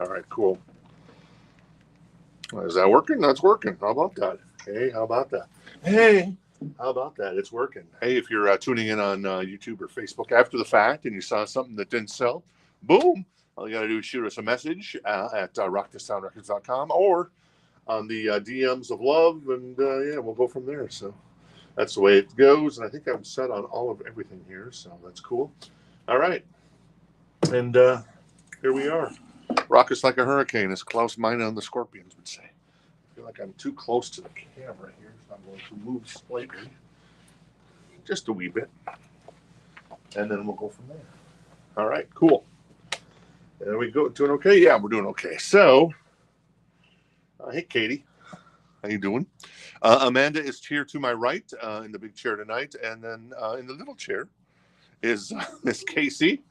All right, cool. Is that working? That's working. How about that? Hey, how about that? Hey, how about that? It's working. Hey, if you're tuning in on YouTube or Facebook after the fact and you saw something that didn't sell, boom. All you got to do is shoot us a message at rockthistownrecords.com or on the DMs of love, and yeah, we'll go from there. So that's the way it goes. And I think I'm set on all of everything here, so that's cool. All right. And here we are. Rock us like a hurricane, as Klaus Meine and the Scorpions would say. I feel like I'm too close to the camera here, so I'm going to move slightly. Just a wee bit. And then we'll go from there. All right, cool. There we go. Doing okay? Yeah, we're doing okay. So, hey, Katie. How you doing? Amanda is here to my right in the big chair tonight. And then in the little chair is Miss Casey,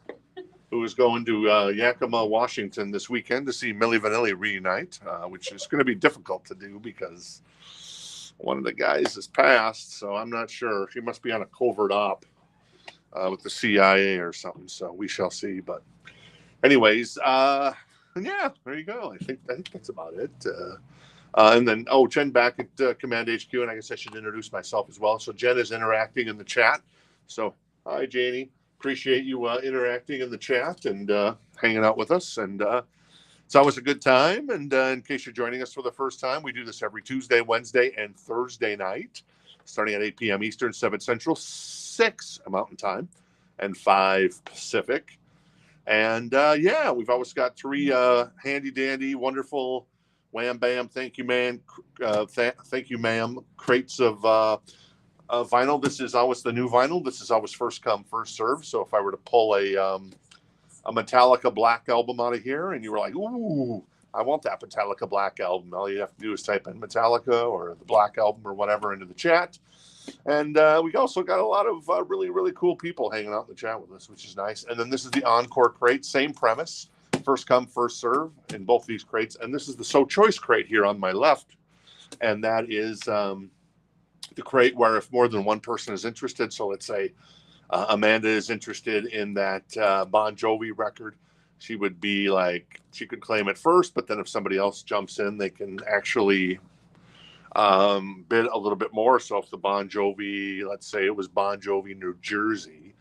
who is going to Yakima, Washington this weekend to see Milli Vanilli reunite, which is going to be difficult to do because one of the guys has passed. So I'm not sure. She must be on a covert op with the CIA or something. So we shall see. But anyways, yeah, there you go. I think that's about it. And then, Jen back at Command HQ, and I guess I should introduce myself as well. So Jen is interacting in the chat. So hi, Janie. Appreciate you interacting in the chat and hanging out with us. And it's always a good time. And in case you're joining us for the first time, we do this every Tuesday, Wednesday, and Thursday night, starting at 8 p.m. Eastern, 7 Central, 6 Mountain Time, and 5 Pacific. And yeah, we've always got 3 handy-dandy, wonderful, wham bam, thank you, man, thank you, ma'am, crates of vinyl. This is always the new vinyl. This is always first come, first serve. So if I were to pull a Metallica Black album out of here and you were like, ooh, I want that Metallica Black album, all you have to do is type in Metallica or the Black album or whatever into the chat. And we also got a lot of really, really cool people hanging out in the chat with us, which is nice. And then this is the Encore crate, same premise. First come, first serve in both these crates. And this is the So Choice crate here on my left. And that is the crate where if more than one person is interested, so let's say Amanda is interested in that Bon Jovi record, she would be like, she could claim it first, but then if somebody else jumps in, they can actually bid a little bit more. So if the Bon Jovi, let's say it was Bon Jovi New Jersey,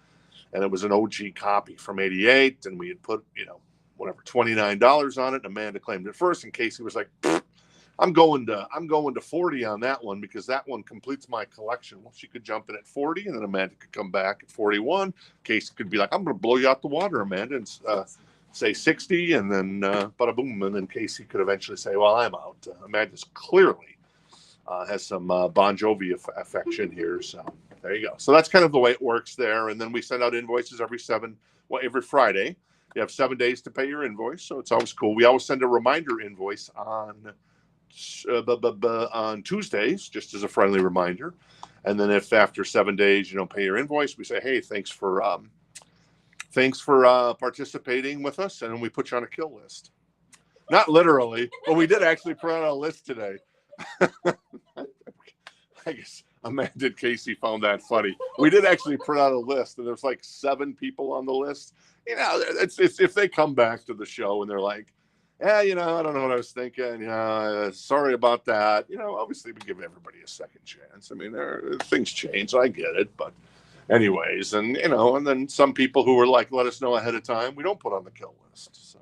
and it was an OG copy from '88, and we had put, whatever, $29 on it, and Amanda claimed it first, and Casey was like, I'm going to 40 on that one because that one completes my collection. Well, she could jump in at 40, and then Amanda could come back at 41. Casey could be like, I'm going to blow you out the water, Amanda, and say 60, and then bada boom, and then Casey could eventually say, well, I'm out. Amanda's clearly has some Bon Jovi affection here, so there you go. So that's kind of the way it works there, and then we send out invoices every Friday. You have 7 days to pay your invoice, so it's always cool. We always send a reminder invoice on Tuesdays, just as a friendly reminder. And then if after 7 days you don't pay your invoice, we say, hey, thanks for participating with us, and then we put you on a kill list. Not literally, but we did actually put on a list today. I guess Amanda and Casey found that funny. We did actually print out a list, and there's like 7 people on the list. It's if they come back to the show and they're like, yeah, I don't know what I was thinking. Sorry about that. Obviously we give everybody a second chance. I mean, things change. I get it, but anyways, and and then some people who were like, let us know ahead of time. We don't put on the kill list. So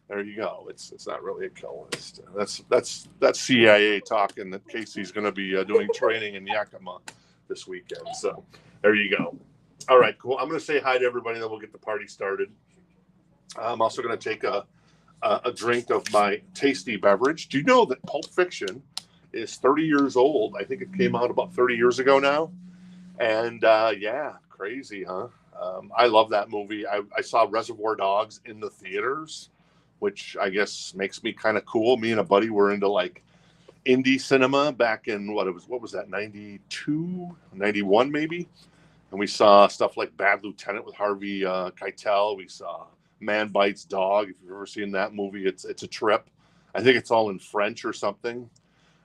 there you go. It's not really a kill list. That's CIA talking that Casey's going to be doing training in Yakima this weekend. So there you go. All right, cool. I'm going to say hi to everybody, then we'll get the party started. I'm also going to take a drink of my tasty beverage. Do you know that Pulp Fiction is 30 years old? I think it came out about 30 years ago now. And yeah, crazy, huh? I love that movie. I saw Reservoir Dogs in the theaters, which I guess makes me kind of cool. Me and a buddy were into like indie cinema back in what was that, 92, 91 maybe? And we saw stuff like Bad Lieutenant with Harvey Keitel. We saw Man Bites Dog. If you've ever seen that movie, it's a trip. I think it's all in French or something,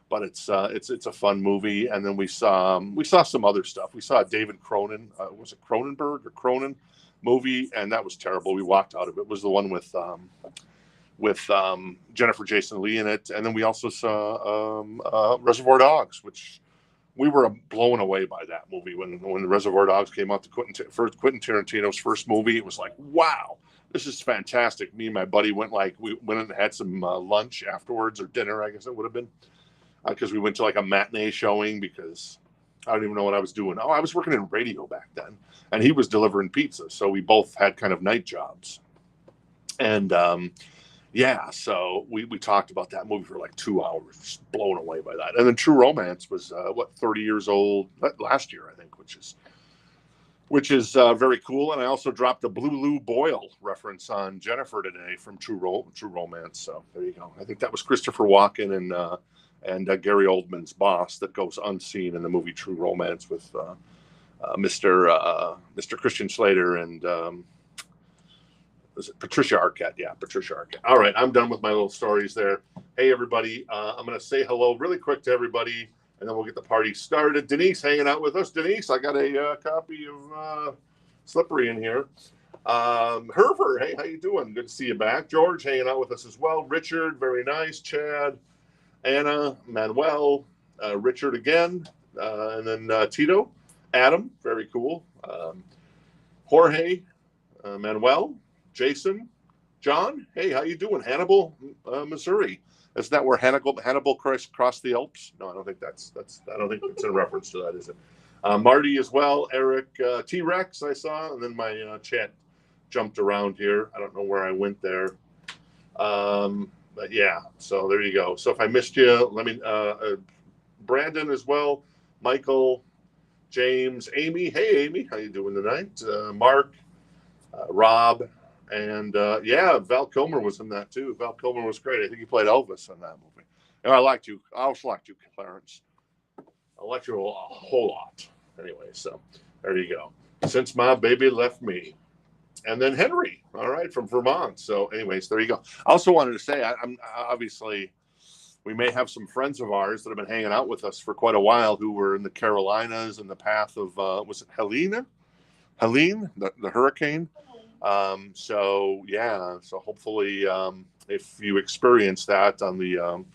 but it's a fun movie. And then we saw some other stuff. We saw David Cronin. Was it Cronenberg or Cronin movie? And that was terrible. We walked out of it. It was the one with with Jennifer Jason Leigh in it. And then we also saw Reservoir Dogs, which we were blown away by that movie when the Reservoir Dogs came out. Quentin Tarantino's first movie. It was like, wow, this is fantastic. Me and my buddy we went and had some lunch afterwards, or dinner, I guess it would have been, because we went to like a matinee showing, because I don't even know what I was doing. Oh, I was working in radio back then, and he was delivering pizza. So we both had kind of night jobs. And yeah, so we talked about that movie for like 2 hours, just blown away by that. And then True Romance was 30 years old last year, I think, which is very cool. And I also dropped a Blue Lou Boyle reference on Jennifer today from True Romance. So there you go. I think that was Christopher Walken and Gary Oldman's boss that goes unseen in the movie True Romance with Mr. Christian Slater and was it Patricia Arquette? Yeah, Patricia Arquette. All right, I'm done with my little stories there. Hey, everybody, I'm going to say hello really quick to everybody, and then we'll get the party started. Denise hanging out with us. Denise, I got a copy of Slippery in here. Herver, hey, how you doing? Good to see you back. George hanging out with us as well. Richard, very nice. Chad, Anna, Manuel, Richard again, and then Tito, Adam, very cool. Jorge, Manuel, Jason, John, hey, how you doing? Hannibal, Missouri. Isn't that where Hannibal crossed the Alps? No, I don't think that's I don't think it's in reference to that, is it? Marty as well. Eric, T-Rex I saw, and then my chat jumped around here. I don't know where I went there. But yeah, so there you go. So if I missed you, let me, Brandon as well, Michael, James, Amy. Hey, Amy, how you doing tonight? Mark, Rob, and yeah, Val Kilmer was in that too. Val Kilmer was great. I think he played Elvis in that movie. And I liked you. I also liked you, Clarence. I liked you a whole lot. Anyway, so there you go. Since my baby left me. And then Henry, all right, from Vermont. So anyways, there you go. I also wanted to say, I'm obviously, we may have some friends of ours that have been hanging out with us for quite a while who were in the Carolinas in the path of, was it Helene, the hurricane? So yeah, so hopefully if you experience that on the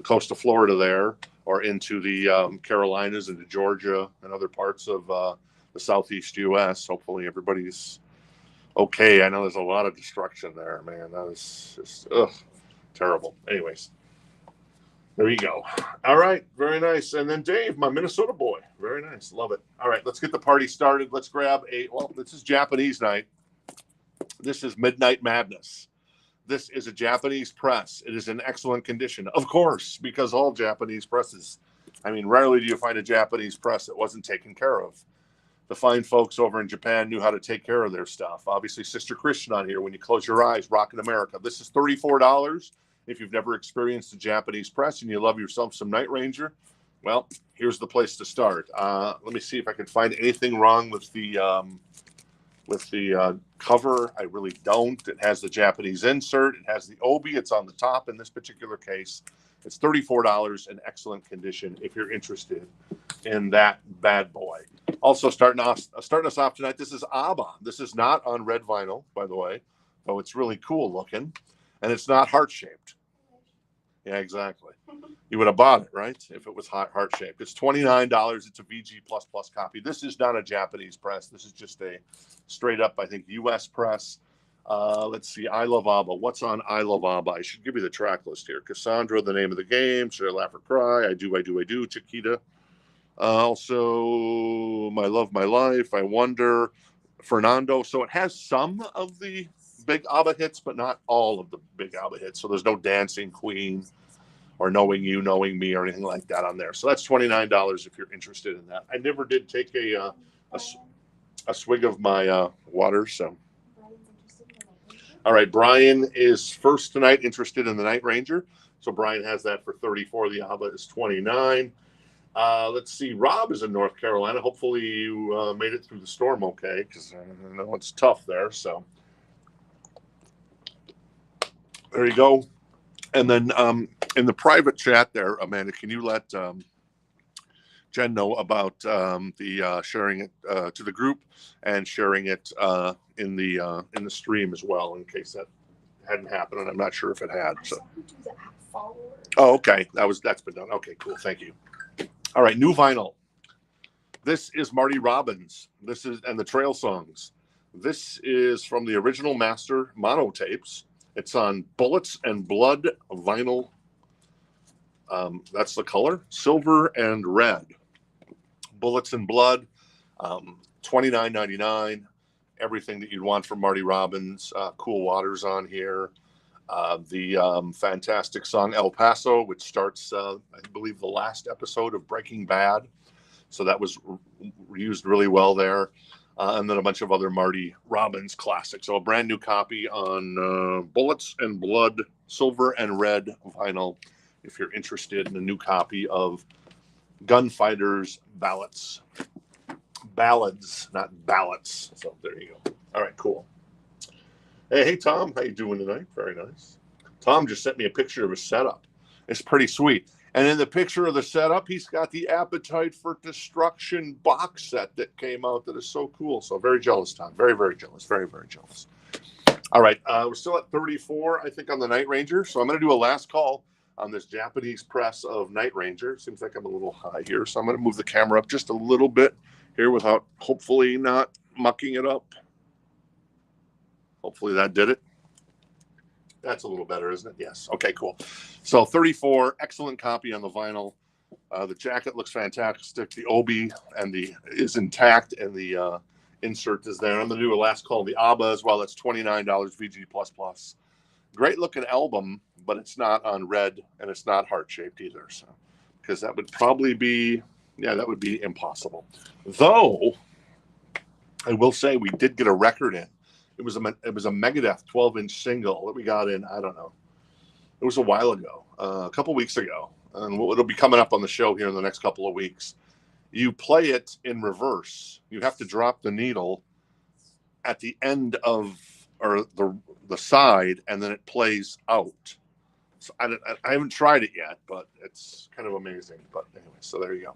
coast of Florida there, or into the Carolinas, into Georgia and other parts of the southeast U.S., hopefully everybody's okay. I know there's a lot of destruction there, man. That was just terrible. Anyways, there you go. All right, very nice. And then Dave, my Minnesota boy, very nice, love it. All right, let's get the party started. Let's grab this is Japanese night. This is Midnight Madness. This is a Japanese press. It is in excellent condition, of course, because all Japanese presses, I mean, rarely do you find a Japanese press that wasn't taken care of. The fine folks over in Japan knew how to take care of their stuff. Obviously, Sister Christian on here, when you close your eyes, rocking America. This is $34. If you've never experienced a Japanese press and you love yourself some Night Ranger, well, here's the place to start. Let me see if I can find anything wrong with the cover. I really don't. It has the Japanese insert. It has the obi. It's on the top in this particular case. It's $34 in excellent condition if you're interested in that bad boy. Also starting us off tonight, this is ABBA. This is not on red vinyl, by the way, though it's really cool looking, and it's not heart-shaped. Yeah, exactly. You would have bought it, right, if it was heart-shaped. It's $29. It's a VG++ copy. This is not a Japanese press. This is just a straight-up, I think, U.S. press. Let's see. I Love ABBA. What's on I Love ABBA? I should give you the track list here. Cassandra, The Name of the Game. Should I Laugh or Cry? I Do. Chiquita. Also, My Love, My Life. I Wonder. Fernando. So it has some of the big ABBA hits, but not all of the big ABBA hits. So there's no Dancing Queen or Knowing You, Knowing Me, or anything like that on there. So that's $29 if you're interested in that. I never did take a swig of my water, so. All right, Bryan is first tonight, interested in the Night Ranger. So Bryan has that for $34. The ABBA is $29. Let's see. Rob is in North Carolina. Hopefully you made it through the storm okay, because I know it's tough there. So there you go. And then in the private chat there, Amanda, can you let Jen know about the sharing it to the group and sharing it in the stream as well, in case that hadn't happened, and I'm not sure if it had. So. I saw you do the app followers. Oh, okay. That's been done. Okay, cool. Thank you. All right, new vinyl. This is Marty Robbins. This is and the Trail Songs. This is from the original master mono tapes. It's on Bullets and Blood vinyl. That's the color, silver and red. Bullets and Blood, $29.99. Everything that you'd want from Marty Robbins. Cool Waters on here. The fantastic song El Paso, which starts, I believe, the last episode of Breaking Bad. So that was used really well there. And then a bunch of other Marty Robbins classics. So a brand new copy on Bullets and Blood, silver and red vinyl, if you're interested in a new copy of Gunfighters Ballads. Ballads, not ballots. So there you go. All right, cool. Hey, Tom, how you doing tonight? Very nice. Tom just sent me a picture of his setup. It's pretty sweet. And in the picture of the setup, he's got the Appetite for Destruction box set that came out that is so cool. So very jealous, Tom. Very, very jealous. Very, very jealous. All right, we're still at 34, I think, on the Night Ranger. So I'm going to do a last call on this Japanese press of Night Ranger. Seems like I'm a little high here. So I'm going to move the camera up just a little bit here without hopefully not mucking it up. Hopefully that did it. That's a little better, isn't it? Yes. Okay, cool. So 34, excellent copy on the vinyl. The jacket looks fantastic. The obi is intact, and the insert is there. I'm going to do a last call on the ABBA as well. That's $29 VG++. Great looking album, but it's not on red, and it's not heart shaped either. So, because that would probably be, that would be impossible. Though, I will say we did get a record in. It was a Megadeth 12-inch single that we got in, I don't know. It was a while ago, a couple weeks ago. And it'll be coming up on the show here in the next couple of weeks. You play it in reverse. You have to drop the needle at the end of, or the side, and then it plays out. So I haven't tried it yet, but it's kind of amazing. But anyway, so there you go.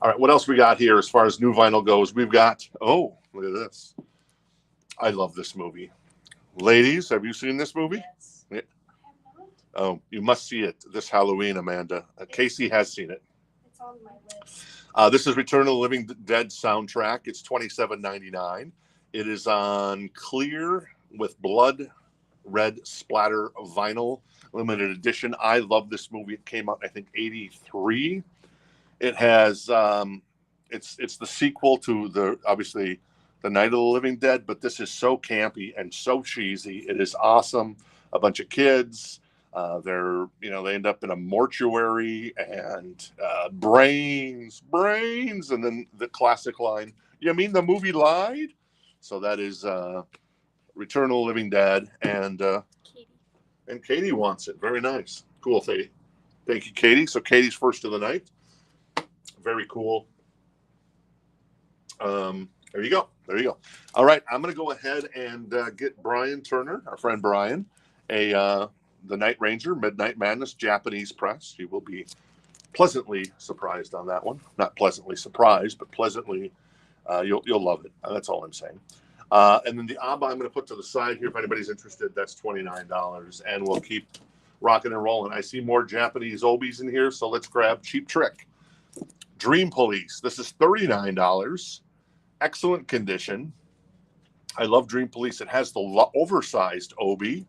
All right, what else we got here as far as new vinyl goes? We've got, look at this. I love this movie. Ladies, have you seen this movie? Yes. Yeah. I have not. Oh, you must see it this Halloween, Amanda. Casey has seen it. It's on my list. This is Return of the Living Dead soundtrack. It's $27.99. It is on clear with blood red splatter vinyl, limited edition. I love this movie. It came out, I think, 83. It has, it's the sequel to obviously the Night of the Living Dead, but this is so campy and so cheesy. It is awesome. A bunch of kids, they end up in a mortuary and brains, and then the classic line, "You mean the movie lied?" So that is Return of the Living Dead, and Katie wants it. Very nice, cool. Thank you, Katie. So Katie's first of the night. Very cool. There you go. All right, I'm going to go ahead and get Bryan Turner, our friend Bryan, the Night Ranger Midnight Madness Japanese press. You will be pleasantly surprised on that one. Not pleasantly surprised, but pleasantly, you'll love it. That's all I'm saying. And then the ABBA I'm going to put to the side here if anybody's interested. That's $29, and we'll keep rocking and rolling. I see more Japanese obies in here, so let's grab Cheap Trick. Dream Police. This is $39. Excellent condition. I love Dream Police. It has the oversized obi.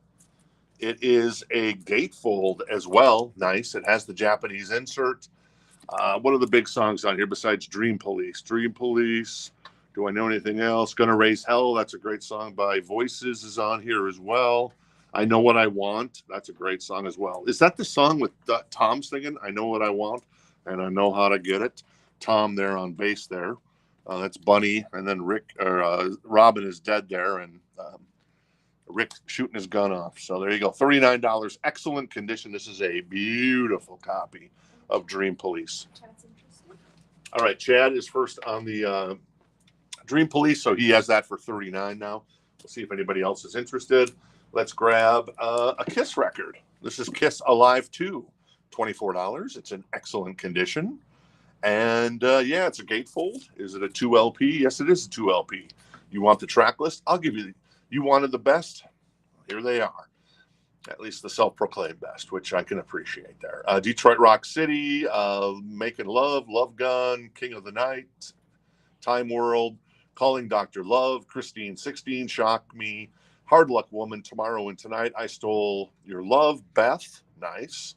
It is a gatefold as well. Nice. It has the Japanese insert. What are the big songs on here besides Dream Police? Dream Police. Do I know anything else? Gonna Raise Hell. That's a great song by Voices is on here as well. I Know What I Want. That's a great song as well. Is that the song with Tom singing? I Know What I Want and I Know How to Get It. Tom there on bass there. That's Bunny, and then Robin is dead there, and Rick shooting his gun off. So there you go, $39, excellent condition. This is a beautiful copy of Dream Police. All right, Chad is first on the Dream Police, so he has that for $39 now. We'll see if anybody else is interested. Let's grab a Kiss record. This is Kiss Alive 2, $24. It's in excellent condition. And it's a gatefold. Is it a 2LP? Yes, it is a 2LP. You want the track list? I'll give you. You wanted the best? Here they are. At least the self-proclaimed best, which I can appreciate there. Detroit Rock City, Making Love, Love Gun, King of the Night, Time World, Calling Dr. Love, Christine 16, Shock Me, Hard Luck Woman, Tomorrow and Tonight, I Stole Your Love, Beth, nice.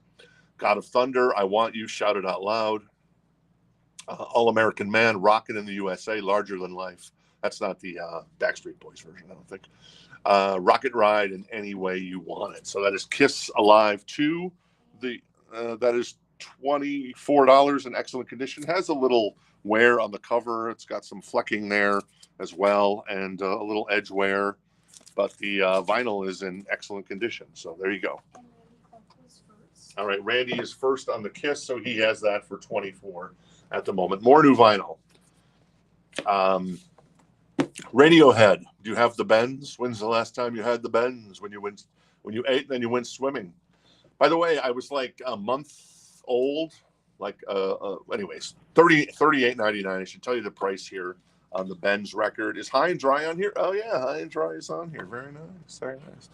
God of Thunder, I Want You, Shout It Out Loud. All American Man, Rockin' in the USA, Larger Than Life. That's not the Backstreet Boys version, I don't think. Rocket Ride in Any Way You Want It. So that is Kiss Alive 2. That is $24 in excellent condition. Has a little wear on the cover. It's got some flecking there as well, and a little edge wear. But the vinyl is in excellent condition. So there you go. All right, Randy is first on the Kiss, so he has that for $24 at the moment. More new vinyl. Radiohead. Do you have the Bends? When's the last time you had the Bends? When you ate, then you went swimming. By the way, I was like a month old. Anyways, $38.99. I should tell you the price here on the Bends record. Is High and Dry on here? Oh yeah, High and Dry is on here. Very nice, very nice.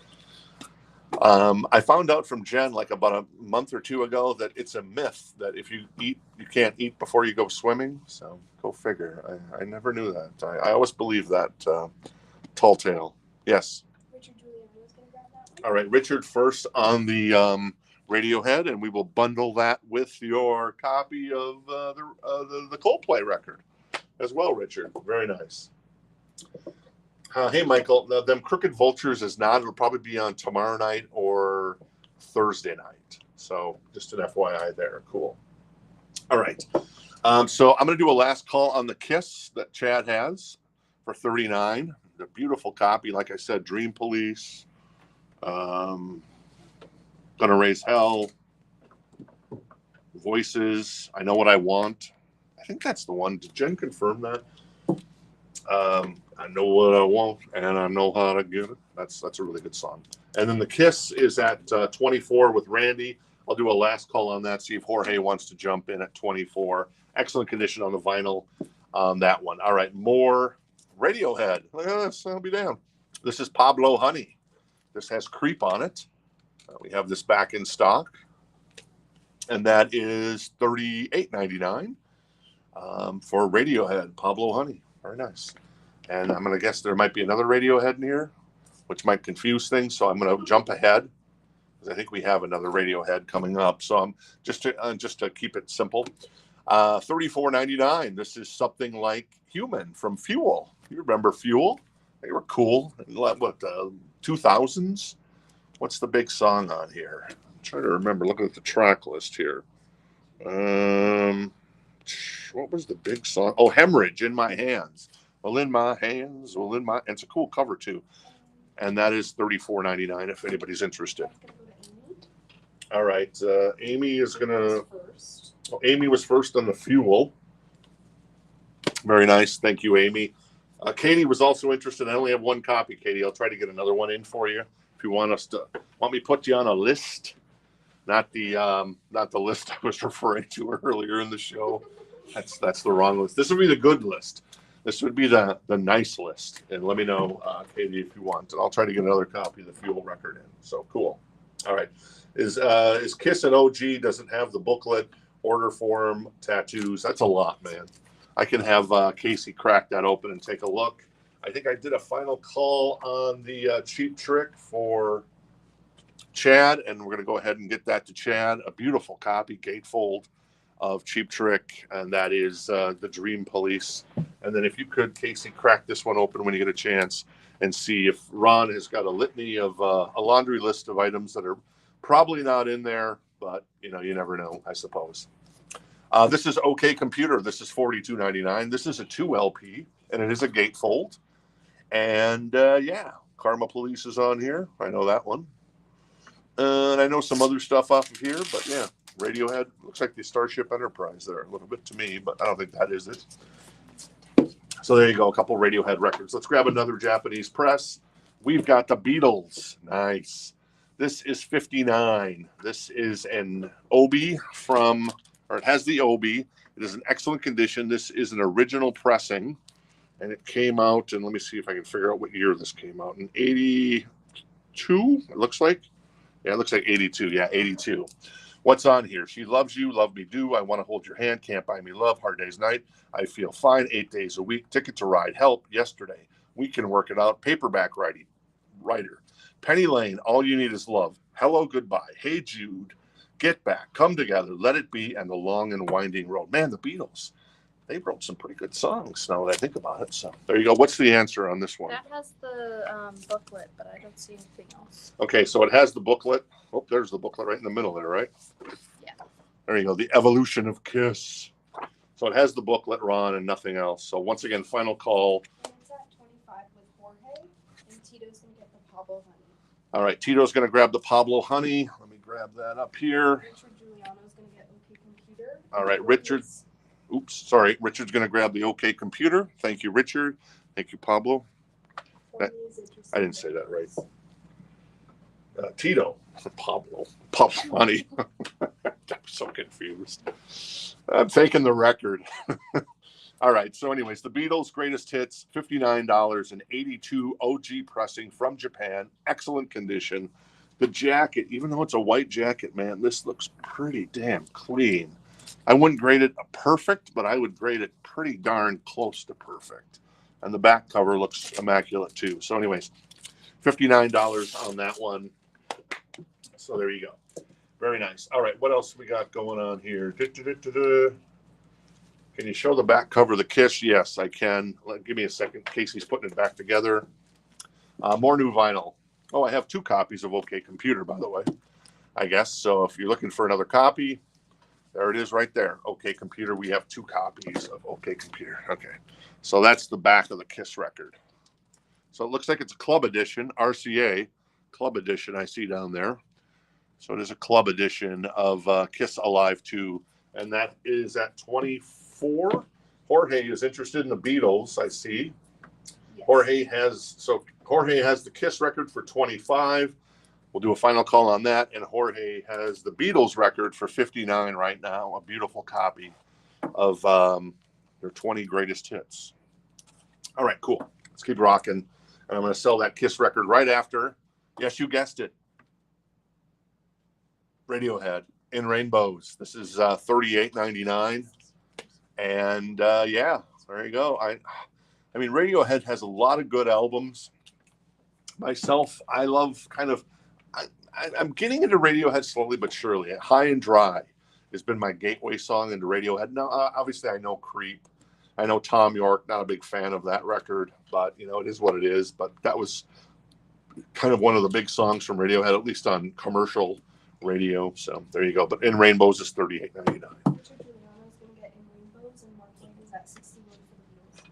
I found out from Jen like about a month or two ago that it's a myth that if you eat, you can't eat before you go swimming. So go figure. I never knew that. I always believed that tall tale. Yes. Richard Julian was going to grab that one. All right, Richard first on the Radiohead, and we will bundle that with your copy of the Coldplay record as well, Richard. Very nice. Hey, Michael, them Crooked Vultures is not. It'll probably be on tomorrow night or Thursday night. So just an FYI there. Cool. All right. So I'm going to do a last call on the Kiss that Chad has for $39. The beautiful copy. Like I said, Dream Police. Gonna Raise Hell. Voices. I Know What I Want. I think that's the one. Did Jen confirm that? I know what I want, and I know how to get it. That's a really good song. And then the Kiss is at 24 with Randy. I'll do a last call on that, see if Jorge wants to jump in at 24. Excellent condition on the vinyl on that one. All right, more Radiohead. Look at this. I'll be damned. This is Pablo Honey. This has Creep on it. We have this back in stock. And that is $38.99 for Radiohead, Pablo Honey. Very nice. And I'm going to guess there might be another Radiohead in here, which might confuse things. So I'm going to jump ahead because I think we have another Radiohead coming up. So I'm just to keep it simple. $34.99. This is Something Like Human from Fuel. You remember Fuel? They were cool. What, 2000s? What's the big song on here? I'm trying to remember. Looking at the track list here. What was the big song? Oh, Hemorrhage, In My Hands. Well, in my hands. Well, in my. It's a cool cover too, and that is $34.99 if anybody's interested. All right, Amy is gonna. Oh, Amy was first on the Fuel. Very nice, thank you, Amy. Katie was also interested. I only have one copy, Katie. I'll try to get another one in for you if you want me to put you on a list. Not the list I was referring to earlier in the show. That's the wrong list. This would be the good list. This would be the nice list. And let me know, Katie, if you want. And I'll try to get another copy of the Fuel record in. So cool. All right. Is Kiss an OG? Doesn't have the booklet, order form, tattoos. That's a lot, man. I can have Casey crack that open and take a look. I think I did a final call on the Cheap Trick for Chad, and we're going to go ahead and get that to Chad. A beautiful copy, gatefold of Cheap Trick, and that is the Dream Police. And then if you could, Casey, crack this one open when you get a chance and see if Ron has got a litany of a laundry list of items that are probably not in there, but you never know, I suppose. This is OK Computer. This is $42.99. This is a 2 LP, and it is a gatefold. And Karma Police is on here. I know that one. And I know some other stuff off of here, but yeah, Radiohead. Looks like the Starship Enterprise there a little bit to me, but I don't think that is it. So there you go, a couple Radiohead records. Let's grab another Japanese press. We've got the Beatles. Nice. This is 59. This is an Obi it has the Obi. It is in excellent condition. This is an original pressing, and it came out, and let me see if I can figure out what year this came out. In 82, it looks like. Yeah, it looks like 82. Yeah, 82. What's on here? She loves you, love me do. I want to hold your hand, can't buy me love. Hard day's night. I feel fine. 8 days a week. Ticket to ride. Help. Yesterday. We can work it out. Paperback writer. Penny Lane. All you need is love. Hello, goodbye. Hey Jude. Get back. Come together. Let it be. And the long and winding road. Man, the Beatles. They wrote some pretty good songs now that I think about it. So there you go. What's the answer on this one? That has the booklet, but I don't see anything else. Okay, so it has the booklet. Oh, there's the booklet right in the middle there, right? Yeah. There you go. The Evolution of Kiss. So it has the booklet, Ron, and nothing else. So once again, final call. And it's at 25 with Jorge, and Tito's going to get the Pablo Honey. All right, Tito's going to grab the Pablo Honey. Let me grab that up here. Richard Giuliano's going to get OK Computer. All right, Richard. Oops, sorry. Richard's going to grab the OK Computer. Thank you, Richard. Thank you, Pablo. I didn't say that right. Tito. Pablo Honey. I'm so confused. I'm taking the record. All right. So, anyways, the Beatles' greatest hits, $59.82 OG pressing from Japan. Excellent condition. The jacket, even though it's a white jacket, man, this looks pretty damn clean. I wouldn't grade it a perfect, but I would grade it pretty darn close to perfect. And the back cover looks immaculate too. So, anyways, $59 on that one. So there you go. Very nice. All right, what else we got going on here? Can you show the back cover of the Kiss? Yes, I can. Give me a second. Casey's putting it back together. More new vinyl. Oh, I have 2 copies of OK Computer, by the way, I guess. So if you're looking for another copy, there it is right there. OK Computer. We have 2 copies of OK Computer. Okay. So that's the back of the Kiss record. So it looks like it's a club edition, RCA club edition I see down there. So it is a club edition of Kiss Alive 2, and that is at 24. Jorge is interested in the Beatles, I see. Yes. Jorge has the Kiss record for 25. We'll do a final call on that, and Jorge has the Beatles record for 59 right now, a beautiful copy of their 20 greatest hits. All right, cool. Let's keep rocking, and I'm going to sell that Kiss record right after. Yes, you guessed it. Radiohead in Rainbows. This is $38.99, and yeah, there you go. I mean, Radiohead has a lot of good albums. Myself, I love I'm getting into Radiohead slowly but surely. High and Dry has been my gateway song into Radiohead. Now, obviously, I know Creep. I know Tom York. Not a big fan of that record, but it is what it is. But that was kind of one of the big songs from Radiohead, at least on commercial radio. So there you go. But In Rainbows is $38.99. Richard Giuliano's going to get In Rainbows, and Mark White is at 61 for the Beatles.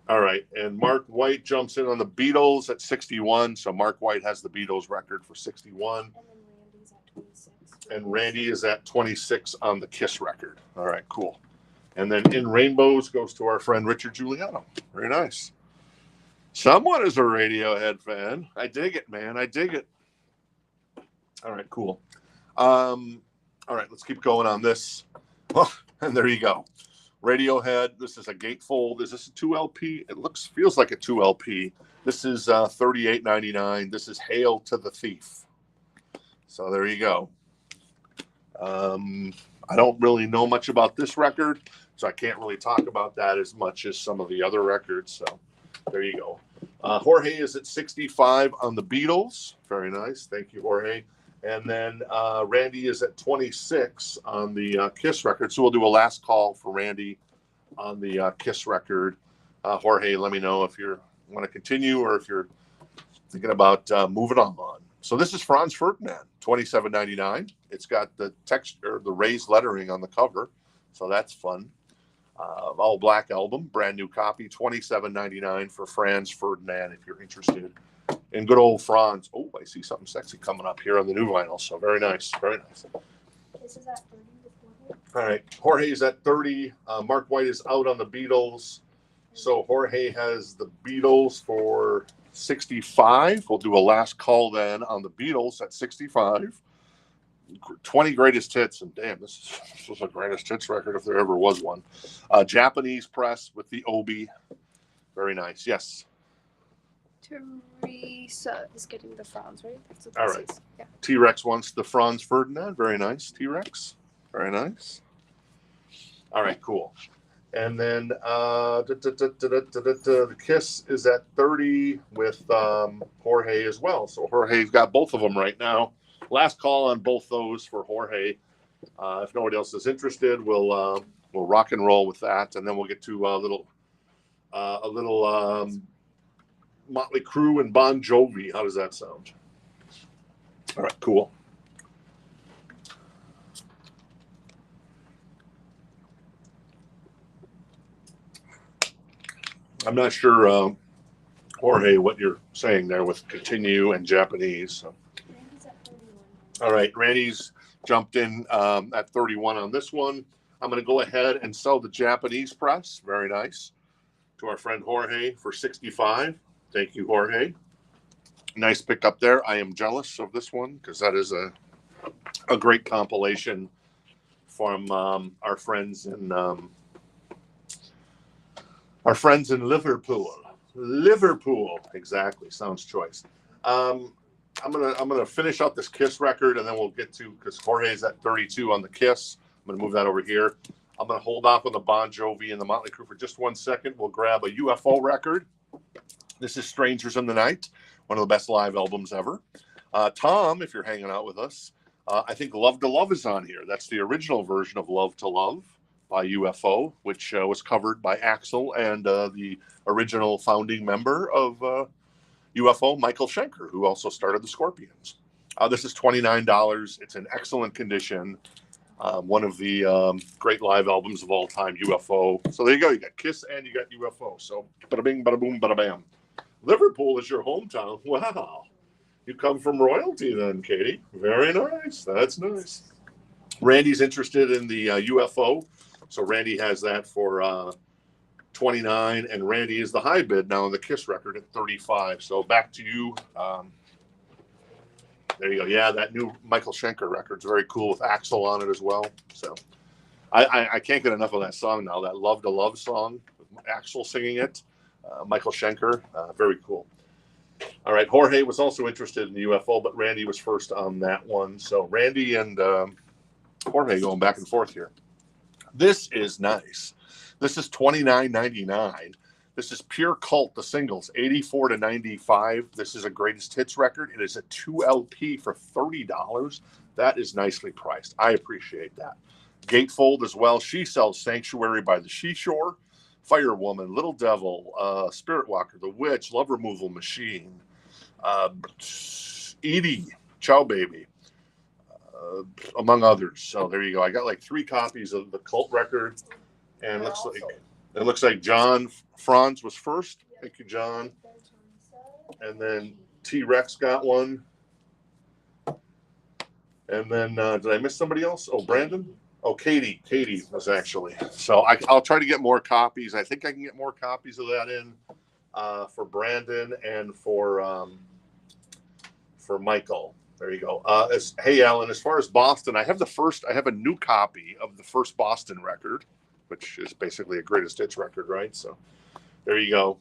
All right, and Mark White jumps in on the Beatles at 61. So Mark White has the Beatles record for 61. And then Randy's at 26. And Randy is at 26 on the Kiss record. All right, cool. And then In Rainbows goes to our friend Richard Giuliano. Very nice. Someone is a Radiohead fan. I dig it, man. I dig it. All right, cool. All right, let's keep going on this. Well, and there you go. Radiohead. This is a gatefold. Is this a 2LP? It feels like a 2LP. This is $38.99. This is Hail to the Thief. So there you go. I don't really know much about this record, so I can't really talk about that as much as some of the other records. So there you go. Jorge is at 65 on the Beatles. Very nice. Thank you, Jorge. And then Randy is at 26 on the Kiss record. So we'll do a last call for Randy on the Kiss record. Jorge, let me know if you want to continue or if you're thinking about moving on. So this is Franz Ferdinand, $27.99. It's got the text or the raised lettering on the cover, so that's fun. All black album, brand new copy, $27.99 for Franz Ferdinand if you're interested. And good old Franz. Oh, I see something sexy coming up here on the new vinyl. So very nice, very nice. This is at 30 with Jorge. All right, Jorge is at 30. Mark White is out on the Beatles. So Jorge has the Beatles for 65. We'll do a last call then on the Beatles at 65. 20 greatest hits, and damn, this was a greatest hits record if there ever was one. Japanese press with the Obi. Very nice. Yes. Teresa is getting the Franz, right? That's what All this right. is. Yeah. T-Rex wants the Franz Ferdinand. Very nice, T-Rex. Very nice. All right, cool. And then the Kiss is at 30 with Jorge as well. So Jorge's got both of them right now. Last call on both those for Jorge. If nobody else is interested, we'll rock and roll with that, and then we'll get to a little Motley Crue and Bon Jovi. How does that sound? All right, cool. I'm not sure, Jorge, what you're saying there with continue and Japanese. So. Randy's at 31. All right, Randy's jumped in at 31 on this one. I'm going to go ahead and sell the Japanese press. Very nice. To our friend Jorge for 65. Thank you, Jorge. Nice pickup there. I am jealous of this one because that is a great compilation from our friends in Liverpool. Liverpool, exactly. Sounds choice. I'm gonna finish out this Kiss record and then we'll get to, because Jorge's at 32 on the Kiss. I'm gonna move that over here. I'm gonna hold off on the Bon Jovi and the Motley Crue for just 1 second. We'll grab a UFO record. This is Strangers in the Night, one of the best live albums ever. Tom, if you're hanging out with us, I think Love to Love is on here. That's the original version of Love to Love by UFO, which was covered by Axl and the original founding member of UFO, Michael Schenker, who also started the Scorpions. This is $29. It's in excellent condition. One of the great live albums of all time, UFO. So there you go. You got Kiss and you got UFO. So bada bing, bada boom, bada bam. Liverpool is your hometown. Wow. You come from royalty then, Katie. Very nice. That's nice. Randy's interested in the UFO. So Randy has that for 29, and Randy is the high bid now on the Kiss record at 35. So back to you. There you go. Yeah, that new Michael Schenker record's very cool with Axl on it as well. So I can't get enough of that song now. That Love to Love song with Axl singing it. Michael Schenker, very cool. All right, Jorge was also interested in the UFO, but Randy was first on that one. So Randy and Jorge going back and forth here. This is nice. This is $29.99. This is Pure Cult, the singles, 84 to 95. This is a greatest hits record. It is a 2 LP for $30. That is nicely priced. I appreciate that. Gatefold as well. She sells Sanctuary by the Seashore, Firewoman, Little Devil, Spirit Walker, The Witch, Love Removal Machine, Edie, Chow Baby, among others. So there you go. I got like 3 copies of the Cult record, and it looks like John Franz was first. Thank you, John. And then T-Rex got one. And then did I miss somebody else? Oh, Brandon. Oh, Katie. Katie was actually. So I'll try to get more copies. I think I can get more copies of that in for Brandon and for Michael. There you go. Hey, Alan, as far as Boston, I have a new copy of the first Boston record, which is basically a greatest hits record, right? So there you go.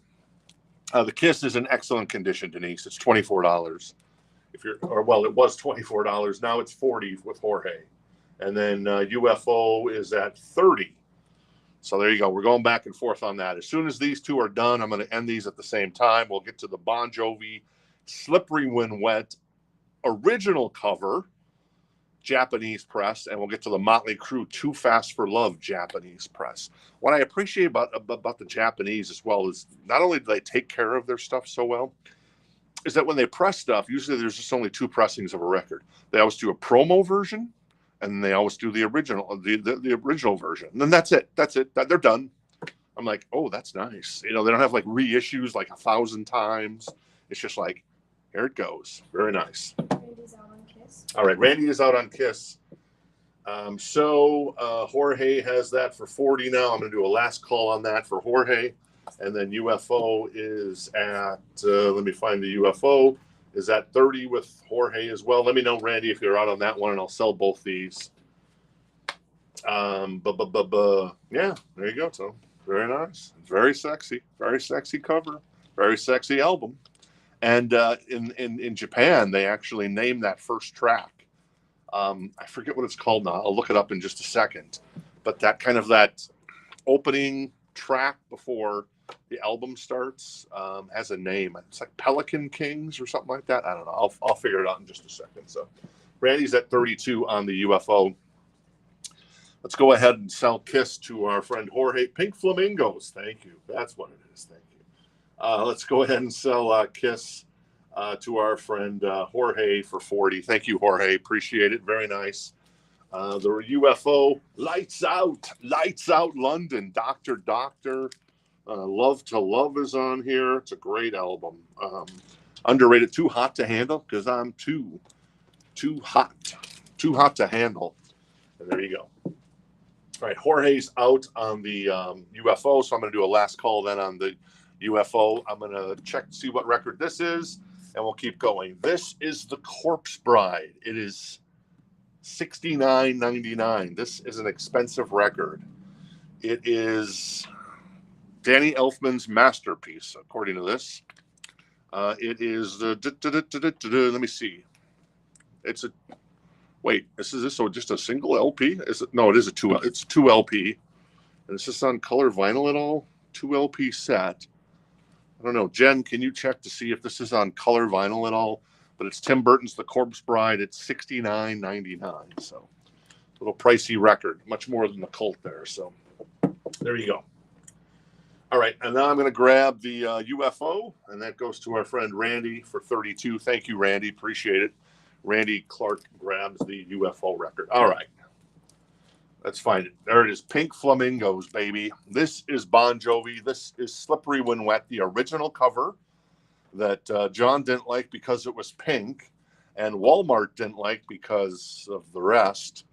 The Kiss is in excellent condition, Denise. It's $24. It was $24. Now it's $40 with Jorge. And then UFO is at $30. So there you go. We're going back and forth on that. As soon as these two are done, I'm going to end these at the same time. We'll get to the Bon Jovi Slippery When Wet original cover, Japanese press, and we'll get to the Motley Crue Too Fast for Love Japanese press. What I appreciate about the Japanese as well is not only do they take care of their stuff so well, is that when they press stuff, usually there's just only 2 pressings of a record. They always do a promo version, and they always do the original, the original version. And then that's it. They're done. I'm like, oh, that's nice. They don't have like reissues like 1,000 times. It's just like, here it goes. Very nice. Randy's out on Kiss. All right, Randy is out on Kiss. Jorge has that for 40 now. I'm going to do a last call on that for Jorge. And then UFO is at, let me find the UFO, is at 30 with Jorge as well. Let me know, Randy, if you're out on that one, and I'll sell both these. Yeah, there you go. So very nice. Very sexy cover. Very sexy album. And in Japan, they actually named that first track. I forget what it's called now. I'll look it up in just a second. But that opening track before the album starts has a name. It's like Pelican Kings or something like that. I don't know. I'll figure it out in just a second. So Randy's at 32 on the UFO. Let's go ahead and sell Kiss to our friend Jorge. Pink Flamingos. Thank you. That's what it is. Thank you. Let's go ahead and sell Kiss to our friend Jorge for 40. Thank you, Jorge. Appreciate it. Very nice. The UFO, Lights Out London, Doctor. Love to Love is on here. It's a great album. Underrated, Too Hot to Handle, because I'm too hot to handle. And there you go. All right, Jorge's out on the UFO, so I'm going to do a last call then on the UFO. I'm going to check to see what record this is, and we'll keep going. This is The Corpse Bride. It is $69.99. This is an expensive record. It is Danny Elfman's masterpiece, according to this. It is the let me see. Is this just a single LP? Is it? No, it is it's a 2 LP. And is this on color vinyl at all? 2 LP set. I don't know. Jen, can you check to see if this is on color vinyl at all? But it's Tim Burton's The Corpse Bride. It's $69.99. So a little pricey record, much more than The Cult there. So there you go. All right, and now I'm going to grab the UFO, and that goes to our friend Randy for 32. Thank you, Randy. Appreciate it. Randy Clark grabs the UFO record. All right. Let's find it. There it is. Pink Flamingos, baby. This is Bon Jovi. This is Slippery When Wet, the original cover that John didn't like because it was pink, and Walmart didn't like because of the rest.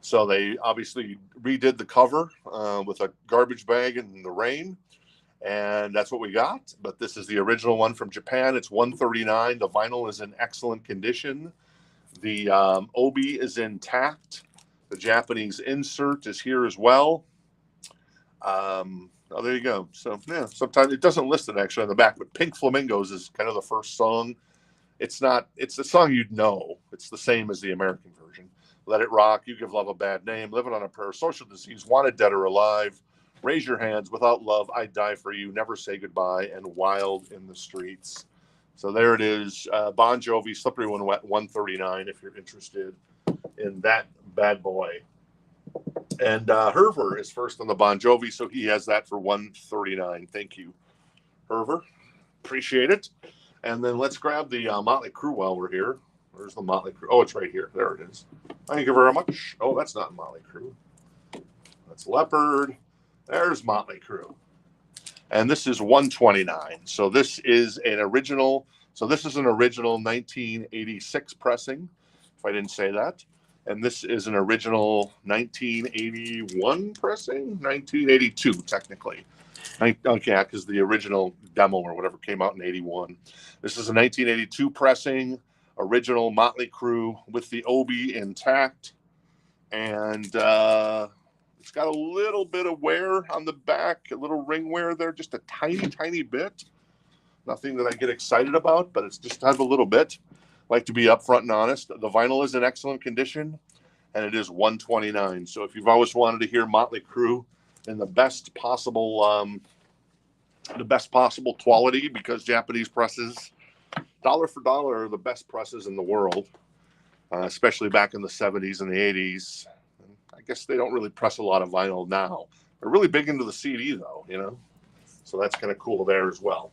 So they obviously redid the cover with a garbage bag in the rain, and that's what we got. But this is the original one from Japan. It's $139. The vinyl is in excellent condition. The obi is intact. The Japanese insert is here as well. There you go. So yeah, sometimes it doesn't list it actually on the back, but Pink Flamingos is kind of the first song. It's the song you'd know. It's the same as the American version. Let It Rock, You Give Love a Bad Name, Living on a Prayer, Social Disease, Wanted Dead or Alive, Raise Your Hands, Without Love, I'd Die for You, Never Say Goodbye, and Wild in the Streets. So there it is. Bon Jovi, Slippery When Wet, $139 if you're interested in that bad boy. And Herver is first on the Bon Jovi, so he has that for $139. Thank you, Herver. Appreciate it. And then let's grab the Motley Crue while we're here. Where's the Motley Crue? Oh, it's right here. There it is. Thank you very much. Oh, that's not Motley Crue. That's Leppard. There's Motley Crue. And this is $129. So this is an original. So this is an original 1986 pressing, if I didn't say that. And this is an original 1981 pressing, 1982 technically. Okay, because the original demo or whatever came out in 81. This is a 1982 pressing, original Motley Crue with the obi intact. And it's got a little bit of wear on the back, a little ring wear there, just a tiny bit. Nothing that I get excited about, but it's just kind of a little bit. Like to be upfront and honest. The vinyl is in excellent condition, and it is $129. So if you've always wanted to hear Motley Crue in the best possible quality, because Japanese presses, dollar for dollar, are the best presses in the world, especially back in the 70s and the 80s. I guess they don't really press a lot of vinyl now. They're really big into the CD, though, you know. So that's kind of cool there as well.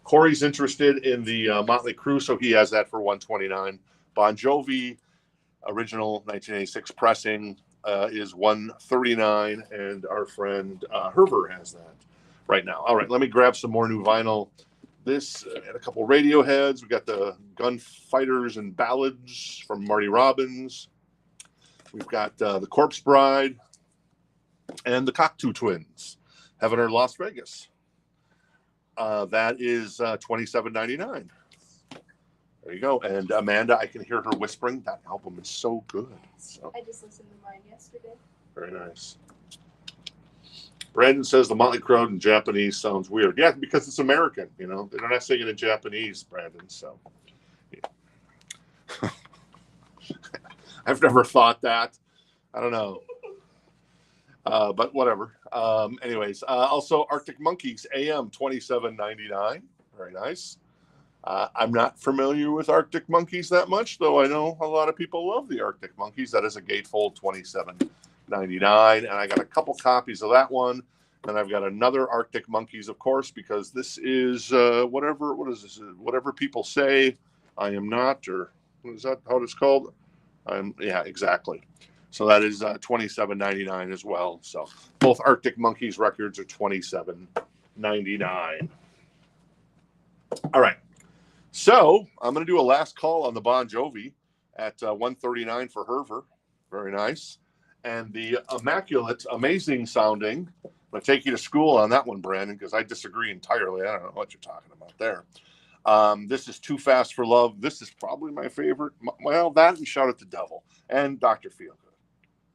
Corey's interested in the Motley Crue, so he has that for $129. Bon Jovi, original 1986 pressing, is $139, and our friend Herver has that right now. All right, let me grab some more new vinyl. This and a couple Radioheads. We got the Gunfighters and Ballads from Marty Robbins. We've got the Corpse Bride and the Cocteau Twins, Heaven or Las Vegas. That is $27.99. There you go. And Amanda, I can hear her whispering. That album is so good. So, I just listened to mine yesterday. very nice. Brandon says the Motley Crue in Japanese sounds weird. Yeah, because it's American, you know. They're not saying it in Japanese, Brandon, so. Yeah. I've never thought that. I don't know. But whatever. Anyways, also Arctic Monkeys AM 27.99. Very nice. I'm not familiar with Arctic Monkeys that much, though I know a lot of people love the Arctic Monkeys. That is a gatefold 27.99, and I got a couple copies of that one. And I've got another Arctic Monkeys, of course, because this is whatever. What is this? Whatever people say, I am not, or what is that? How it's called? Yeah, exactly. So that is $27.99 as well. So both Arctic Monkeys records are $27.99. All right. So I'm going to do a last call on the Bon Jovi at 139 for Herver. Very nice. And the immaculate, amazing sounding. I'm going to take you to school on that one, Brandon, because I disagree entirely. I don't know what you're talking about there. This is Too Fast for Love. This is probably my favorite. Well, that and Shout at the Devil and Dr. Feelgood.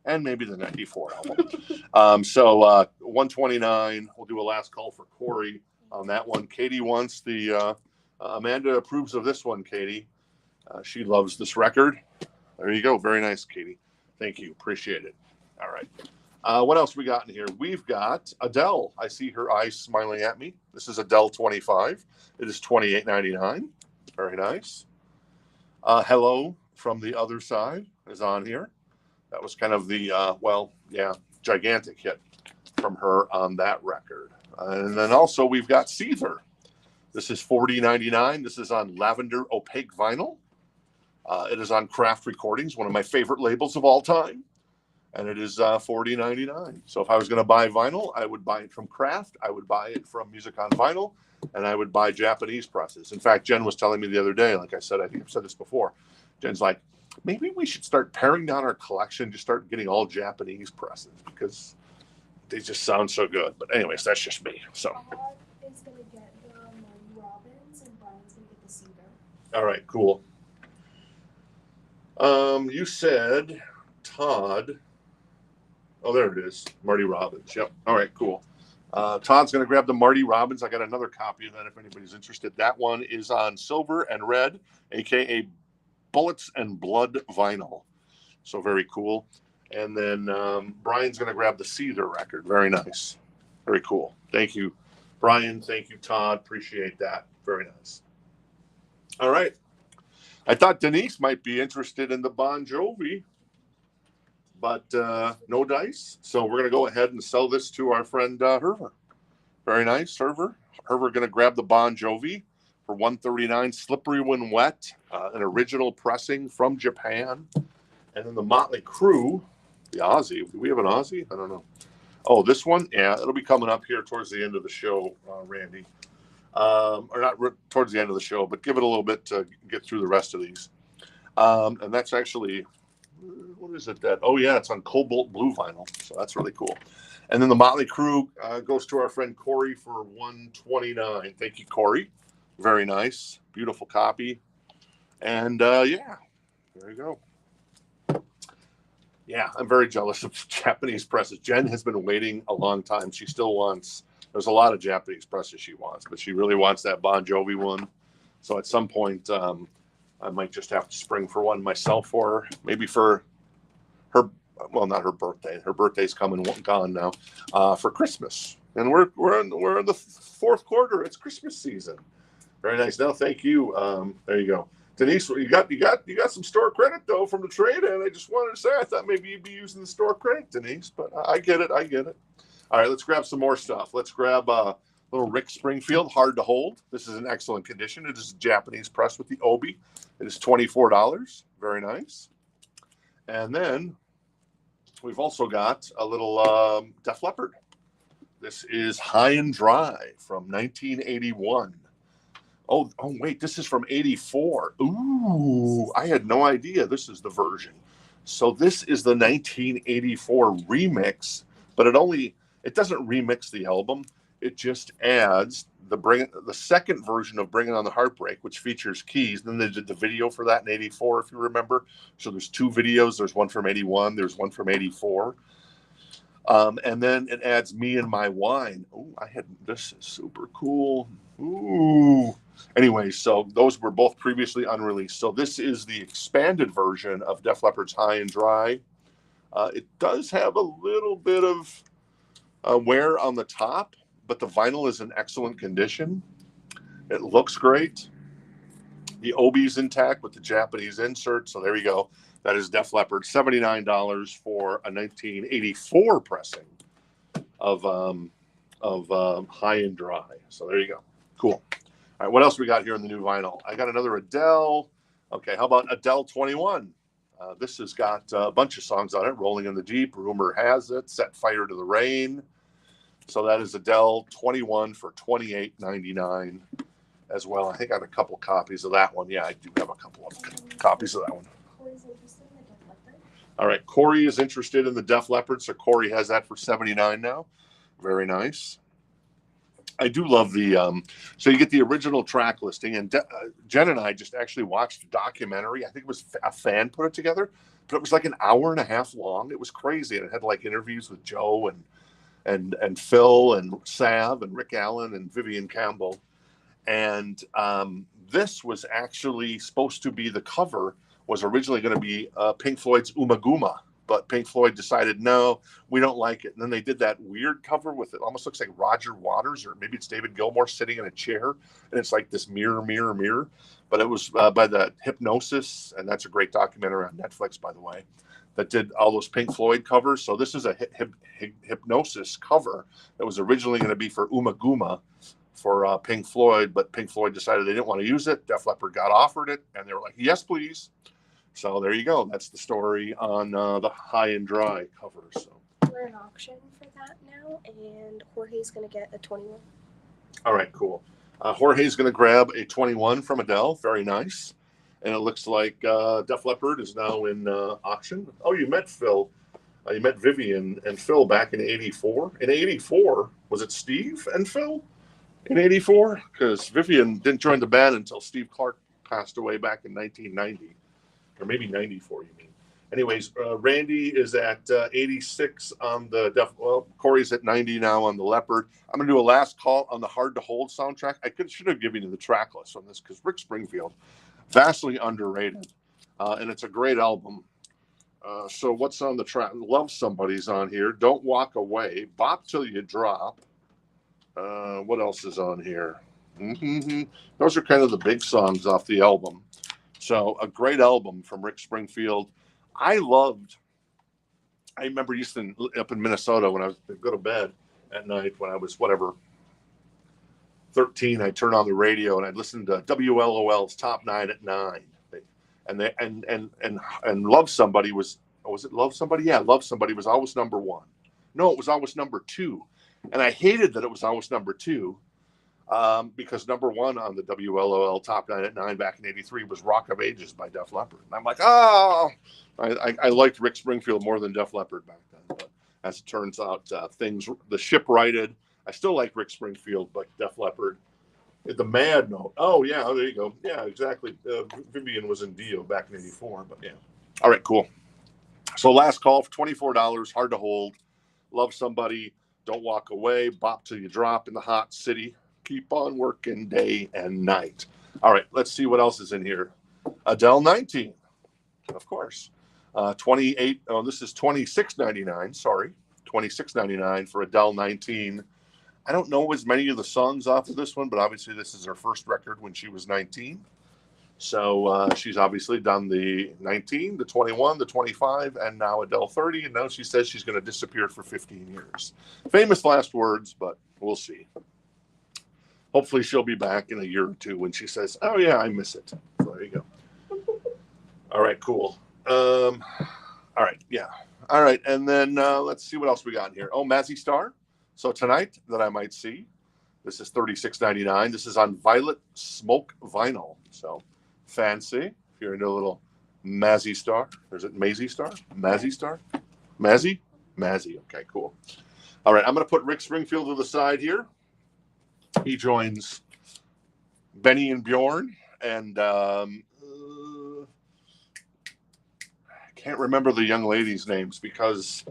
And maybe the 94 album. So 129. We'll do a last call for Corey on that one. Katie wants the Amanda approves of this one, Katie. She loves this record. There you go. Very nice, Katie. Thank you. Appreciate it. All right. What else we got in here? We've got Adele. I see her eyes smiling at me. This is Adele 25. It is $28.99. Very nice. Hello from the Other Side is on here. That was kind of the, gigantic hit from her on that record. And then also we've got Seether. This is $40.99. This is on lavender opaque vinyl. It is on Craft Recordings, one of my favorite labels of all time. And it is $40.99. So if I was going to buy vinyl, I would buy it from Craft. I would buy it from Music on Vinyl. And I would buy Japanese presses. In fact, Jen was telling me the other day, like I said, I think I've said this before. Jen's like, maybe we should start paring down our collection, just start getting all Japanese presses because they just sound so good. But anyways, that's just me. So Todd is going to get the Marty Robbins and Bryan's going to get the Cedar. all right, cool. You said Todd. Oh, there it is. Marty Robbins. Yep. All right, cool. Todd's going to grab the Marty Robbins. I got another copy of that if anybody's interested. That one is on silver and red, a.k.a. Bullets and Blood vinyl. So very cool. And then Bryan's going to grab the Seether record. Very nice. Very cool. Thank you, Bryan. Thank you, Todd. Appreciate that. Very nice. All right. I thought Denise might be interested in the Bon Jovi, but no dice. So we're going to go ahead and sell this to our friend Herver. Very nice, Herver. Herver going to grab the Bon Jovi for $139, Slippery When Wet, an original pressing from Japan. And then the Motley Crue, the Aussie. Do we have an Aussie? I don't know. Oh, this one? Yeah, it'll be coming up here towards the end of the show, Randy. Or not towards the end of the show, but give it a little bit to get through the rest of these. And that's actually, what is it? Oh, yeah, it's on cobalt blue vinyl. So that's really cool. And then the Motley Crue goes to our friend Corey for $129. Thank you, Corey. Very nice. Beautiful copy. And yeah, there you go. Yeah, I'm very jealous of Japanese presses. Jen has been waiting a long time. She still wants, there's a lot of Japanese presses she wants, but she really wants that Bon Jovi one. So at some point, I might just have to spring for one myself for her. Maybe for her, well, not her birthday. Her birthday's coming, gone now, for Christmas. And we're in the fourth quarter. It's Christmas season. Very nice. No, thank you. There you go. Denise, you got some store credit though from the trade, and I just wanted to say I thought maybe you'd be using the store credit, Denise, but I get it. All right, let's grab some more stuff. Let's grab little Rick Springfield, Hard to Hold. This is in excellent condition. It is a Japanese press with the obi. It is $24. Very nice. And then we've also got a little Def Leppard. This is High and Dry from 1981. Oh, wait, this is from 84. Ooh, I had no idea this is the version. So this is the 1984 remix, but it doesn't remix the album. It just adds the second version of Bringing on the Heartbreak, which features keys. Then they did the video for that in 84, if you remember. So there's two videos. There's one from 81. There's one from 84. And then it adds Me and My Wine. Oh, this is super cool. Ooh. Anyway, so those were both previously unreleased. So this is the expanded version of Def Leppard's High and Dry. It does have a little bit of wear on the top, but the vinyl is in excellent condition. It looks great. The Obi's intact with the Japanese insert. So there you go. That is Def Leppard, $79 for a 1984 pressing of High and Dry. So there you go. Cool. All right, what else we got here in the new vinyl? I got another Adele. Okay, how about Adele 21? This has got a bunch of songs on it. Rolling in the Deep, Rumor Has It, Set Fire to the Rain. So that is Adele 21 for $28.99 as well. I think I have a couple copies of that one. Yeah, I do have a couple of copies of that one. Corey's interested in the Def Leppard. All right, Corey is interested in the Def Leppard, so Corey has that for $79 now. Very nice. I do love the so you get the original track listing, and Jen and I just actually watched a documentary. I think it was a fan put it together, but it was like an hour and a half long. It was crazy, and it had like interviews with Joe and Phil and Sav and Rick Allen and Vivian Campbell. And this was actually supposed to be, the cover was originally going to be Pink Floyd's Umaguma, but Pink Floyd decided, no, we don't like it. And then they did that weird cover with it. Almost looks like Roger Waters, or maybe it's David Gilmour sitting in a chair. And it's like this mirror, mirror, mirror. But it was by the Hypnosis. And that's a great documentary on Netflix, by the way, that did all those Pink Floyd covers. So this is a Hypnosis cover that was originally going to be for Umaguma for Pink Floyd, but Pink Floyd decided they didn't want to use it. Def Leppard got offered it, and they were like, yes, please. So there you go. That's the story on the High and Dry cover. So we're in auction for that now, and Jorge's going to get a 21. All right, cool. Jorge's going to grab a 21 from Adele. Very nice. And it looks like Def Leppard is now in auction. Oh, you met Phil. You met Vivian and Phil back in 84. In 84, was it Steve and Phil? In 84? Because Vivian didn't join the band until Steve Clark passed away back in 1990. Or maybe 94, you mean. Anyways, Randy is at 86 on the Corey's at 90 now on the Leppard. I'm going to do a last call on the Hard to Hold soundtrack. Should have given you the track list on this, because Rick Springfield, vastly underrated. And it's a great album. So what's on the track? Love Somebody's on here. Don't Walk Away. Bop Till You Drop. What else is on here? Those are kind of the big songs off the album. So a great album from Rick Springfield. I remember used to up in Minnesota when I was go to bed at night when I was 13. I'd turn on the radio and I'd listen to WLOL's Top 9 at 9. And Love Somebody was it Love Somebody? Yeah, Love Somebody was always number 1. No, it was always number 2. And I hated that it was always number 2 because number 1 on the WLOL Top 9 at 9 back in 83 was Rock of Ages by Def Leppard. And I'm like, I liked Rick Springfield more than Def Leppard back then. But as it turns out, the ship righted. I still like Rick Springfield, but Def Leppard. The Mad Note. Oh, yeah, there you go. Yeah, exactly. Vivian was in Dio back in 84, but yeah. All right, cool. So last call for $24, Hard to Hold. Love Somebody. Don't Walk Away. Bop Till You Drop in the Hot City. Keep on Working Day and Night. All right, let's see what else is in here. Adele 19, of course. 28. Oh, this is $26.99. Sorry, $26.99 for Adele 19. I don't know as many of the songs off of this one, but obviously this is her first record when she was 19. So she's obviously done the 19, the 21, the 25, and now Adele 30. And now she says she's going to disappear for 15 years. Famous last words, but we'll see. Hopefully she'll be back in a year or two when she says, oh, yeah, I miss it. So there you go. All right, cool. All right, yeah. All right, and then let's see what else we got in here. Oh, Mazzy Star. So tonight that I might see, this is $36.99. This is on Violet Smoke vinyl. So fancy. If you're into a little Mazzy Star. Or is it Mazzy Star? Mazzy Star? Mazzy? Mazzy. Okay, cool. All right, I'm going to put Rick Springfield to the side here. He joins Benny and Bjorn. And I can't remember the young ladies' names because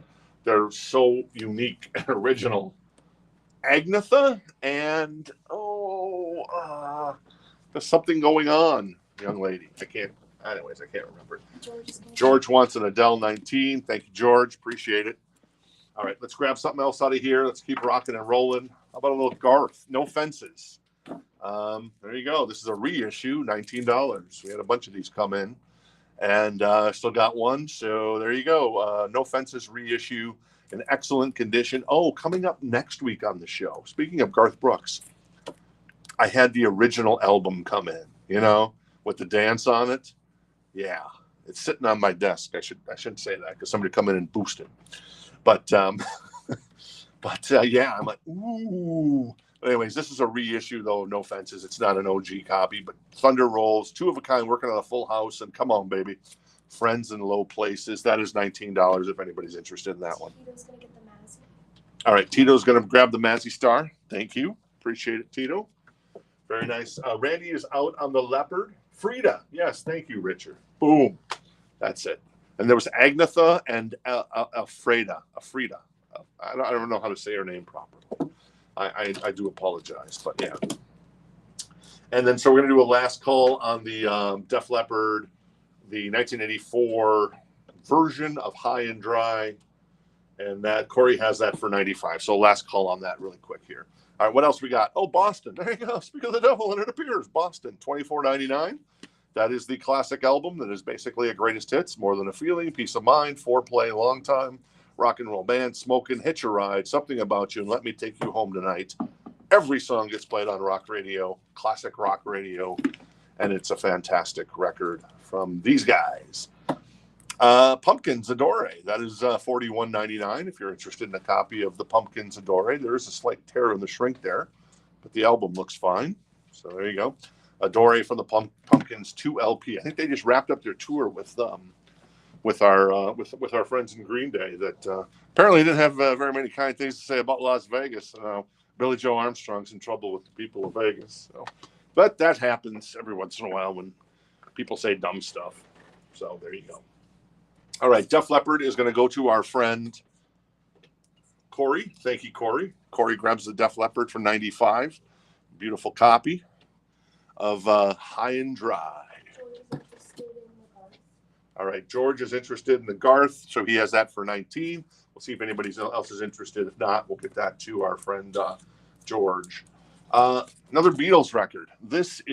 They're so unique and original. Agnetha and there's something going on, young lady. I can't remember. George wants an Adele 19. Thank you, George. Appreciate it. All right, let's grab something else out of here. Let's keep rocking and rolling. How about a little Garth? No Fences. There you go. This is a reissue, $19. We had a bunch of these come in, and still got one. So there you go. No Fences reissue in excellent condition. Oh, coming up next week on the show. Speaking of Garth Brooks, I had the original album come in, with the dance on it. Yeah, it's sitting on my desk. I shouldn't say that because somebody come in and boost it. But yeah, I'm like, ooh. But anyways, this is a reissue though. No Fences. It's not an OG copy, but Thunder Rolls, two of a kind, working on a full house, and come on, baby, Friends in Low Places. That is $19 if anybody's interested in that one. Tito's gonna get the Mazzy. All right, Tito's gonna grab the Mazzy Star. Thank you, appreciate it, Tito. Very nice. Randy is out on the Leppard. Frida, yes, thank you, Richard. Boom, that's it. And there was Agnetha and Frida. I don't know how to say her name properly. I do apologize, but yeah. And then so we're gonna do a last call on the Def Leppard, the 1984 version of High and Dry, and that Corey has that for $95. So last call on that really quick here. All right, what else we got? Oh, Boston. There you go. Speak of the devil, and it appears. Boston, $24.99. That is the classic album that is basically a greatest hits, More Than a Feeling, Peace of Mind, Foreplay, Long Time, Rock and Roll Band, Smokin', Hitch a Ride, Something About You, and Let Me Take You Home Tonight. Every song gets played on rock radio, classic rock radio, and it's a fantastic record from these guys. Pumpkins Adore. That is $41.99 if you're interested in a copy of the Pumpkins Adore. There is a slight tear in the shrink there, but the album looks fine. So there you go. Adore from the Pumpkins 2 LP. I think they just wrapped up their tour with our friends in Green Day that apparently didn't have very many kind things to say about Las Vegas. Billy Joe Armstrong's in trouble with the people of Vegas. So, but that happens every once in a while when people say dumb stuff. So there you go. All right, Def Leppard is going to go to our friend Corey. Thank you, Corey. Corey grabs the Def Leppard for $95. Beautiful copy of High and Dry. All right, George is interested in the Garth, so he has that for $19. We'll see if anybody else is interested. If not, we'll get that to our friend George. Another Beatles record. I think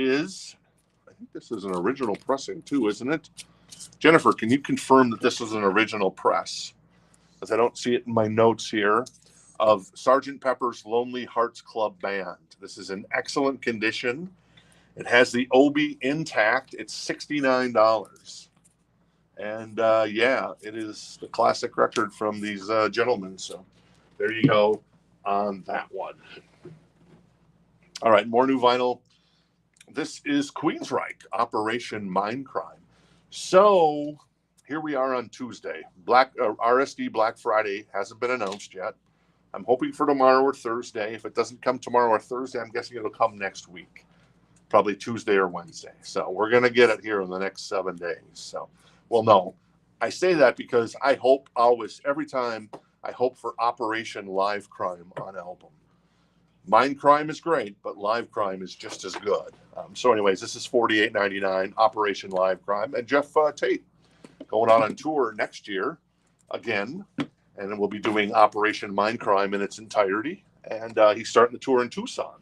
this is an original pressing too, isn't it? Jennifer, can you confirm that this is an original press? Because I don't see it in my notes here, of Sgt. Pepper's Lonely Hearts Club Band. This is in excellent condition. It has the Obi intact. It's $69. And yeah, it is the classic record from these gentlemen. So there you go on that one. All right, more new vinyl. This is Queensryche, Operation Mindcrime. So here we are on Tuesday. RSD Black Friday hasn't been announced yet. I'm hoping for tomorrow or Thursday. If it doesn't come tomorrow or Thursday, I'm guessing it'll come next week, probably Tuesday or Wednesday. So we're going to get it here in the next 7 days. So, well, no, I say that because I hope always, every time I hope for Operation Live Crime on album. Mind Crime is great, but Live Crime is just as good. So anyways, this is $48.99, Operation Live Crime. And Jeff Tate going out on tour next year again. And then we'll be doing Operation Mind Crime in its entirety. And he's starting the tour in Tucson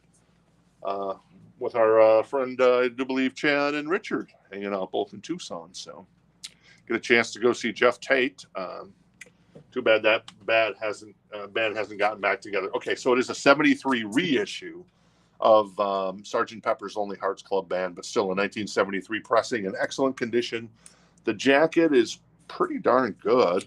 with our friend, I do believe, Chad and Richard hanging out both in Tucson. So get a chance to go see Jeff Tate. Too bad that band hasn't gotten back together. Okay, so it is a 73 reissue of Sgt. Pepper's Lonely Hearts Club Band, but still a 1973 pressing in excellent condition. The jacket is pretty darn good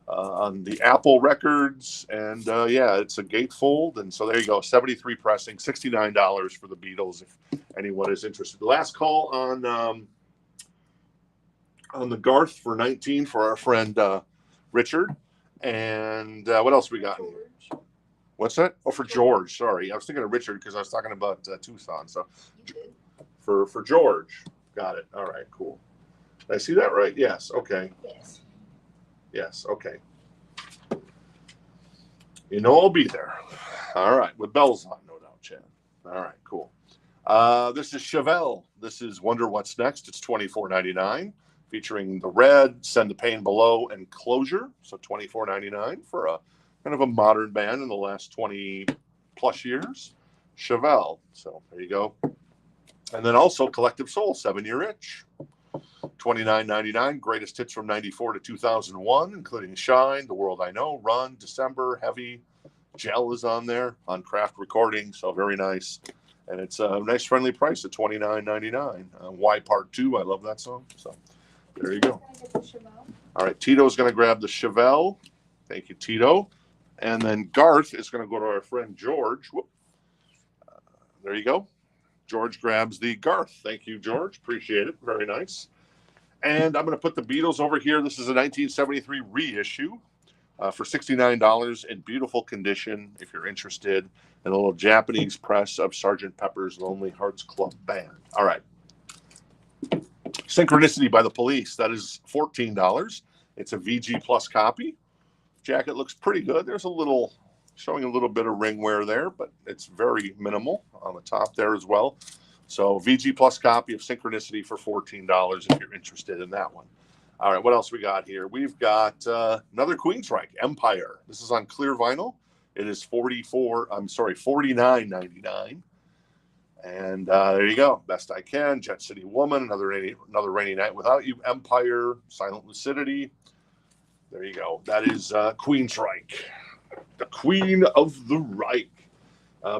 on the Apple Records, and yeah, it's a gatefold, and so there you go, 73 pressing, $69 for the Beatles if anyone is interested. The last call on the Garth for 19 for our friend Richard. And what else we got here? What's that? Oh, for George. Sorry, I was thinking of Richard because I was talking about Tucson. So for George, got it. All right, cool. Did I see that right? Yes. Okay. Yes. Yes. Okay. You know I'll be there. All right, with bells on, no doubt, Chad. All right, cool. This is Chevelle. This is Wonder What's Next. It's $24.99, featuring the Red, Send the Pain Below, and Closure. So $24.99 for a kind of a modern band in the last 20 plus years. Chevelle. So there you go. And then also Collective Soul, 7-year itch. $29.99. Greatest hits from 94 to 2001, including Shine, The World I Know, Run, December, Heavy. Gel is on there on Craft Recording, so very nice. And it's a nice friendly price at $29.99. Y Part 2, I love that song. So there you go. All right, Tito's going to grab the Chevelle. Thank you, Tito. And then Garth is going to go to our friend George. There you go. George grabs the Garth. Thank you, George. Appreciate it. Very nice. And I'm going to put the Beatles over here. This is a 1973 reissue for $69 in beautiful condition, if you're interested, in a little Japanese press of Sgt. Pepper's Lonely Hearts Club Band. All right. Synchronicity by the Police. That is $14. It's a VG Plus copy. Jacket looks pretty good. There's a little, showing a little bit of ring wear there, but it's very minimal on the top there as well. So VG Plus copy of Synchronicity for $14 if you're interested in that one. All right, what else we got here? We've got another Queensryche, Empire. This is on clear vinyl. It is $49.99. And there you go. Best I Can, Jet City Woman, another rainy night without you, Empire, Silent Lucidity. There you go. That is Queensryche, the Queen of the Reich.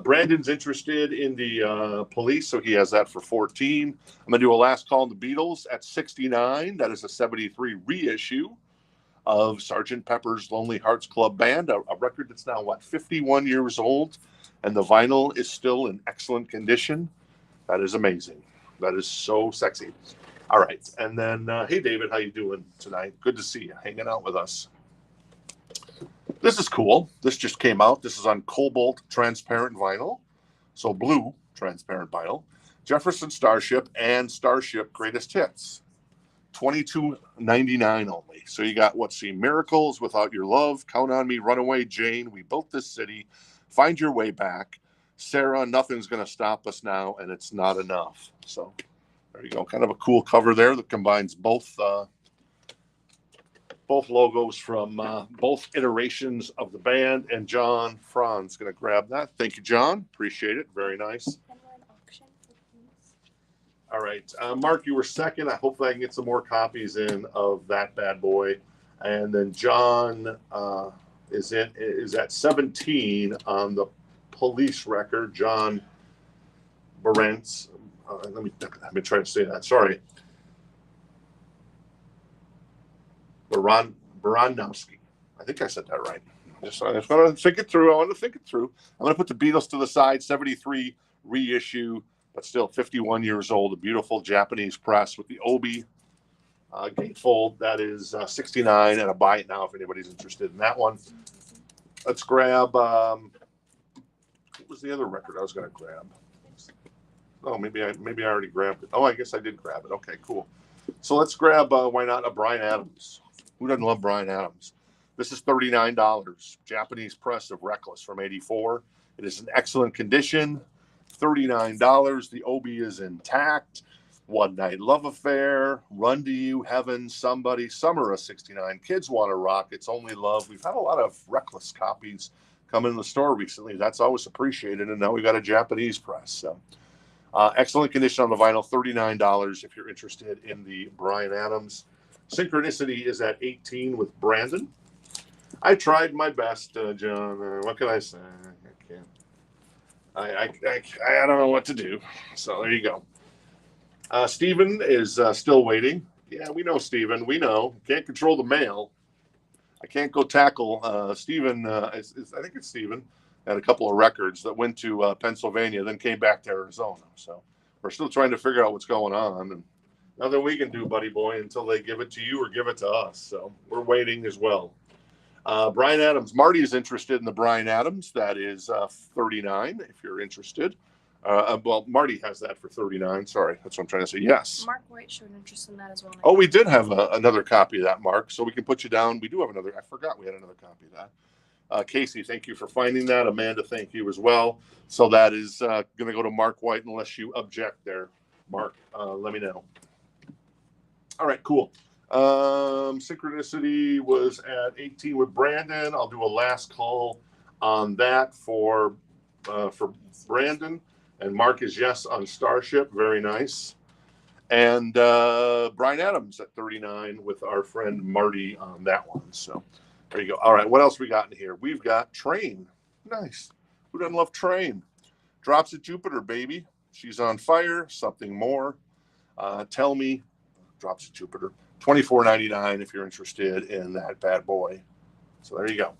Brandon's interested in the Police, so he has that for $14. I'm going to do a last call on the Beatles at $69. That is a '73 reissue of Sgt. Pepper's Lonely Hearts Club Band, a record that's now, 51 years old, and the vinyl is still in excellent condition. That is amazing. That is so sexy. All right, and then, hey, David, how you doing tonight? Good to see you, hanging out with us. This is cool. This just came out. This is on cobalt transparent vinyl. So blue transparent vinyl. Jefferson Starship and Starship Greatest Hits. $22.99 only. So you got Miracles, Without Your Love, Count on Me, Runaway Jane, We Built This City, Find Your Way Back, Sarah, Nothing's Gonna Stop Us Now, and It's Not Enough. So there you go. Kind of a cool cover there that combines both logos from both iterations of the band, and John Fran's going to grab that. Thank you, John. Appreciate it. Very nice. All right. Mark, you were second. Hopefully I can get some more copies in of that bad boy. And then John is at 17 on the Police record. John Barentz. Let me try to say that. Sorry. Baranowski. I think I said that right. I just want to think it through. I'm going to put the Beatles to the side. 73 reissue, but still 51 years old. A beautiful Japanese press with the Obi gatefold. That is $69, and a buy it now if anybody's interested in that one. Let's grab. What was the other record I was going to grab? Oh, maybe I already grabbed it. Oh, I guess I did grab it. Okay, cool. So let's grab. Why not a Bryan Adams? Who doesn't love Bryan Adams? This is $39. Japanese press of Reckless from '84. It is in excellent condition. $39. The Obi is intact. One Night Love Affair, Run to You, Heaven, Somebody, Summer of '69. Kids Want to Rock, It's Only Love. We've had a lot of Reckless copies come in the store recently. That's always appreciated. And now we've got a Japanese press. So excellent condition on the vinyl. $39 if you're interested in the Bryan Adams. Synchronicity is at 18 with Brandon. I tried my best, John. What can I say? I can't. I don't know what to do. So there you go. Stephen is still waiting. Yeah, we know Stephen. We know. Can't control the mail. I can't go tackle Stephen. I think it's Stephen. Had a couple of records that went to Pennsylvania, then came back to Arizona. So we're still trying to figure out what's going on. And nothing we can do, buddy boy, until they give it to you or give it to us. So we're waiting as well. Bryan Adams. Marty is interested in the Bryan Adams. That is $39 if you're interested. Well, Marty has that for $39. Sorry, that's what I'm trying to say. Yes. Mark White showed interest in that as well. Oh, we did have another copy of that, Mark. So we can put you down. We do have another. I forgot we had another copy of that. Casey, thank you for finding that. Amanda, thank you as well. So that is going to go to Mark White unless you object there. Mark, let me know. All right, cool. Synchronicity was at 18 with Brandon. I'll do a last call on that for Brandon. And Mark is yes on Starship. Very nice. And Bryan Adams at 39 with our friend Marty on that one. So there you go. All right, what else we got in here? We've got Train. Nice. Who doesn't love Train? Drops at Jupiter, baby. She's on fire. Something more. Tell me. Drops at Jupiter. $24.99 if you're interested in that bad boy. So there you go.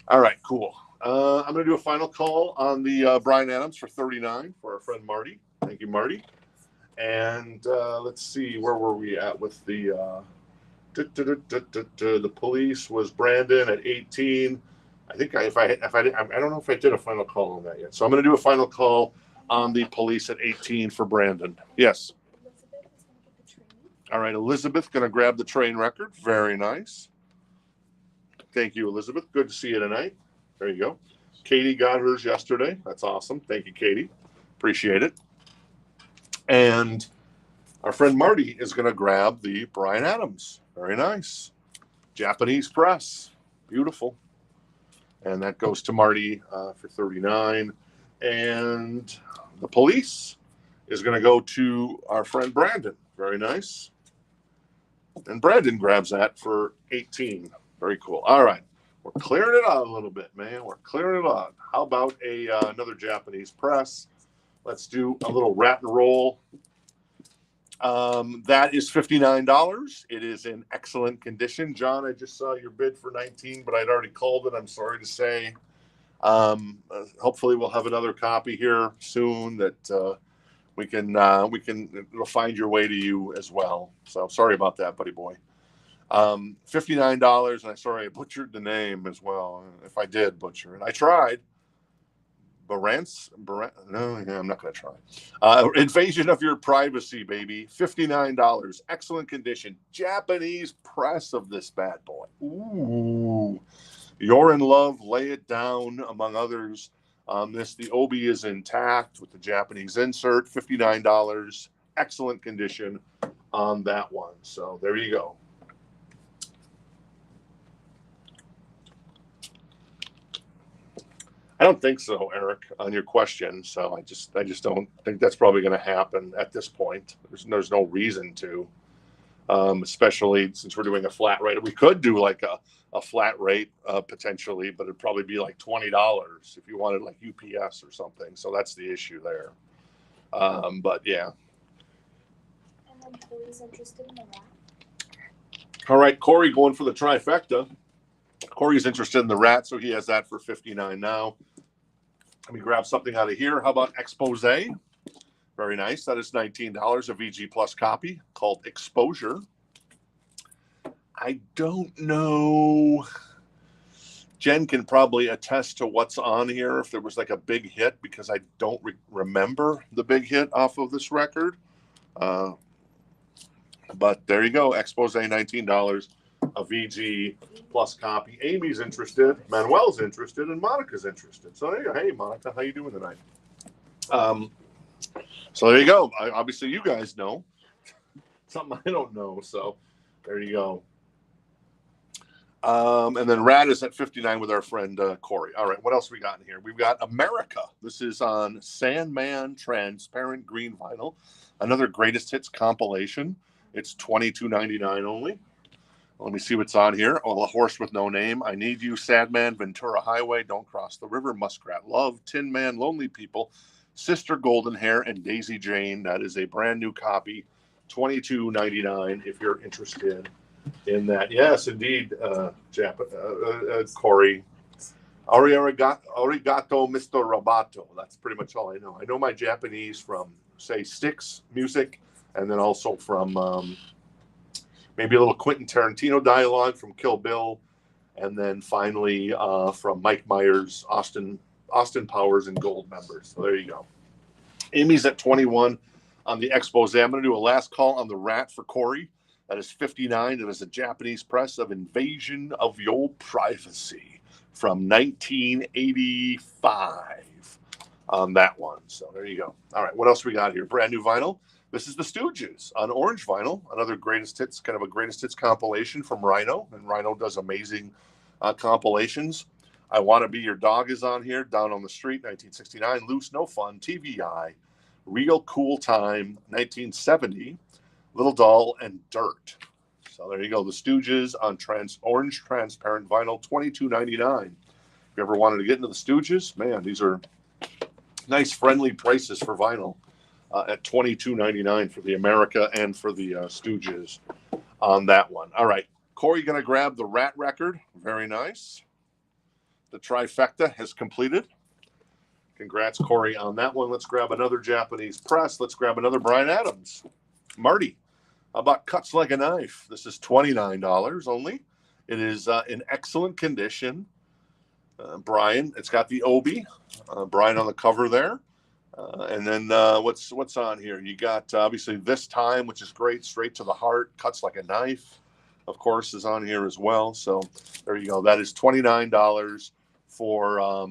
All right, cool. I'm going to do a final call on the Bryan Adams for 39 for our friend Marty. Thank you, Marty. And let's see, where were we at with the police was Brandon at 18. I think I don't know if I did a final call on that yet. So I'm going to do a final call on the police at 18 for Brandon. Yes. All right, Elizabeth going to grab the train record. Very nice. Thank you, Elizabeth. Good to see you tonight. There you go. Katie got hers yesterday. That's awesome. Thank you, Katie. Appreciate it. And our friend Marty is going to grab the Bryan Adams. Very nice. Japanese press. Beautiful. And that goes to Marty for 39. And the police is going to go to our friend Brandon. Very nice. And Brandon grabs that for 18. Very cool. All right. We're clearing it out a little bit, man. We're clearing it out. How about another Japanese press? Let's do a little rat and roll. That is $59. It is in excellent condition. John, I just saw your bid for 19, but I'd already called it. I'm sorry to say. Hopefully we'll have another copy here soon that we can it'll find your way to you as well. So sorry about that, buddy boy. $59, and I'm sorry I butchered the name as well. If I did butcher it, I tried. No, I'm not going to try. Invasion of Your Privacy, baby. $59. Excellent condition. Japanese press of this bad boy. Ooh. You're in Love, Lay It Down, among others. The obi is intact with the Japanese insert. $59. Excellent condition on that one. So there you go. I don't think so, Eric, on your question. So I just don't think that's probably going to happen at this point. There's no reason to, especially since we're doing a flat rate. We could do like a flat rate potentially, but it'd probably be like $20 if you wanted like UPS or something. So that's the issue there. But yeah. And then Billy's interested in the rat. All right, Corey going for the trifecta. Corey's interested in the rat, so he has that for $59 now. Let me grab something out of here. How about Expose? Very nice. That is $19, a VG Plus copy called Exposure. I don't know. Jen can probably attest to what's on here if there was like a big hit, because I don't remember the big hit off of this record. But there you go. Expose, $19. A VG Plus copy. Amy's interested, Manuel's interested, and Monica's interested. So there you go. Hey, Monica, how you doing tonight? So there you go. Obviously, you guys know something I don't know. So there you go. And then Rad is at 59 with our friend Corey. All right, what else we got in here? We've got America. This is on Sandman transparent green vinyl. Another greatest hits compilation. It's $22.99 only. Let me see what's on here. Oh, A Horse with No Name. I Need You, Sad Man, Ventura Highway, Don't Cross the River, Muskrat Love, Tin Man, Lonely People, Sister Golden Hair, and Daisy Jane. That is a brand new copy. $22.99 if you're interested in that. Yes, indeed, Corey. Arigato, Mr. Roboto. That's pretty much all I know. I know my Japanese from, say, Styx music, and then also from... maybe a little Quentin Tarantino dialogue from Kill Bill. And then finally from Mike Myers, Austin Powers, and Gold members. So there you go. Amy's at 21 on the Expose. I'm going to do a last call on the rat for Corey. That is 59. That is a Japanese press of Invasion of Your Privacy from 1985 on that one. So there you go. All right, what else we got here? Brand new vinyl. This is the Stooges on orange vinyl, another greatest hits, kind of a greatest hits compilation from Rhino, and Rhino does amazing compilations. I Want to Be Your Dog is on here, Down on the Street, 1969, Loose No Fun, TVI, Real Cool Time, 1970, Little Doll, and Dirt. So there you go, the Stooges on orange transparent vinyl, $22.99. If you ever wanted to get into the Stooges, man, these are nice, friendly prices for vinyl at $22.99 for the America and for the Stooges on that one. All right, Corey going to grab the Rat record. Very nice. The trifecta has completed. Congrats, Corey, on that one. Let's grab another Japanese press. Let's grab another Bryan Adams. Marty, how about Cuts Like a Knife? This is $29 only. It is in excellent condition. Bryan, it's got the Obi. Bryan on the cover there. And then what's on here? You got obviously This Time, which is great, straight to the heart. Cuts Like a Knife, of course, is on here as well. So there you go. That is $29 for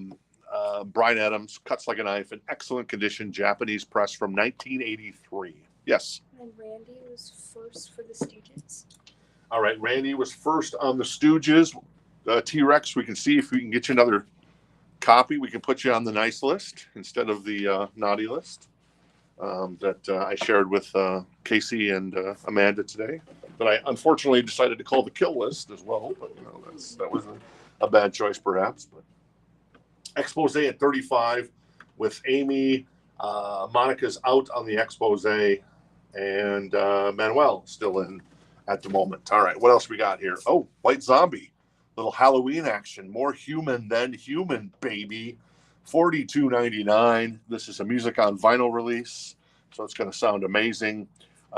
Bryan Adams, Cuts Like a Knife, in excellent condition, Japanese press from 1983. Yes. And Randy was first for the Stooges. All right, Randy was first on the Stooges. T-Rex, we can see if we can get you another copy. We can put you on the nice list instead of the naughty list that I shared with Casey and Amanda today. But I unfortunately decided to call the kill list as well. But you know, that was a bad choice, perhaps. But Expose at 35 with Amy. Monica's out on the Expose, and Manuel still in at the moment. All right, what else we got here? Oh, White Zombie. Little Halloween action. More human than human, baby. $42.99. This is a music on vinyl release, so it's going to sound amazing.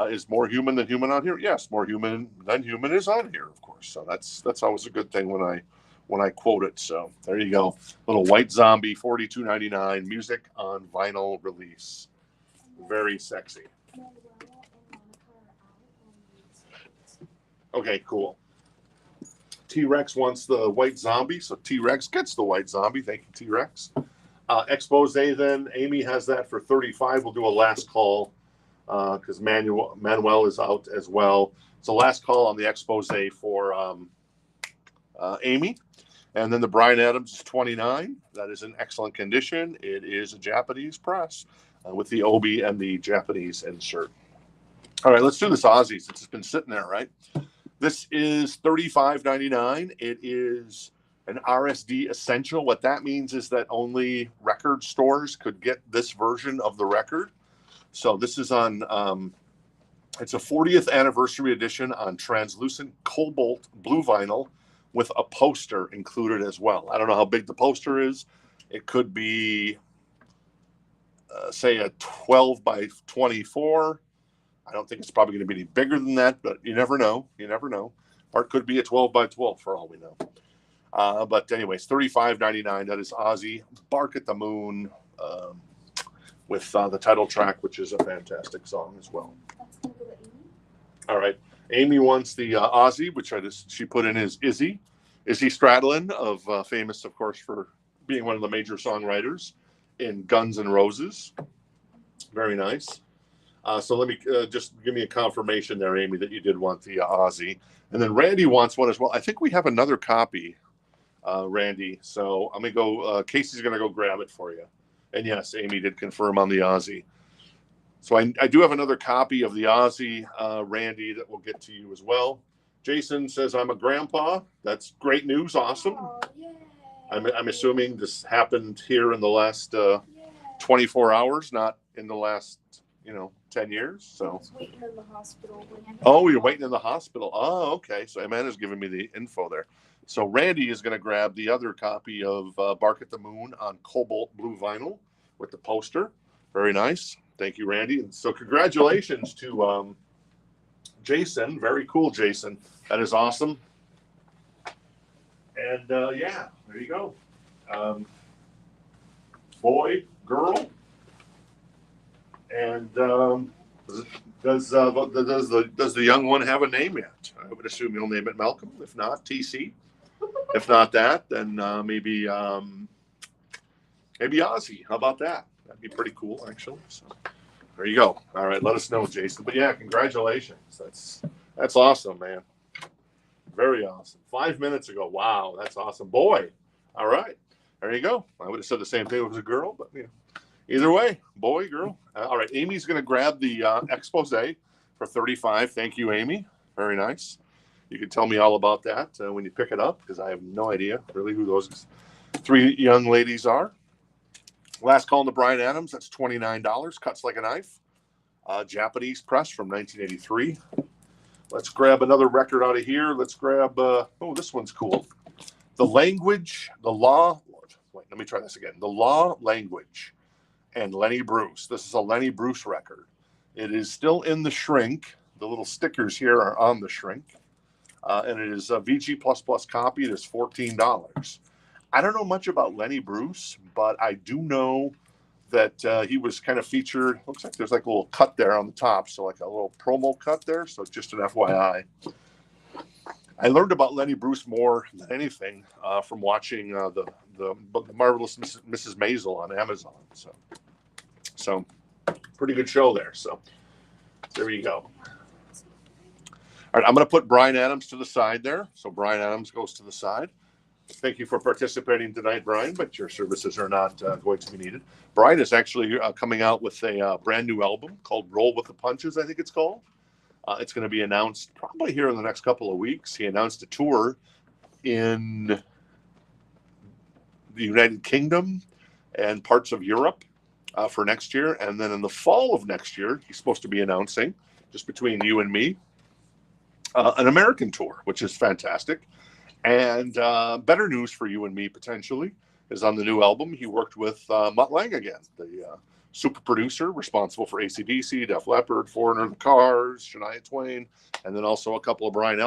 Is More Human Than Human on here? Yes, More Human Than Human is on here, of course. So that's always a good thing when I quote it. So there you go. Little White Zombie, $42.99. Music on vinyl release. Very sexy. Okay, cool. T-Rex wants the White Zombie, so T-Rex gets the White Zombie. Thank you, T-Rex. Expose then. Amy has that for 35. We'll do a last call because Manuel is out as well. So last call on the Expose for Amy. And then the Bryan Adams is 29. That is in excellent condition. It is a Japanese press with the Obi and the Japanese insert. All right, let's do this Aussie since it's been sitting there, right? This is $35.99. It is an RSD essential. What that means is that only record stores could get this version of the record. So this is on, it's a 40th anniversary edition on translucent cobalt blue vinyl with a poster included as well. I don't know how big the poster is. It could be, say, a 12 by 24. I don't think it's probably going to be any bigger than that, but you never know. You never know. Or it could be a 12 by 12 for all we know. But anyways, $35.99. That is Ozzy, Bark at the Moon, with the title track, which is a fantastic song as well. All right. Amy wants the Ozzy, which she put in as Izzy Stradlin, of famous, of course, for being one of the major songwriters in Guns N' Roses. Very nice. So let me just give me a confirmation there, Amy, that you did want the Ozzy. And then Randy wants one as well. I think we have another copy, Randy. So I'm going to go, Casey's going to go grab it for you. And yes, Amy did confirm on the Ozzy. So I do have another copy of the Ozzy, Randy, that we'll get to you as well. Jason says, I'm a grandpa. That's great news. Awesome. Oh, I'm assuming this happened here in the last 24 hours, not in the last 10 years. So I was waiting in the hospital. Oh, you're waiting in the hospital. Oh, okay. So Amanda's giving me the info there. So Randy is going to grab the other copy of Bark at the Moon on cobalt blue vinyl with the poster. Very nice. Thank you, Randy. And so congratulations to Jason. Very cool, Jason. That is awesome. And yeah, there you go. Boy, girl. And Does the young one have a name yet? I would assume you'll name it Malcolm. If not, TC. If not that, then maybe Ozzy. How about that? That'd be pretty cool, actually. So there you go. All right, let us know, Jason. But yeah, congratulations. That's awesome, man. Very awesome. 5 minutes ago. Wow, that's awesome. Boy. All right. There you go. I would have said the same thing if it was a girl, but yeah. Either way, boy, girl. All right, Amy's going to grab the expose for 35. Thank you, Amy. Very nice. You can tell me all about that when you pick it up, because I have no idea really who those three young ladies are. Last call to Bryan Adams. That's $29. Cuts like a knife. Japanese press from 1983. Let's grab another record out of here. Let's grab, this one's cool. The Law, let me try this again. The Law, Language, and Lenny Bruce. This is a Lenny Bruce record. It is still in the shrink. The little stickers here are on the shrink. And it is a VG++ copy. It is $14. I don't know much about Lenny Bruce, but I do know that he was kind of featured. Looks like there's like a little cut there on the top. So like a little promo cut there. So just an FYI. I learned about Lenny Bruce more than anything from watching the Marvelous Mrs. Maisel on Amazon. So pretty good show there. So there you go. All right, I'm going to put Bryan Adams to the side there. So Bryan Adams goes to the side. Thank you for participating tonight, Bryan, but your services are not going to be needed. Bryan is actually coming out with a brand new album called Roll with the Punches, I think it's called. It's going to be announced probably here in the next couple of weeks. He announced a tour in the United Kingdom and parts of Europe for next year. And then in the fall of next year, he's supposed to be announcing, just between you and me, an American tour, which is fantastic. And better news for you and me, potentially, is on the new album. He worked with Motley again, the super producer responsible for AC/DC, Def Leppard, Foreigner, The Cars, Shania Twain, and then also a couple of Bryan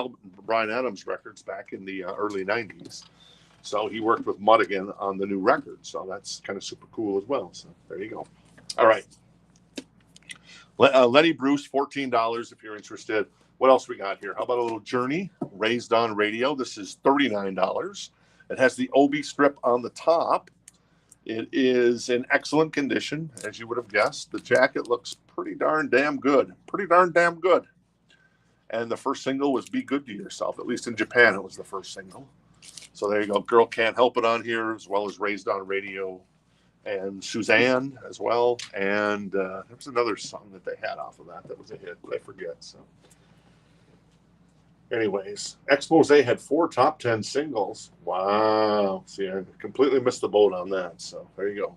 Adams records back in the early 90s. So he worked with Mutt again on the new record. So that's kind of super cool as well. So there you go. All right. Lenny Bruce, $14 if you're interested. What else we got here? How about a little Journey, Raised on Radio? This is $39. It has the Obi strip on the top. It is in excellent condition, as you would have guessed. The jacket looks pretty darn damn good. Pretty darn damn good. And the first single was Be Good to Yourself. At least in Japan, it was the first single. So there you go. Girl Can't Help It on here, as well as Raised on Radio and Suzanne as well. And there was another song that they had off of that was a hit, but I forget. So anyways, Expose had 4 top 10 singles. Wow. See, I completely missed the boat on that. So there you go.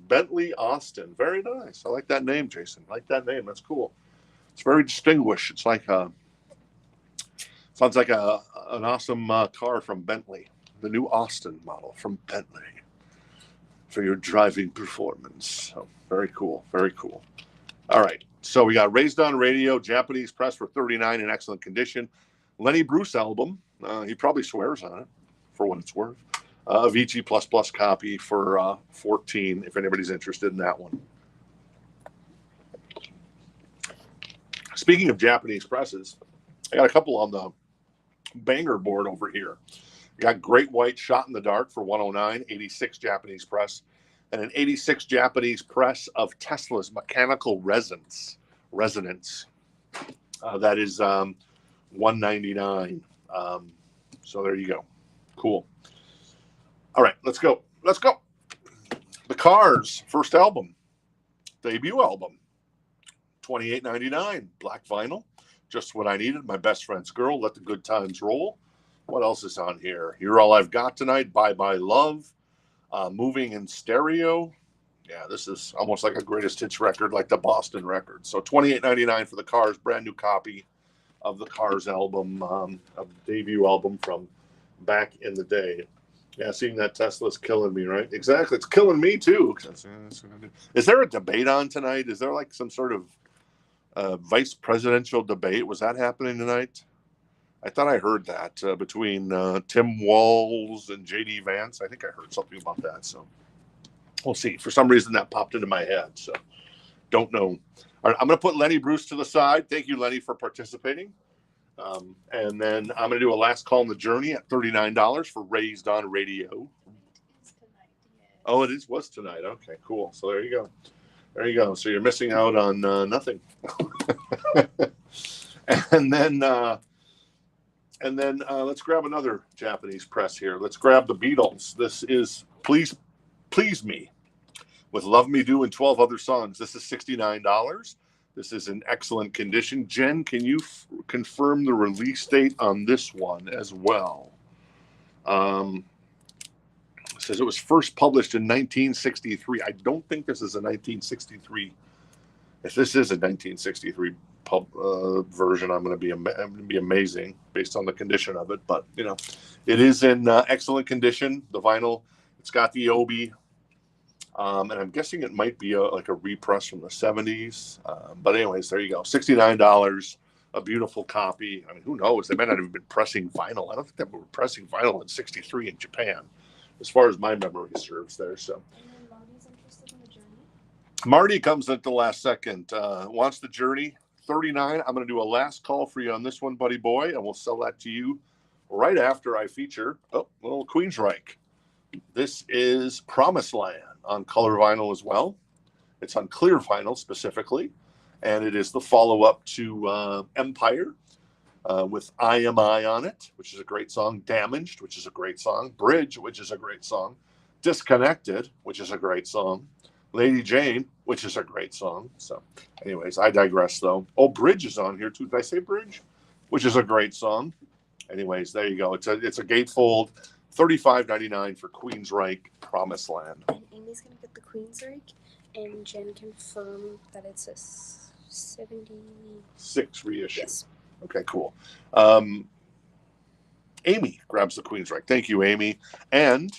Bentley Austin. Very nice. I like that name, Jason. I like that name. That's cool. It's very distinguished. It's like sounds like an awesome car from Bentley. The new Austin model from Bentley for your driving performance. So very cool. Very cool. All right. So we got Raised on Radio, Japanese press for $39 in excellent condition. Lenny Bruce album. He probably swears on it for what it's worth. A VG++ copy for $14 if anybody's interested in that one. Speaking of Japanese presses, I got a couple on the banger board over here. Got Great White Shot in the Dark for $109, 86 Japanese press. And an 86 Japanese press of Tesla's mechanical resonance. That is $199. So there you go. Cool. All right, let's go. The Cars, first album, debut album, $28.99, black vinyl. Just what I needed. My Best Friend's Girl, Let the Good Times Roll. What else is on here? You're All I've Got Tonight, Bye Bye Love. Moving in Stereo. Yeah, this is almost like a greatest hits record, like the Boston record. So $28.99 for the Cars, brand new copy of the Cars album, of the debut album from back in the day. Yeah, seeing that Tesla's killing me, right? Exactly. It's killing me too. Is there a debate on tonight? Is there like some sort of vice presidential debate? Was that happening tonight? I thought I heard that between Tim Walz and J.D. Vance. I think I heard something about that. So we'll see. For some reason, that popped into my head. So Don't know. All right, I'm going to put Lenny Bruce to the side. Thank you, Lenny, for participating. And then I'm going to do a last call on the journey at $39 for Raised on Radio. It's tonight, yes. Oh, it was tonight. Okay, cool. So there you go. There you go. So you're missing out on nothing. and then let's grab another Japanese press here. Let's grab the Beatles. This is Please Me with Love Me Do and 12 other songs. This is $69. This is in excellent condition. Jen, can you confirm the release date on this one as well? It says it was first published in 1963. I don't think this is a 1963. If this is a 1963 version, I'm going to be amazing based on the condition of it. But it is in excellent condition. The vinyl, it's got the obi. And I'm guessing it might be like a repress from the 70s. But anyways, there you go. $69, a beautiful copy. I mean, who knows? They might not have been pressing vinyl. I don't think they were pressing vinyl in 63 in Japan, as far as my memory serves there. So, And then Marty's interested in the journey. Marty comes at the last second. Wants the journey. $39. I'm going to do a last call for you on this one, buddy boy, and we'll sell that to you right after I feature little Queensryche. This is Promised Land on color vinyl as well. It's on clear vinyl specifically, and it is the follow-up to Empire with I Am I on it, which is a great song. Damaged, which is a great song. Bridge, which is a great song. Disconnected, which is a great song. Lady Jane, which is a great song. So anyways, I digress though. Oh, Bridge is on here too. Did I say Bridge? Which is a great song. Anyways, there you go. It's a gatefold. $35.99 for Queensryche Promised Land. And Amy's gonna get the Queensryche, and Jen confirmed that it's a 76 reissue. Yes. Okay, cool. Amy grabs the Queensryche. Thank you, Amy. And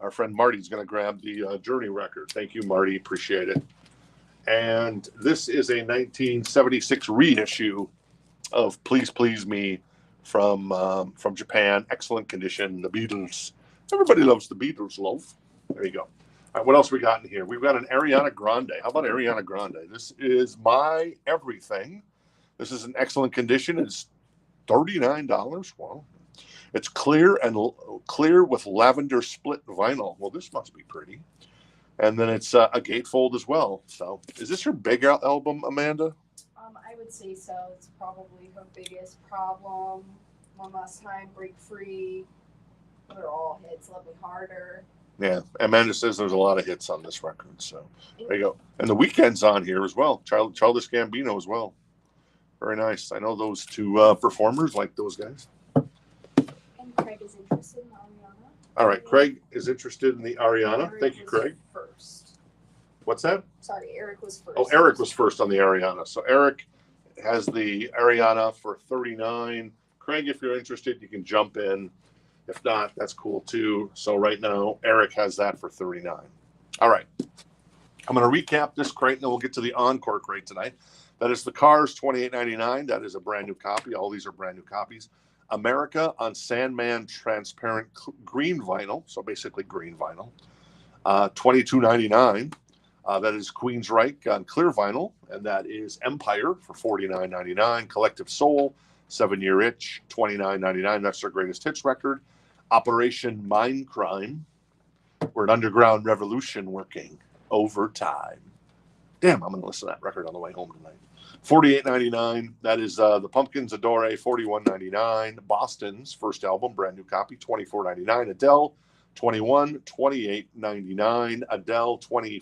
our friend Marty's going to grab the Journey record. Thank you, Marty. Appreciate it. And this is a 1976 reissue of Please Please Me from Japan. Excellent condition. The Beatles. Everybody loves the Beatles, love. There you go. All right, what else we got in here? We've got an Ariana Grande. How about Ariana Grande? This is My Everything. This is in excellent condition. It's $39. Wow. It's clear with lavender split vinyl. Well, this must be pretty. And then it's a gatefold as well. So is this your big album, Amanda? I would say so. It's probably her biggest problem. One Last Time, Break Free. They're all hits. Love Me Harder. Yeah. Amanda says there's a lot of hits on this record. So there you go. And The Weeknd's on here as well. Childish Gambino as well. Very nice. I know those two performers, like those guys. And Craig is interested in Ariana. All right. Craig is interested in the Ariana. Eric Thank you, Craig. First. What's that? Sorry, Eric was first. Oh, Eric was first on the Ariana. So Eric has the Ariana for $39. Craig, if you're interested, you can jump in. If not, that's cool too. So right now, Eric has that for $39. All right. I'm going to recap this crate, and then we'll get to the Encore crate tonight. That is the Cars $28.99. That is a brand new copy. All these are brand new copies. America on Sandman transparent green vinyl. So basically green vinyl. $22.99. That is Queensryche on clear vinyl. And that is Empire for $49.99. Collective Soul, 7-Year Itch, $29.99. That's their greatest hits record. Operation Mindcrime. We're an underground revolution working overtime. Damn, I'm going to listen to that record on the way home tonight. $48.99. That is the Pumpkins Adore, $41.99. Boston's first album, brand new copy, $24.99. Adele, $21, $28.99. Adele, $25,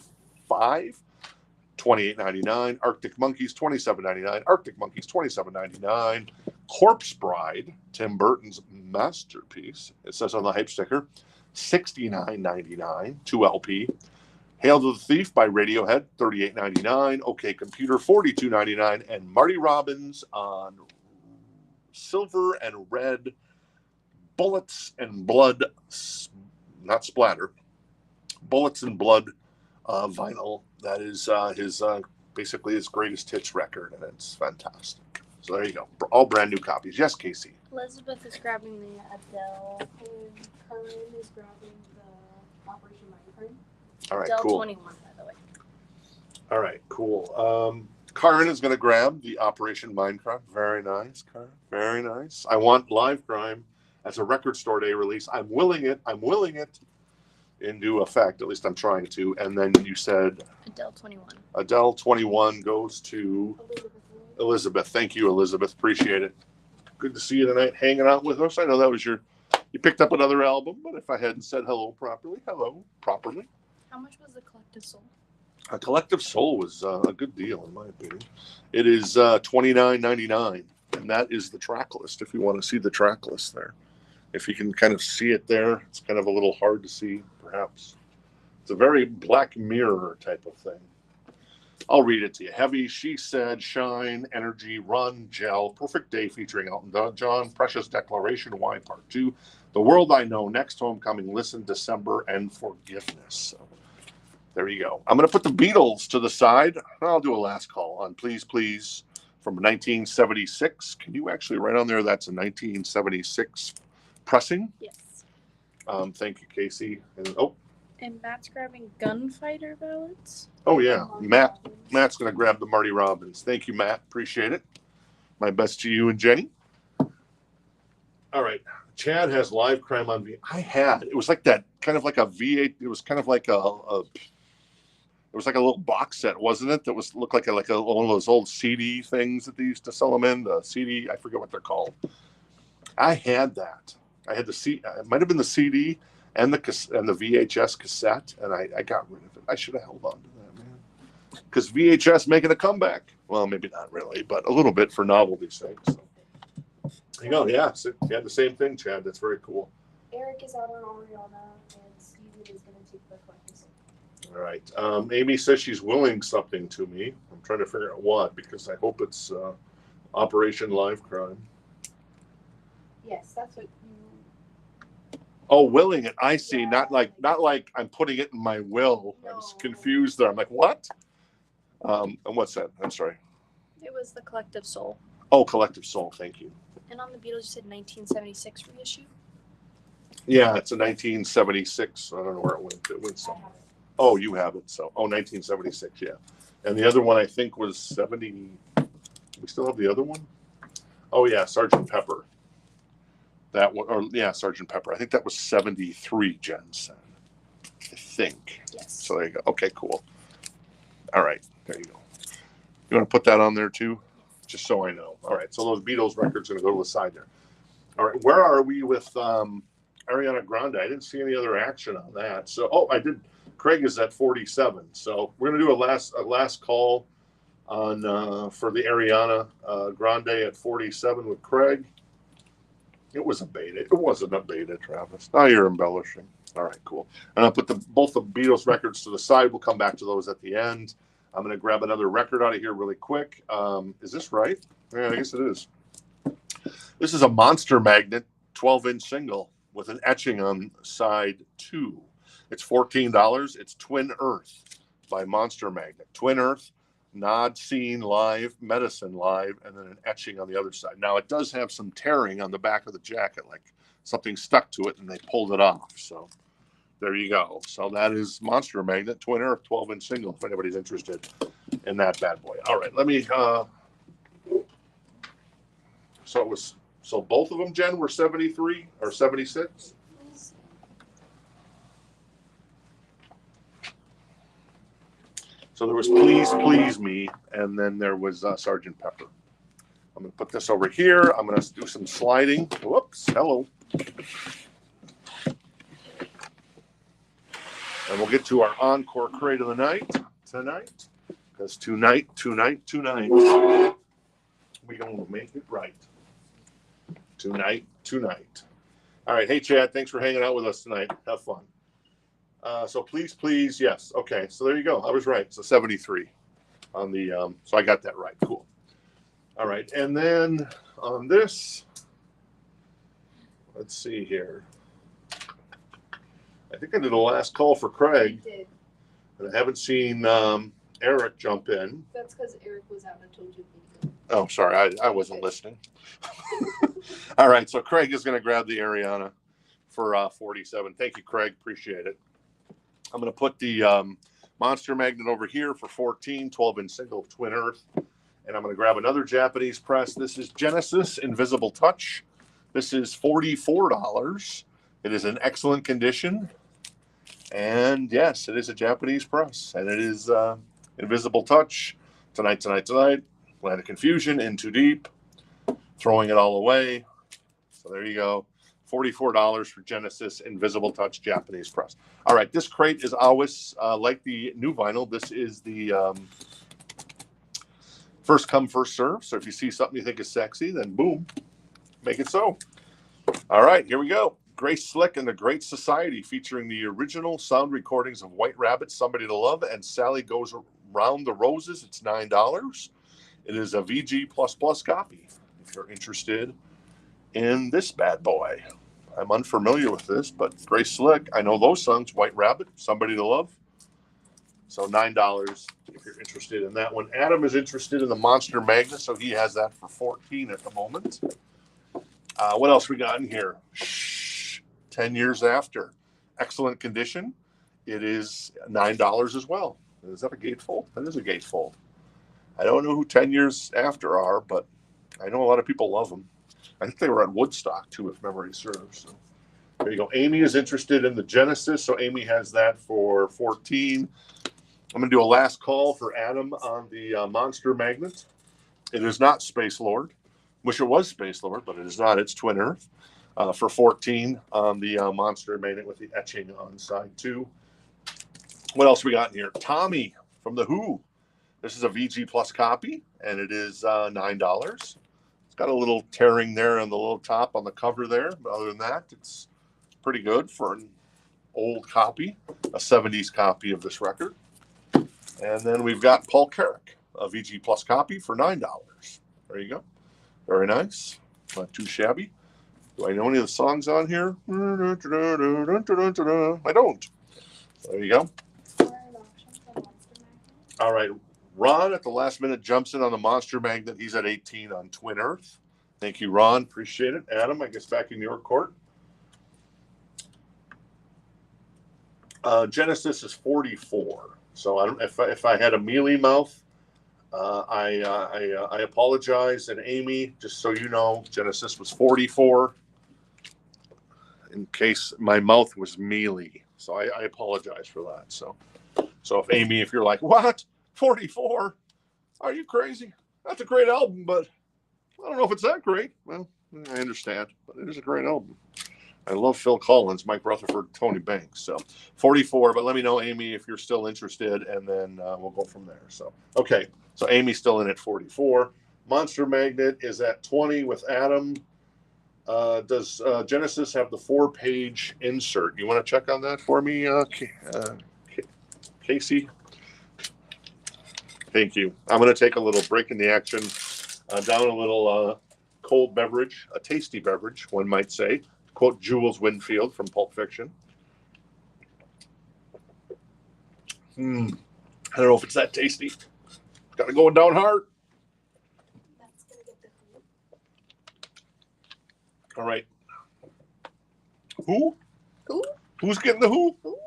$28.99. Arctic Monkeys, $27.99. Arctic Monkeys, $27.99. Corpse Bride, Tim Burton's masterpiece. It says on the hype sticker, $69.99. 2 LP. Hail to the Thief by Radiohead, $38.99. OK Computer, $42.99. And Marty Robbins on silver and red bullets and blood, not splatter, bullets and blood vinyl. That is basically his greatest hits record, and it's fantastic. So there you go. All brand new copies. Yes, Casey. Elizabeth is grabbing the Adele, and Corinne is grabbing the Operation Mindcrime. All right, Adele cool. 21, by the way. All right, cool. Karin is going to grab the Operation Mindcrime. Very nice, Karin. Very nice. I want Live Crime as a record store day release. I'm willing it into effect. At least I'm trying to. And then you said Adele 21. Adele 21 goes to Elizabeth. Thank you, Elizabeth. Appreciate it. Good to see you tonight, hanging out with us. I know that was you picked up another album, but if I hadn't said hello properly. How much was the Collective Soul? A Collective Soul was a good deal, in my opinion. It is $29.99, and that is the track list, if you want to see the track list there. If you can kind of see it there, it's kind of a little hard to see, perhaps. It's a very Black Mirror type of thing. I'll read it to you. Heavy, She Said, Shine, Energy, Run, Gel, Perfect Day featuring Elton John, Precious Declaration, Why Part 2, The World I Know, Next Homecoming, Listen, December, and Forgiveness. So there you go. I'm going to put the Beatles to the side. I'll do a last call on Please, Please from 1976. Can you actually write on there that's a 1976 pressing? Yes. Thank you, Casey. And Matt's grabbing Gunfighter ballads. Oh, yeah. Matt's going to grab the Marty Robbins. Thank you, Matt. Appreciate it. My best to you and Jenny. All right. Chad has Live Crime on V. It was like that, kind of like a V8. It was kind of like it was like a little box set, wasn't it? That looked like one of those old CD things that they used to sell them in. The CD, I forget what they're called. I had that. I had the it might have been the CD and the VHS cassette, and I got rid of it. I should have held on to that, man. Because VHS making a comeback. Well, maybe not really, but a little bit for novelty's sake. So. There you go. Yeah, so you had the same thing, Chad. That's very cool. Eric is out on Ariana, and Steven is going to take the Collective Soul. All right. Amy says she's willing something to me. I'm trying to figure out what, because I hope it's Operation Live Crime. Yes, that's what you. Oh, willing it. I see. Yeah. Not like I'm putting it in my will. No. I was confused there. I'm like, what? And what's that? I'm sorry. It was the Collective Soul. Oh, Collective Soul. Thank you. And on the Beatles, you said 1976 reissue? Yeah, it's a 1976. I don't know where it went. It went somewhere. Oh, you have it. So, 1976. Yeah. And the other one I think was 70. We still have the other one? Oh, yeah, Sgt. Pepper. That one, or yeah, Sgt. Pepper. I think that was 73, Jen said. I think. Yes. So there you go. Okay, cool. All right, there you go. You want to put that on there too? Just so I know. All right, so those Beatles records are going to go to the side there. All right, where are we with Ariana Grande? I didn't see any other action on that. So, I did. Craig is at 47. So we're going to do a last call on for the Ariana Grande at 47 with Craig. It was a beta. It wasn't a beta, Travis. Now you're embellishing. All right, cool. And I'll put both the Beatles records to the side. We'll come back to those at the end. I'm going to grab another record out of here really quick. Is this right? Yeah, I guess it is. This is a Monster Magnet 12-inch single with an etching on side 2. It's $14. It's Twin Earth by Monster Magnet. Twin Earth, Nod Scene Live, Medicine Live, and then an etching on the other side. Now, it does have some tearing on the back of the jacket, like something stuck to it and they pulled it off. So there you go. So that is Monster Magnet, Twin Earth, 12-inch single, if anybody's interested in that bad boy. All right, let me... So both of them, Jen, were 73 or 76? So there was Please, Please Me, and then there was Sgt. Pepper. I'm going to put this over here. I'm going to do some sliding. Whoops, hello. And we'll get to our encore crate of the night tonight. Because tonight, we're going to make it right. Tonight. All right. Hey, Chad, thanks for hanging out with us tonight. Have fun. So please, yes. Okay, so there you go. I was right. So 73 on the, so I got that right. Cool. All right, and then on this, let's see here. I think I did the last call for Craig. You did. And I haven't seen Eric jump in. That's because Eric was out and I told you. Oh, sorry, I wasn't listening. All right, so Craig is going to grab the Ariana for 47. Thank you, Craig. Appreciate it. I'm going to put the Monster magnet over here for 14, 12-inch single twin earth. And I'm going to grab another Japanese press. This is Genesis Invisible Touch. This is $44. It is in excellent condition. And yes, it is a Japanese press. And it is Invisible Touch. Tonight. Land of Confusion, In Too Deep. Throwing it all away. So there you go. $44 for Genesis Invisible Touch Japanese press. All right, this crate is always like the new vinyl. This is the first come, first serve. So if you see something you think is sexy, then boom, make it so. All right, here we go. Grace Slick and the Great Society, featuring the original sound recordings of White Rabbit, Somebody to Love, and Sally Goes Around the Roses. It's $9. It is a VG++ copy, if you're interested in this bad boy. I'm unfamiliar with this, but Grace Slick, I know those songs, White Rabbit, Somebody to Love. So $9 if you're interested in that one. Adam is interested in the Monster Magnet, so he has that for 14 at the moment. What else we got in here? 10 years after. Excellent condition. It is $9 as well. Is that a gatefold? That is a gatefold. I don't know who 10 years after are, but I know a lot of people love them. I think they were at Woodstock, too, if memory serves. So there you go. Amy is interested in the Genesis, so Amy has that for 14. I'm going to do a last call for Adam on the Monster Magnet. It is not Space Lord. Wish it was Space Lord, but it is not. It's Twin Earth for 14 on the Monster Magnet with the etching on side 2. What else we got in here? Tommy from The Who. This is a VG Plus copy, and it is $9. It's got a little tearing there on the little top on the cover there. But other than that, it's pretty good for an old copy, a 70s copy of this record. And then we've got Paul Carrick, a VG Plus copy for $9. There you go. Very nice. Not too shabby. Do I know any of the songs on here? I don't. There you go. All right. Ron at the last minute jumps in on the Monster Magnet. He's at 18 on Twin Earth. Thank you, Ron. Appreciate it. Adam, I guess back in your court. Genesis is 44. So if I had a mealy mouth, I apologize. And Amy, just so you know, Genesis was 44. In case my mouth was mealy, so I apologize for that. So if Amy, if you're like, what? 44? Are you crazy? That's a great album, but I don't know if it's that great. Well, I understand, but it is a great album. I love Phil Collins, Mike Rutherford, Tony Banks. So 44, but let me know, Amy, if you're still interested, and then we'll go from there. So, okay, so Amy's still in at 44. Monster Magnet is at 20 with Adam. Does Genesis have the 4-page insert? You want to check on that for me, Casey? Thank you. I'm going to take a little break in the action, down a little cold beverage, a tasty beverage, one might say. Quote Jules Winfield from Pulp Fiction. I don't know if it's that tasty. Got it going down hard. That's gonna get the All right. Who? Who? Who's getting the who? Who?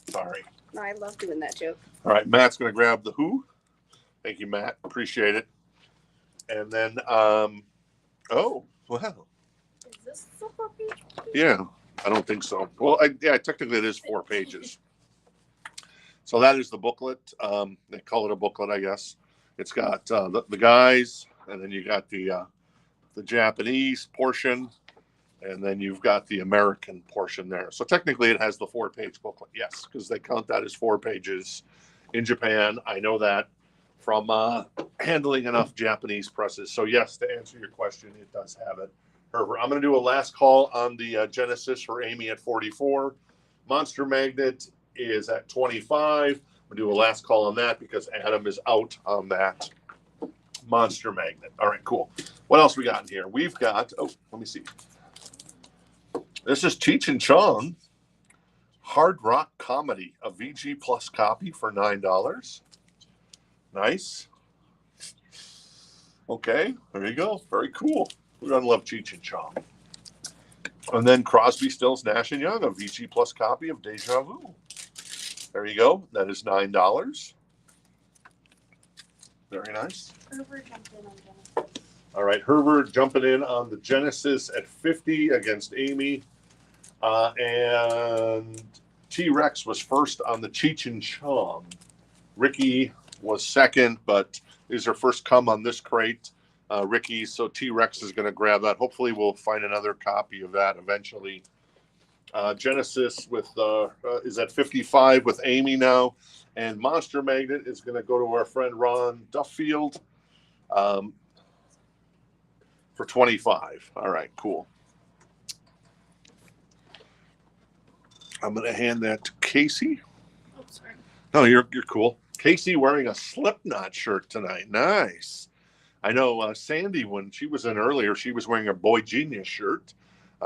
Sorry. No, I love doing that joke. All right, Matt's going to grab the who. Thank you, Matt. Appreciate it. And then, oh, wow. Is this a 4-page? Yeah, I don't think so. Well, technically it is 4 pages. So that is the booklet. They call it a booklet, I guess. It's got the guys, and then you got the Japanese portion, and then you've got the American portion there. So technically it has the 4-page booklet, yes, because they count that as 4 pages in Japan. I know that from handling enough Japanese presses. So yes, to answer your question, it does have it. I'm going to do a last call on the Genesis for Amy at 44. Monster Magnet is at 25. I'm going to do a last call on that because Adam is out on that Monster Magnet. All right, cool. What else we got in here? We've got, let me see. This is Cheech and Chong, Hard Rock Comedy, a VG Plus copy for $9. Nice. Okay, there you go. Very cool. We're going to love Cheech and Chong. And then Crosby, Stills, Nash & Young, a VG Plus copy of Deja Vu. There you go. That is $9. Very nice. Herbert jumped in on Genesis. All right, Herbert jumping in on the Genesis at 50 against Amy. And T-Rex was first on the Cheech and Chong. Ricky was second, but these are first come on this crate. Ricky, so T-Rex is going to grab that. Hopefully we'll find another copy of that eventually. Genesis with is at 55 with Amy now. And Monster Magnet is going to go to our friend Ron Duffield for 25. All right, cool. I'm going to hand that to Casey. Oh, sorry. No, you're cool. Casey wearing a Slipknot shirt tonight. Nice. I know Sandy, when she was in earlier, she was wearing a Boy Genius shirt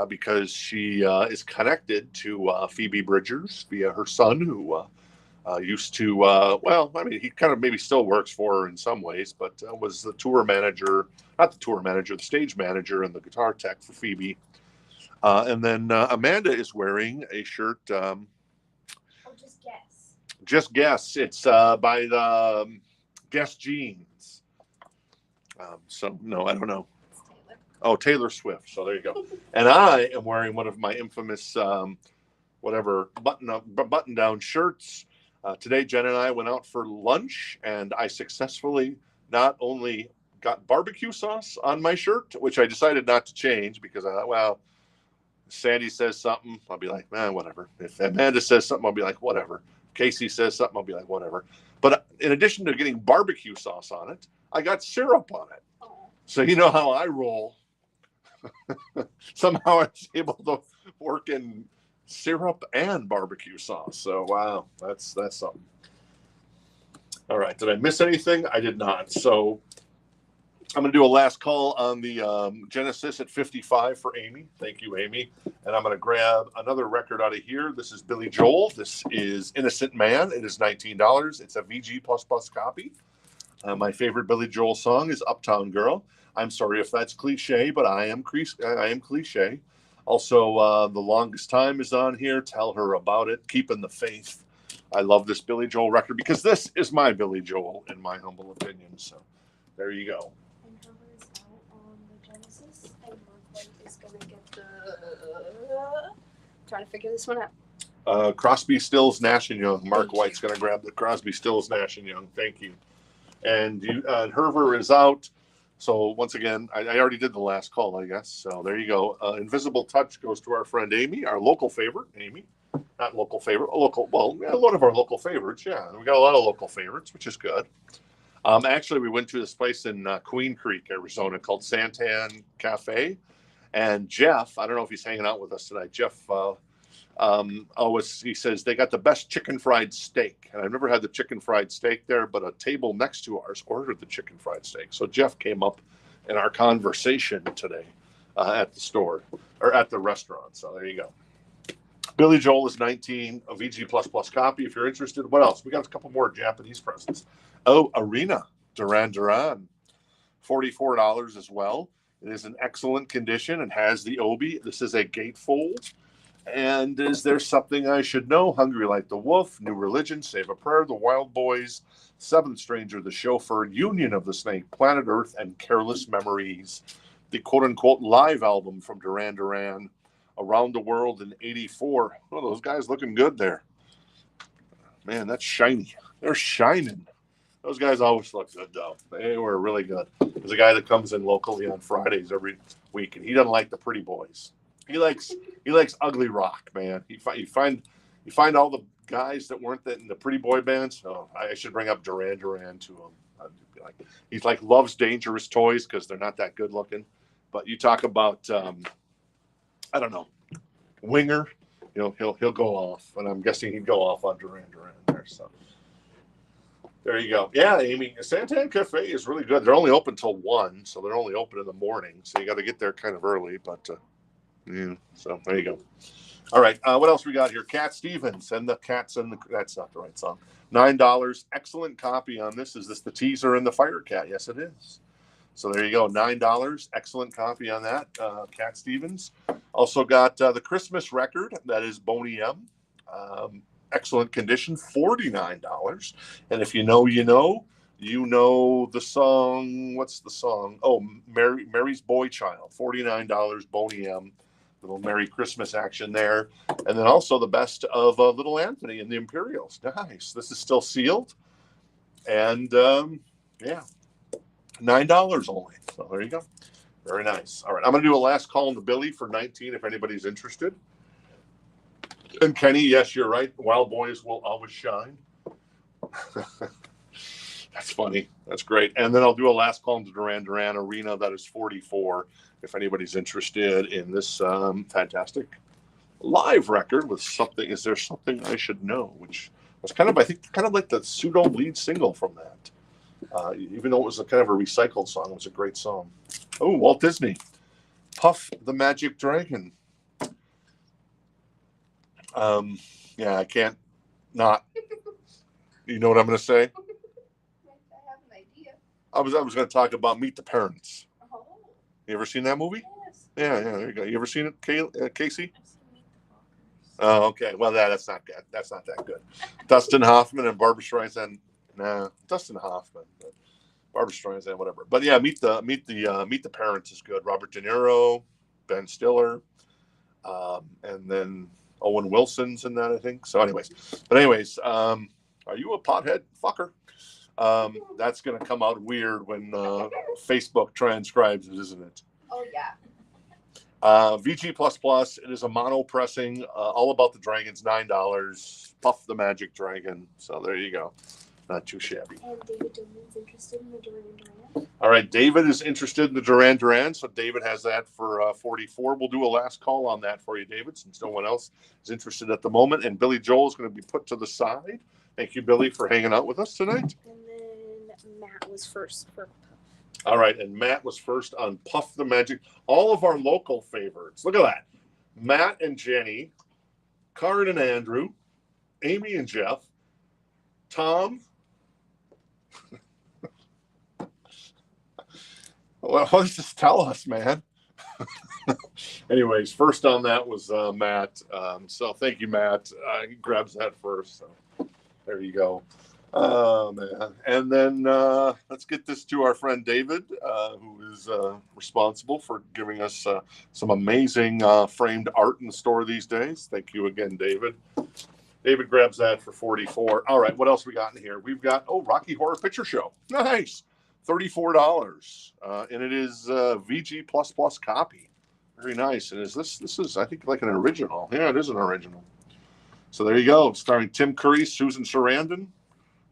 because she is connected to Phoebe Bridgers via her son, who used to, well, I mean, he kind of maybe still works for her in some ways, but was the tour manager, not the tour manager, the stage manager and the guitar tech for Phoebe. And then Amanda is wearing a shirt. Oh, just guess. Just guess. It's by the Guess Jeans. So, no, I don't know. It's Taylor. Oh, Taylor Swift. So there you go. And I am wearing one of my infamous, button-down shirts. Today, Jen and I went out for lunch, and I successfully not only got barbecue sauce on my shirt, which I decided not to change because I thought, well, Sandy says something, I'll be like, man, whatever. If Amanda says something, I'll be like, whatever. Casey says something, I'll be like, whatever. But in addition to getting barbecue sauce on it, I got syrup on it. Oh. So you know how I roll. Somehow I was able to work in syrup and barbecue sauce. So wow, that's something. All right, did I miss anything? I did not. So I'm going to do a last call on the Genesis at 55 for Amy. Thank you, Amy. And I'm going to grab another record out of here. This is Billy Joel. This is Innocent Man. It is $19. It's a VG++ copy. My favorite Billy Joel song is Uptown Girl. I'm sorry if that's cliche, but I am cliche. Also, The Longest Time is on here. Tell Her About It. Keeping the Faith. I love this Billy Joel record because this is my Billy Joel, in my humble opinion. So there you go. And Herbert is out on the Genesis, and Motley is going to get the... trying to figure this one out. Crosby, Stills, Nash & Young. Mark White's going to grab the Crosby, Stills, Nash & Young. Thank you. And Herbert is out. So once again, I already did the last call, I guess. So there you go. Invisible Touch goes to our friend Amy, our local favorite. Amy, not local favorite, one of our local favorites. Yeah, we got a lot of local favorites, which is good. Actually, we went to this place in Queen Creek, Arizona, called Santan Cafe. And Jeff, I don't know if he's hanging out with us tonight. Jeff, he says they got the best chicken fried steak. And I've never had the chicken fried steak there, but a table next to ours ordered the chicken fried steak. So Jeff came up in our conversation today at the store, or at the restaurant. So there you go. Billy Joel is 19, a VG++ copy if you're interested. What else? We got a couple more Japanese presents. Oh, Arena, Duran Duran, $44 as well. It is in excellent condition and has the Obi. This is a gatefold. And is there something I should know? Hungry Like the Wolf, New Religion, Save a Prayer, The Wild Boys, Seventh Stranger, The Chauffeur, Union of the Snake, Planet Earth, and Careless Memories. The quote-unquote live album from Duran Duran, Around the World in '84. Oh, those guys looking good there. Man, that's shiny. They're shining. Those guys always look good, though. They were really good. There's a guy that comes in locally on Fridays every week, and he doesn't like the pretty boys. He likes ugly rock, man. You find all the guys that weren't in the pretty boy bands. Oh, I should bring up Duran Duran to him. He's like loves Dangerous Toys because they're not that good looking. But you talk about I don't know, Winger. He'll go off, and I'm guessing he'd go off on Duran Duran there. So there you go. Yeah, Amy, Santan Cafe is really good. They're only open till 1, so they're only open in the morning. So you got to get there kind of early, but. Yeah, so there you go. All right, what else we got here? Cat Stevens and the Cats and the... That's not the right song. $9. Excellent copy on this. Is this the teaser and the Fire Cat? Yes, it is. So there you go, $9. Excellent copy on that, Cat Stevens. Also got the Christmas record. That is Boney M. excellent condition, $49. And if you know, you know the song. What's the song? Oh, Mary's Boy Child, $49, Boney M. Little Merry Christmas action there. And then also the best of Little Anthony and the Imperials. Nice. This is still sealed. And yeah, $9 only. So there you go. Very nice. All right, I'm going to do a last call to Billy for 19 if anybody's interested. And Kenny, yes, you're right. Wild boys will always shine. That's funny. That's great. And then I'll do a last call to Duran Duran Arena. That is 44 if anybody's interested in this fantastic live record with something. Is there something I should know? Which was kind of, I think, kind of like the pseudo lead single from that. Even though it was a kind of a recycled song, it was a great song. Oh, Walt Disney. Puff the Magic Dragon. Yeah, I can't not. You know what I'm going to say? I have an idea. I was going to talk about Meet the Parents. Oh. You ever seen that movie? Yes. Yeah, there you go. You ever seen it, Casey? I've seen Meet the Fockers. Oh, okay. Well, that's not good. That's not that good. Dustin Hoffman and Barbra Streisand. Nah, Dustin Hoffman. But Barbra Streisand, whatever. But yeah, Meet the Parents is good. Robert De Niro, Ben Stiller, and then Owen Wilson's in that, I think. So, anyways, are you a pothead fucker? That's going to come out weird when Facebook transcribes it, isn't it? Oh, yeah. VG++, it is a mono pressing, all about the dragons, $9. Puff the Magic Dragon. So there you go. Not too shabby. And David Dillman's interested in the Duran Duran. All right, David is interested in the Duran Duran, so David has that for 44. We'll do a last call on that for you, David, since no one else is interested at the moment. And Billy Joel is going to be put to the side. Thank you, Billy, for hanging out with us tonight. And then Matt was first for Puff. All right, and Matt was first on Puff the Magic. All of our local favorites. Look at that. Matt and Jenny, Karen and Andrew, Amy and Jeff, Tom. Well, what does this tell us, man? Anyways, first on that was Matt. So thank you, Matt. He grabs that first. So there you go. Oh, man. And then let's get this to our friend David, who is responsible for giving us some amazing framed art in the store these days. Thank you again, David. David grabs that for 44. All right, what else we got in here? We've got, Rocky Horror Picture Show. Nice. $34. And it is VG++ copy. Very nice. And this is, I think, like an original. Yeah, it is an original. So there you go. Starring Tim Curry, Susan Sarandon.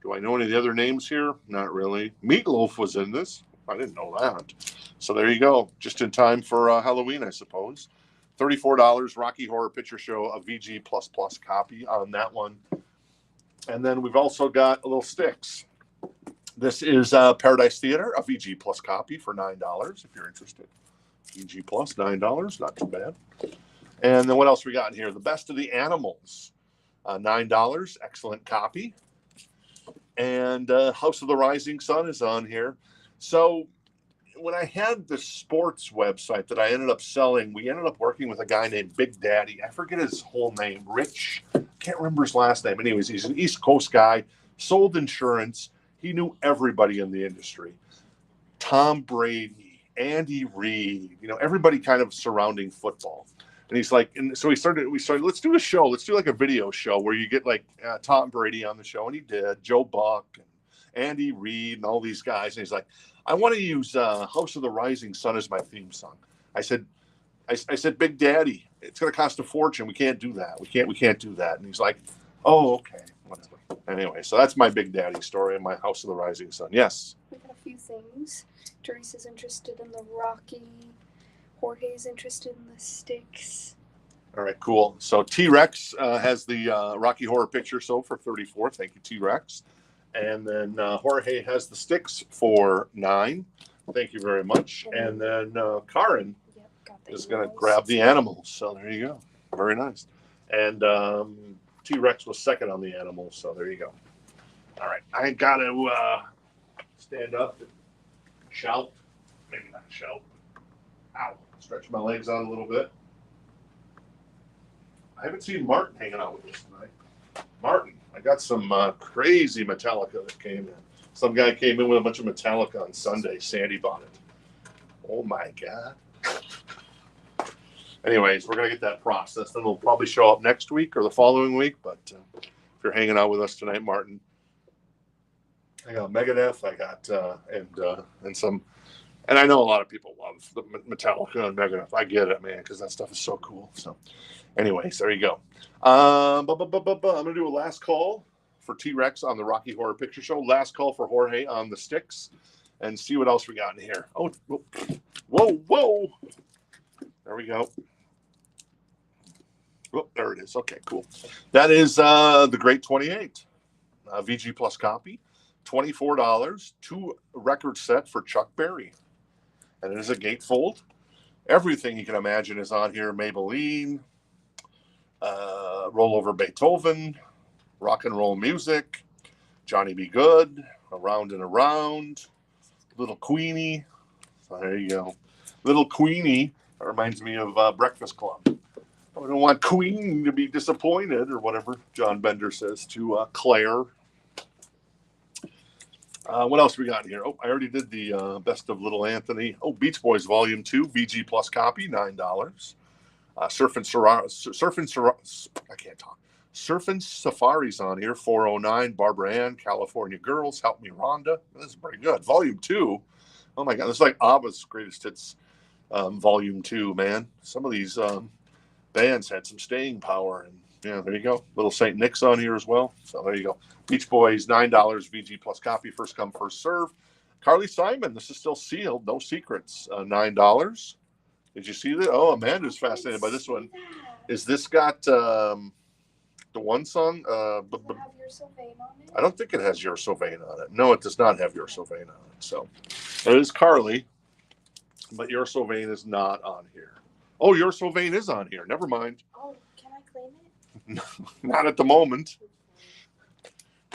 Do I know any of the other names here? Not really. Meatloaf was in this. I didn't know that. So there you go. Just in time for Halloween, I suppose. $34, Rocky Horror Picture Show, a VG++ copy on that one. And then we've also got a little sticks. This is Paradise Theater, a VG+ copy for $9 if you're interested. VG+, $9, not too bad. And then what else we got in here? The Best of the Animals, $9, excellent copy. And House of the Rising Sun is on here. So when I had the sports website that I ended up selling, we ended up working with a guy named Big Daddy. I forget his whole name. Rich. Can't remember his last name. Anyways, he's an East Coast guy, sold insurance. He knew everybody in the industry. Tom Brady, Andy Reid, everybody kind of surrounding football. And he's like, and so we started, let's do a show. Let's do like a video show where you get like Tom Brady on the show. And he did. Joe Buck and Andy Reid and all these guys. And he's like, I want to use House of the Rising Sun as my theme song. I said, Big Daddy, it's going to cost a fortune. We can't do that. We can't do that. And he's like, oh, okay. Whatever. Anyway, so that's my Big Daddy story and my House of the Rising Sun. Yes. We got a few things. Teresa's interested in the Rocky. Jorge's interested in the sticks. All right, cool. So T-Rex has the Rocky Horror Picture Show for 34. Thank you, T-Rex. And then Jorge has the sticks for $9. Thank you very much. And then Karen is going to grab the animals. So there you go. Very nice. And T-Rex was second on the animals. So there you go. All right. I got to stand up and shout. Maybe not shout. Ow. Stretch my legs out a little bit. I haven't seen Martin hanging out with us tonight. Martin, I got some crazy Metallica that came in. Some guy came in with a bunch of Metallica on Sunday. Sandy bought it. Oh my God. Anyways, we're going to get that processed. Then it'll probably show up next week or the following week. But if you're hanging out with us tonight, Martin, I got Megadeth. I got, and some, and I know a lot of people love the Metallica and Megadeth. I get it, man, because that stuff is so cool. So, anyways, there you go. I'm going to do a last call for T-Rex on the Rocky Horror Picture Show. Last call for Jorge on the sticks. And see what else we got in here. Oh, whoa. There we go. Oh, there it is. Okay, cool. That is the Great 28. VG Plus copy. $24. 2 record set for Chuck Berry. And it is a gatefold. Everything you can imagine is on here. Maybelline. Rollover Beethoven. Rock and roll music. Johnny B. Good. Around and Around. Little Queenie. So there you go. Little Queenie. That reminds me of Breakfast Club. I don't want Queen to be disappointed, or whatever John Bender says to Claire. What else we got in here? Oh, I already did the Best of Little Anthony. Oh, Beach Boys Volume 2, VG Plus copy, $9. Surfing Safari's on here, $4.09. Barbara Ann, California Girls, Help Me Rhonda. This is pretty good. Volume 2. Oh my God, this is like ABBA's Greatest Hits Volume 2, man. Some of these bands had some staying power. And yeah, there you go. Little St. Nick's on here as well. So there you go. Beach Boys, $9, VG Plus copy, first come, first serve. Carly Simon, this is still sealed, no secrets, $9. Did you see that? Oh, Amanda's fascinated by this one. Is this got... the one song, Does it have Your Sylvain on it? I don't think it has Your Sylvain on it. No, it does not have Your Sylvain on it. So it is Carly, but Your Sylvain is not on here. Oh, Your Sylvain is on here. Never mind. Oh, can I claim it? Not at the moment.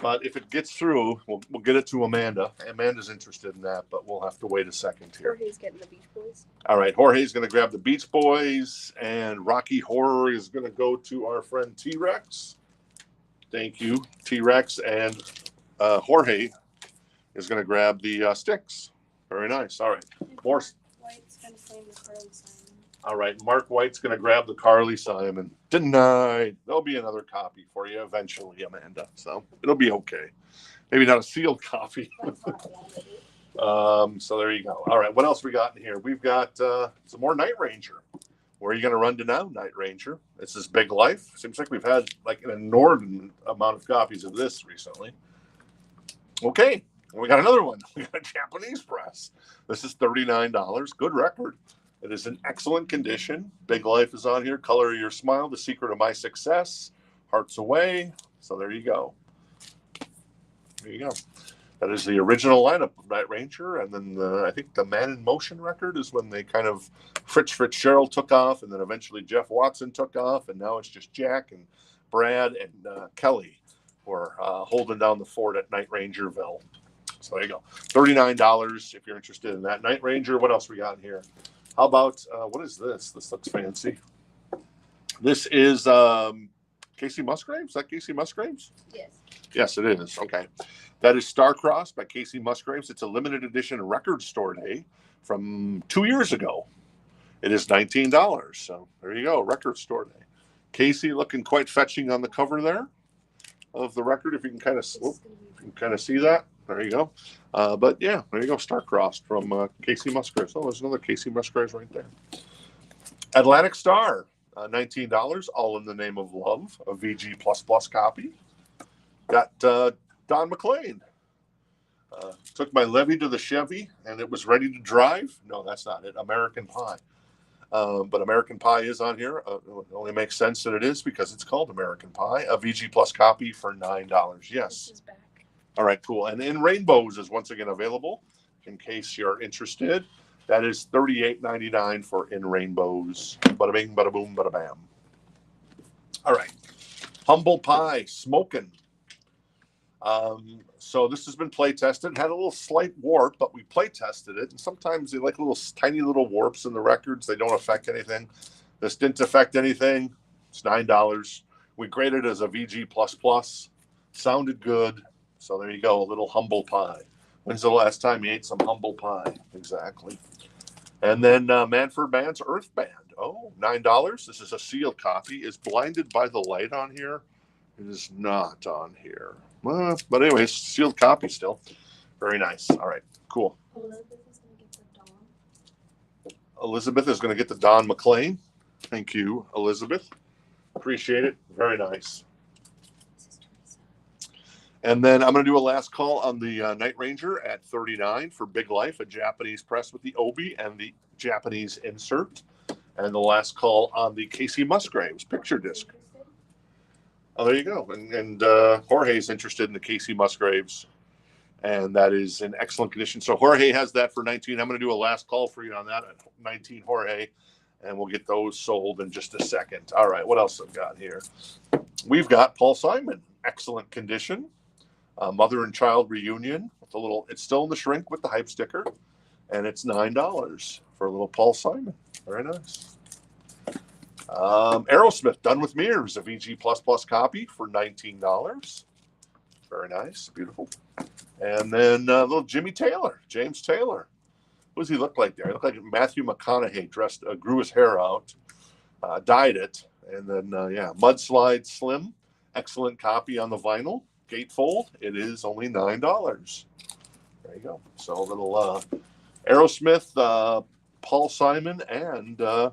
But if it gets through, we'll get it to Amanda. Amanda's interested in that, but we'll have to wait a second here. Jorge's getting the Beach Boys. All right, Jorge's going to grab the Beach Boys, and Rocky Horror is going to go to our friend T-Rex. Thank you, T-Rex. And Jorge is going to grab the sticks. Very nice. All right. More. White's going to claim the Carly Simon. All right, Mark White's going to grab the Carly Simon. Denied. There'll be another copy for you eventually, Amanda. So it'll be okay. Maybe not a sealed copy. So there you go. All right, what else we got in here? We've got some more Night Ranger. Where are you going to run to now, Night Ranger? This is Big Life. Seems like we've had like an inordinate amount of copies of this recently. Okay, we got another one. We got a Japanese press. This is $39. Good record. It is in excellent condition. Big Life is on here. Color of Your Smile, The Secret of My Success, Hearts Away. So there you go. There you go. That is the original lineup of Night Ranger. And then I think the Man in Motion record is when they kind of, Fritz Fitzgerald took off, and then eventually Jeff Watson took off, and now it's just Jack and Brad and Kelly who are holding down the fort at Night Rangerville. So there you go. $39 if you're interested in that. Night Ranger, what else we got in here? How about, what is this? This looks fancy. This is Casey Musgraves? Is that Casey Musgraves? Yes. Yes, it is. Okay. That is Starcrossed by Casey Musgraves. It's a limited edition record store day from 2 years ago. It is $19. So there you go. Record store day. Casey looking quite fetching on the cover there of the record. If you can kind of see that. There you go. But yeah, there you go. Starcrossed from Casey Musgraves. Oh, there's another Casey Musgraves right there. Atlantic Star, $19. All in the Name of Love, a VG++ copy. Got Don McLean. Took my Levy to the Chevy, and it was ready to drive. No, that's not it. American Pie. But American Pie is on here. It only makes sense that it is because it's called American Pie. A VG+ copy for $9. Yes. This is back. All right, cool. And In Rainbows is once again available in case you're interested. That is $38.99 for In Rainbows. Bada bing, bada boom, bada bam. All right. Humble Pie, Smokin'. So this has been play tested. It had a little slight warp, but we play tested it. And sometimes they like little tiny little warps in the records. They don't affect anything. This didn't affect anything. It's $9. We graded it as a VG++. Sounded good. So there you go, a little humble pie. When's the last time you ate some humble pie? Exactly. And then Manfred Mann's Earth Band. Oh, $9. This is a sealed copy. Is Blinded by the Light on here? It is not on here. But anyways, sealed copy still. Very nice. All right, cool. Elizabeth is going to get the Don McLean. Thank you, Elizabeth. Appreciate it. Very nice. And then I'm going to do a last call on the Night Ranger at 39 for Big Life, a Japanese press with the obi and the Japanese insert. And the last call on the Casey Musgraves picture disc. Oh, there you go. And Jorge's interested in the Casey Musgraves. And that is in excellent condition. So Jorge has that for 19. I'm going to do a last call for you on that at 19, Jorge. And we'll get those sold in just a second. All right, what else I've got here? We've got Paul Simon, excellent condition. Mother and child reunion with a little, it's still in the shrink with the hype sticker. And it's $9 for a little Paul Simon. Very nice. Aerosmith, Done with Mirrors, a VG++ copy for $19. Very nice, beautiful. And then little Jimmy Taylor, James Taylor. What does he look like there? He looked like Matthew McConaughey dressed, grew his hair out, dyed it. And then, Mudslide Slim, excellent copy on the vinyl. Gatefold, it is only $9. There you go. So a little Aerosmith, Paul Simon, and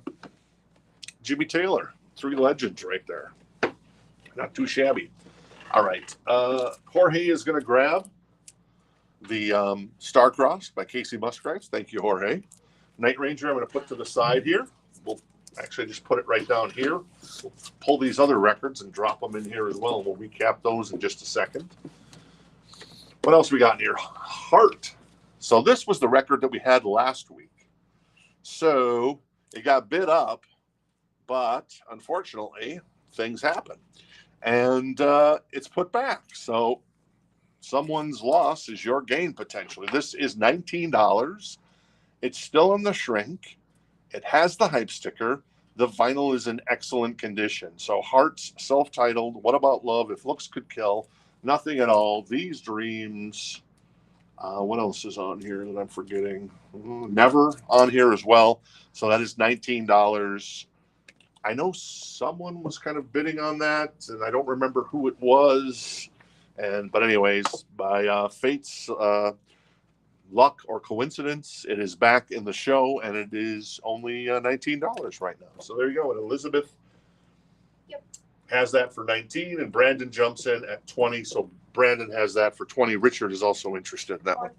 Jimmy Taylor. 3 legends right there. Not too shabby. All right. Jorge is going to grab the Star-Crossed by Casey Musgraves. Thank you, Jorge. Night Ranger, I'm going to put to the side here. We'll actually just put it right down here. We'll pull these other records and drop them in here as well. We'll recap those in just a second. What else we got in here? Heart. So this was the record that we had last week. So it got bid up, but unfortunately, things happen. And it's put back. So someone's loss is your gain potentially. This is $19. It's still in the shrink. It has the hype sticker. The vinyl is in excellent condition. So Heart's self-titled, What About Love, If Looks Could Kill, Nothing at All, These Dreams. What else is on here that I'm forgetting? Never on here as well. So that is $19. I know someone was kind of bidding on that, and I don't remember who it was. But anyways, by fate's luck or coincidence, it is back in the show, and it is only $19 right now. So there you go. And Elizabeth has that for 19, and Brandon jumps in at 20. So Brandon has that for 20. Richard is also interested in that one.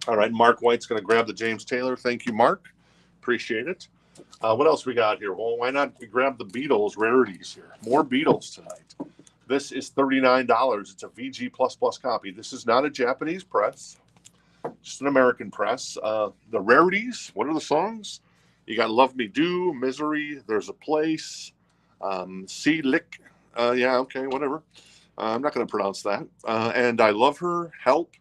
All right, Mark White's going to grab the James Taylor. Thank you, Mark. Appreciate it. What else we got here? Well, why not we grab the Beatles rarities here? More Beatles tonight. This is $39. It's a VG++ copy. This is not a Japanese press, just an American press. The rarities, what are the songs? You got Love Me Do, Misery, There's a Place, See Lick. Whatever. I'm not going to pronounce that. And I Love Her, Help,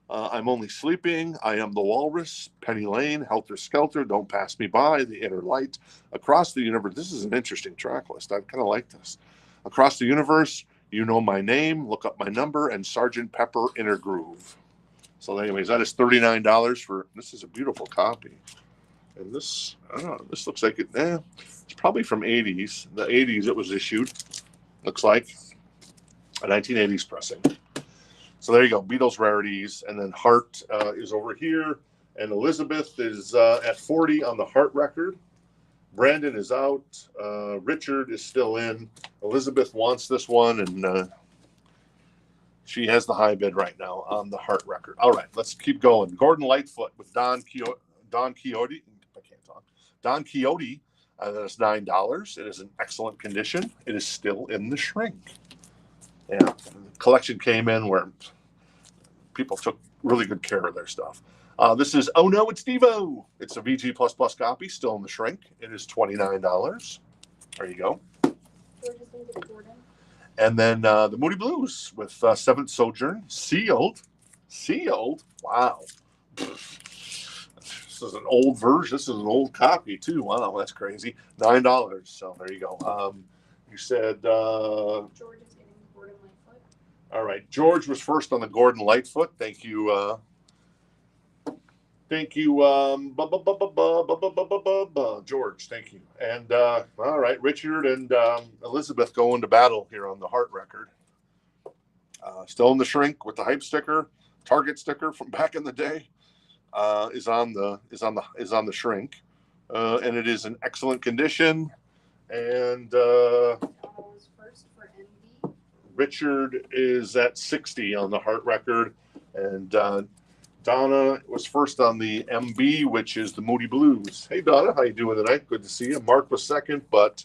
I'm Only Sleeping, I Am the Walrus, Penny Lane, Helter Skelter, Don't Pass Me By, The Inner Light, Across the Universe. This is an interesting track list. I kind of like this. Across the Universe, You Know My Name, Look Up My Number, and Sgt. Pepper Inner Groove. So anyways, that is $39 for, this is a beautiful copy. And this, I don't know, this looks like it, it's probably from 80s. The 80s it was issued, looks like. A 1980s pressing. So there you go, Beatles rarities. And then Heart is over here. And Elizabeth is at 40 on the Heart record. Brandon is out. Richard is still in. Elizabeth wants this one, and she has the high bid right now on the Heart record. All right, let's keep going. Gordon Lightfoot with Don Quixote. I can't talk. Don Quixote. That is $9. It is in excellent condition. It is still in the shrink. Yeah, the collection came in where people took really good care of their stuff. This is Oh No, It's Devo. It's a VG++ copy, still in the shrink. It is $29. There you go. And then the Moody Blues with Seventh Sojourn, sealed. Sealed? Wow. This is an old version. This is an old copy, too. Wow, that's crazy. $9. So there you go. You said, George is getting Gordon Lightfoot. all right. George was first on the Gordon Lightfoot. Thank you. Thank you, George. Thank you. And all right, Richard and Elizabeth go into battle here on the Heart record. Still in the shrink with the hype sticker, Target sticker from back in the day is on the shrink, and it is in excellent condition. And Donna was first for MB. Richard is at 60 on the Heart record, and Donna was first on the MB, which is the Moody Blues. Hey, Donna, how you doing tonight? Good to see you. Mark was second, but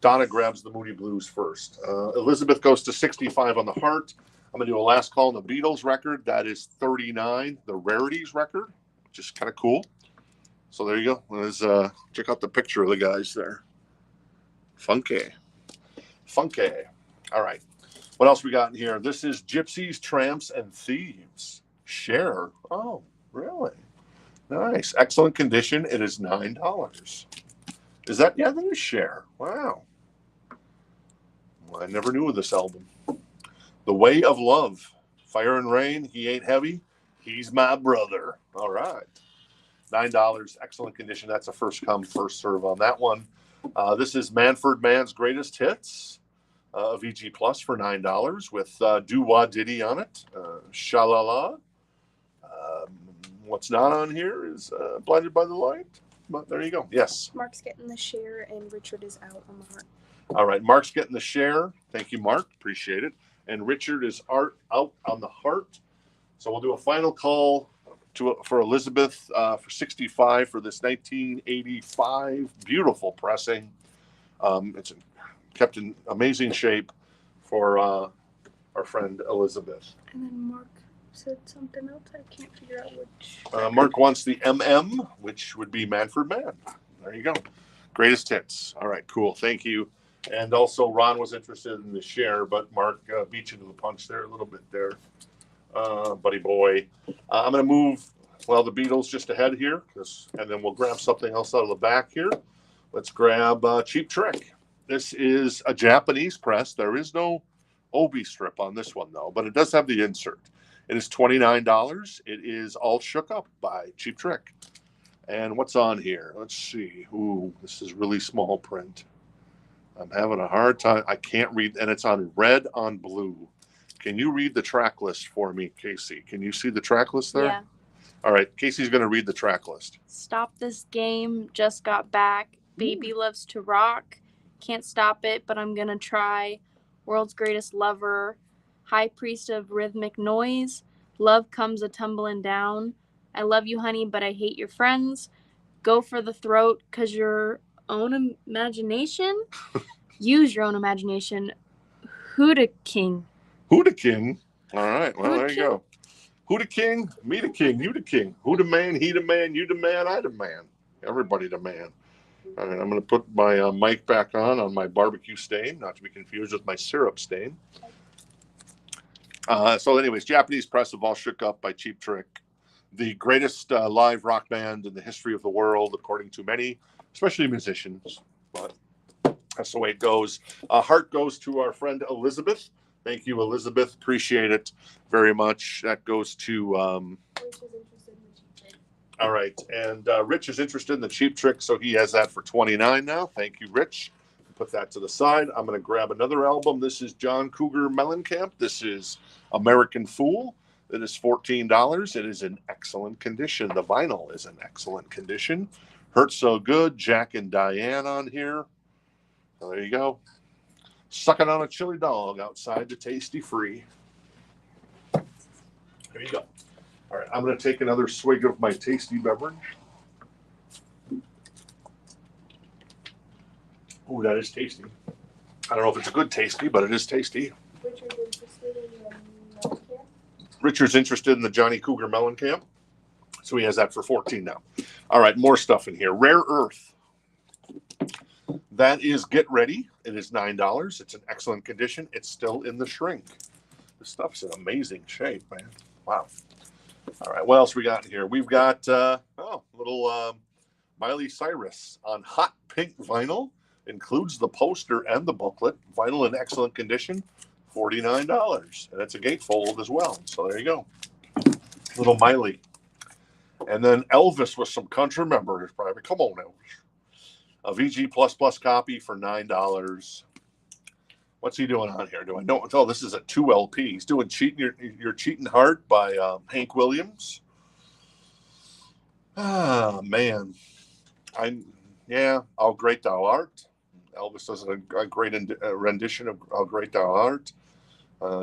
Donna grabs the Moody Blues first. Elizabeth goes to 65 on the Heart. I'm going to do a last call on the Beatles record. That is 39, the Rarities record, which is kind of cool. So there you go. Let's check out the picture of the guys there. Funky. All right. What else we got in here? This is Gypsies, Tramps, and Thieves. Share. Oh, really? Nice. Excellent condition. It is $9. Is that? Yeah, that is Share. Wow. Well, I never knew of this album. The Way of Love. Fire and Rain. He Ain't Heavy. He's My Brother. All right. $9. Excellent condition. That's a first come, first serve on that one. This is Manfred Mann's Greatest Hits. VG Plus for $9 with Do Wah Diddy on it. Shalala. What's not on here is Blinded by the Light. But there you go. Yes. Mark's getting the Share, and Richard is out on the Heart. All right. Mark's getting the Share. Thank you, Mark. Appreciate it. And Richard is out on the Heart. So we'll do a final call for Elizabeth for 65 for this 1985 beautiful pressing. It's kept in amazing shape for our friend Elizabeth. And then Mark said something else. I can't figure out which. Mark wants the MM, which would be Manfred Mann. There you go. Greatest hits. All right, cool. Thank you. And also Ron was interested in the Share, but Mark beat you to the punch there a little bit there, buddy boy. I'm going to move, the Beatles just ahead here, and then we'll grab something else out of the back here. Let's grab Cheap Trick. This is a Japanese press. There is no Obi strip on this one, though, but it does have the insert. It is $29. It is All Shook Up by Cheap Trick. And what's on here? Let's see. Ooh, this is really small print. I'm having a hard time. I can't read, and it's on red on blue. Can you read the track list for me, Casey? Can you see the track list there? Yeah. All right, Casey's going to read the track list. Stop This Game, Just Got Back, Baby Loves to Rock, Can't Stop It, But I'm Gonna Try, World's Greatest Lover, High Priest of Rhythmic Noise, Love Comes a-Tumbling Down, I Love You Honey But I Hate Your Friends, Go for the Throat 'Cause Your Own Imagination, Use Your Own Imagination, Huda King. Huda King. All right, well, Huda there you King. go. Who the king? Me the king. You the king. Who the man? He the man. You the man. I the man. Everybody the man. All right, I'm going to put my mic back on my barbecue stain, not to be confused with my syrup stain. So anyways, Japanese press of All Shook Up by Cheap Trick. The greatest live rock band in the history of the world, according to many, especially musicians. But that's the way it goes. Heart goes to our friend Elizabeth. Thank you, Elizabeth. Appreciate it very much. That goes to... Rich is interested in the Cheap Trick. all right. And Rich is interested in the Cheap Trick, so he has that for $29 now. Thank you, Rich. Put that to the side. I'm going to grab another album. This is John Cougar Mellencamp. This is American Fool. It is $14. It is in excellent condition. The vinyl is in excellent condition. Hurt So Good. Jack and Diane on here. So there you go. Sucking on a chili dog outside the Tasty Free. There you go. All right, I'm going to take another swig of my tasty beverage. Ooh, that is tasty. I don't know if it's a good tasty, but it is tasty. Richard is interested in the Mellencamp. Richard's interested in the Johnny Cougar Mellencamp, so he has that for $14 now. All right, more stuff in here. Rare Earth. That is Get Ready. It is $9. It's in excellent condition. It's still in the shrink. This stuff's in amazing shape, man. Wow. All right, what else we got in here? We've got little Miley Cyrus on hot pink vinyl. Includes the poster and the booklet. Vinyl in excellent condition, $49. And it's a gatefold as well. So there you go. Little Miley. And then Elvis with some country members. Probably. Come on, Elvis. A VG++ copy for $9. What's he doing on here? Do I know? Oh, this is a 2 LP. He's doing Your Cheating Heart by Hank Williams. Ah, man. How Great Thou Art. Elvis does a great rendition of How Great Thou Art.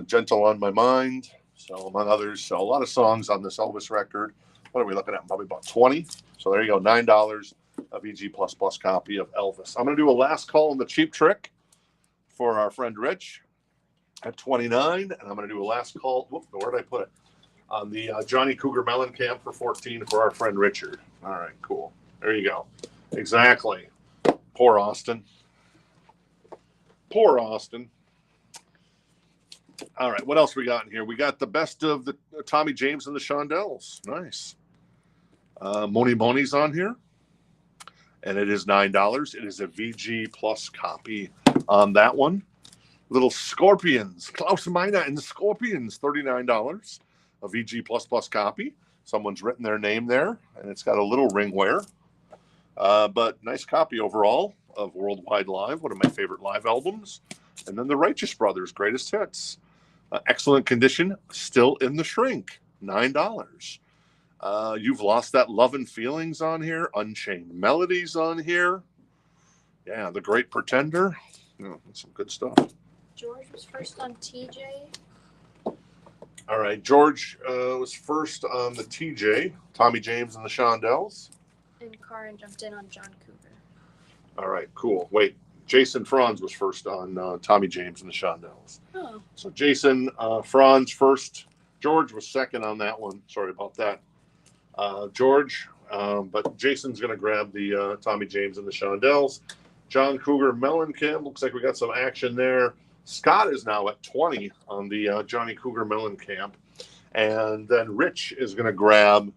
Gentle on My Mind. So, among others. So, a lot of songs on this Elvis record. What are we looking at? Probably about 20. So, there you go. $9. A VG++ copy of Elvis. I'm going to do a last call on the Cheap Trick for our friend Rich at 29. And I'm going to do a last call. Whoop, where did I put it? On the Johnny Cougar Mellencamp for 14 for our friend Richard. All right, cool. There you go. Exactly. Poor Austin. Poor Austin. All right, what else we got in here? We got the best of the Tommy James and the Shondells. Nice. Moni Moni's on here. And it is $9. It is a VG Plus copy on that one. Little Scorpions. Klaus Meine and the Scorpions, $39. A VG++ copy. Someone's written their name there, and it's got a little ring wear. But nice copy overall of Worldwide Live, one of my favorite live albums. And then the Righteous Brothers, Greatest Hits. Excellent condition, still in the shrink, $9. You've Lost That Love and Feelings on here. Unchained Melodies on here. Yeah, The Great Pretender. That's some good stuff. George was first on TJ. All right, George was first on the TJ, Tommy James and the Shondells. And Karin jumped in on John Cougar. All right, cool. Wait, Jason Franz was first on Tommy James and the Shondells. Oh. So Jason Franz first. George was second on that one. Sorry about that. George, but Jason's going to grab the Tommy James and the Shondells. John Cougar Mellencamp. Looks like we got some action there. Scott is now at 20 on the Johnny Cougar Mellencamp. And then Rich is going to grab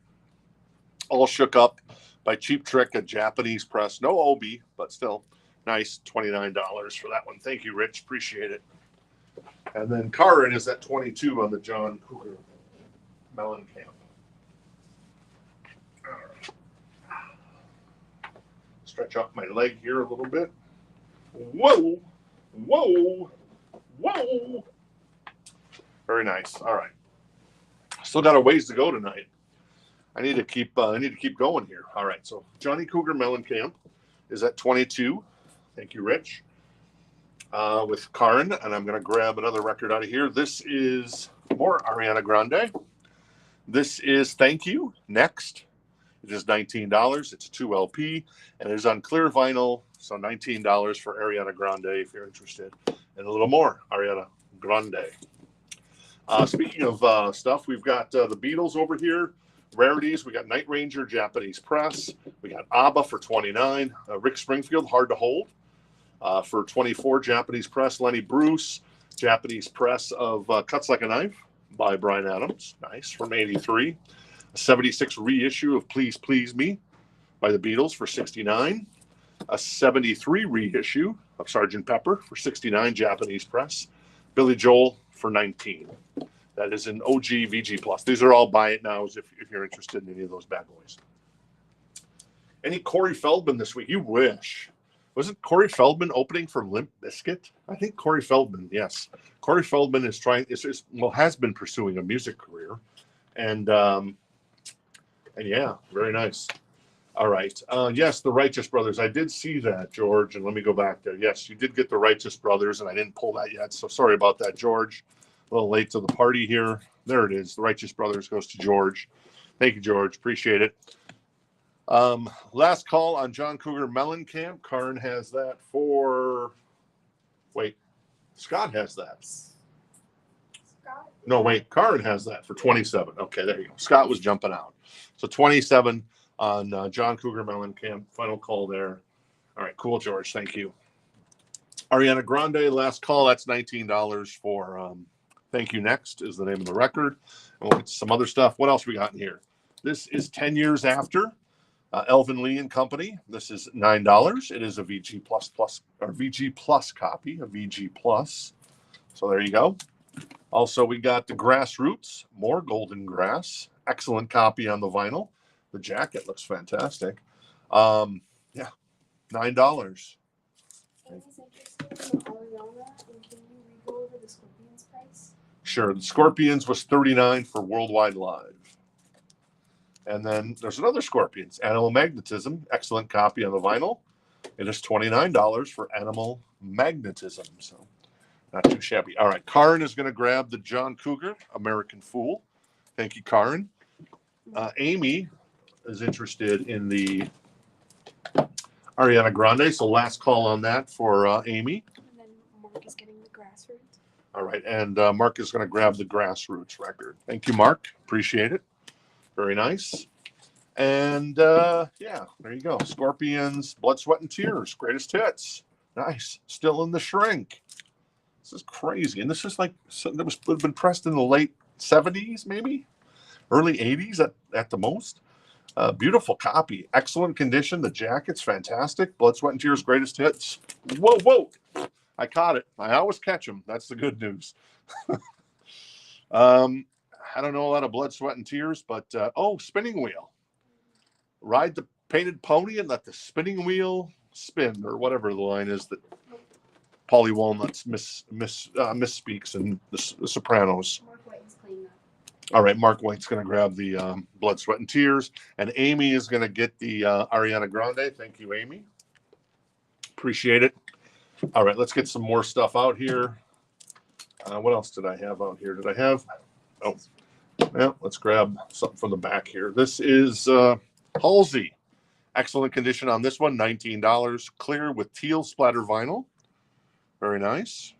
All Shook Up by Cheap Trick, a Japanese press. No Obi, but still nice. $29 for that one. Thank you, Rich. Appreciate it. And then Karin is at 22 on the John Cougar Mellencamp. All right. Stretch out my leg here a little bit. Whoa. Whoa. Whoa. Very nice. All right. Still got a ways to go tonight. I need to keep going here. All right. So Johnny Cougar Mellencamp is at 22. Thank you, Rich. With Karin, and I'm going to grab another record out of here. This is more Ariana Grande. This is Thank You. Next. It is $19. It's a 2 LP, and it is on clear vinyl. So $19 for Ariana Grande if you're interested. And a little more Ariana Grande. Speaking of stuff, we've got the Beatles over here. Rarities. We got Night Ranger, Japanese press. We got ABBA for $29. Rick Springfield, Hard to Hold. For $24, Japanese press. Lenny Bruce, Japanese press of Cuts Like a Knife by Bryan Adams. Nice. From '83. A 76 reissue of Please Please Me by the Beatles for $69. A 73 reissue of Sgt. Pepper for $69, Japanese press. Billy Joel for $19. That is an OG VG+. These are all buy it nows if you're interested in any of those bad boys. Any Corey Feldman this week? You wish. Wasn't Corey Feldman opening for Limp Bizkit? I think Corey Feldman, yes. Corey Feldman has been pursuing a music career. And yeah, very nice. All right. Yes, the Righteous Brothers. I did see that, George, and let me go back there. Yes, you did get the Righteous Brothers, and I didn't pull that yet, so sorry about that, George. A little late to the party here. There it is. The Righteous Brothers goes to George. Thank you, George. Appreciate it. Last call on John Cougar Mellencamp. Karin has that for... Wait. Scott has that. Scott? No, wait. Karin has that for 27. Okay, there you go. Scott was jumping out. So 27 on John Cougar Mellencamp. Final call there. All right, cool, George. Thank you. Ariana Grande, last call. That's $19 for Thank You Next is the name of the record. And we'll get to some other stuff. What else we got in here? This is 10 Years After. Elvin Lee and Company. This is $9. It is a VG or VG Plus copy, a VG Plus. So there you go. Also, we got the Grassroots, more Golden Grass. Excellent copy on the vinyl. The jacket looks fantastic. Yeah, $9. Amy's interested in Ariana, and can you re-go over the Scorpions price? Sure. The Scorpions was $39 for Worldwide Live. And then there's another Scorpions, Animal Magnetism. Excellent copy on the vinyl. It is $29 for Animal Magnetism. So not too shabby. All right. Karin is going to grab the John Cougar, American Fool. Thank you, Karin. Amy is interested in the Ariana Grande. So last call on that for Amy. And then Mark is getting the Grassroots. All right. And Mark is going to grab the Grassroots record. Thank you, Mark. Appreciate it. Very nice. And yeah, there you go. Scorpions, Blood, Sweat, and Tears. Greatest hits. Nice. Still in the shrink. This is crazy. And this is like, that was been pressed in the late 70s, maybe? Early 80s at the most. Beautiful copy. Excellent condition. The jacket's fantastic. Blood, Sweat, and Tears, greatest hits. Whoa, whoa. I caught it. I always catch them. That's the good news. I don't know a lot of Blood, Sweat, and Tears, but Spinning Wheel. Ride the painted pony and let the spinning wheel spin, or whatever the line is that Polly Walnuts misspeaks in the Sopranos. Mark White's clean that. All right, Mark White's going to grab the Blood, Sweat, and Tears, and Amy is going to get the Ariana Grande. Thank you, Amy. Appreciate it. All right, let's get some more stuff out here. What else did I have out here? Did I have? Oh, yeah, let's grab something from the back here. This is Halsey. Excellent condition on this one, $19. Clear with teal splatter vinyl. Very nice.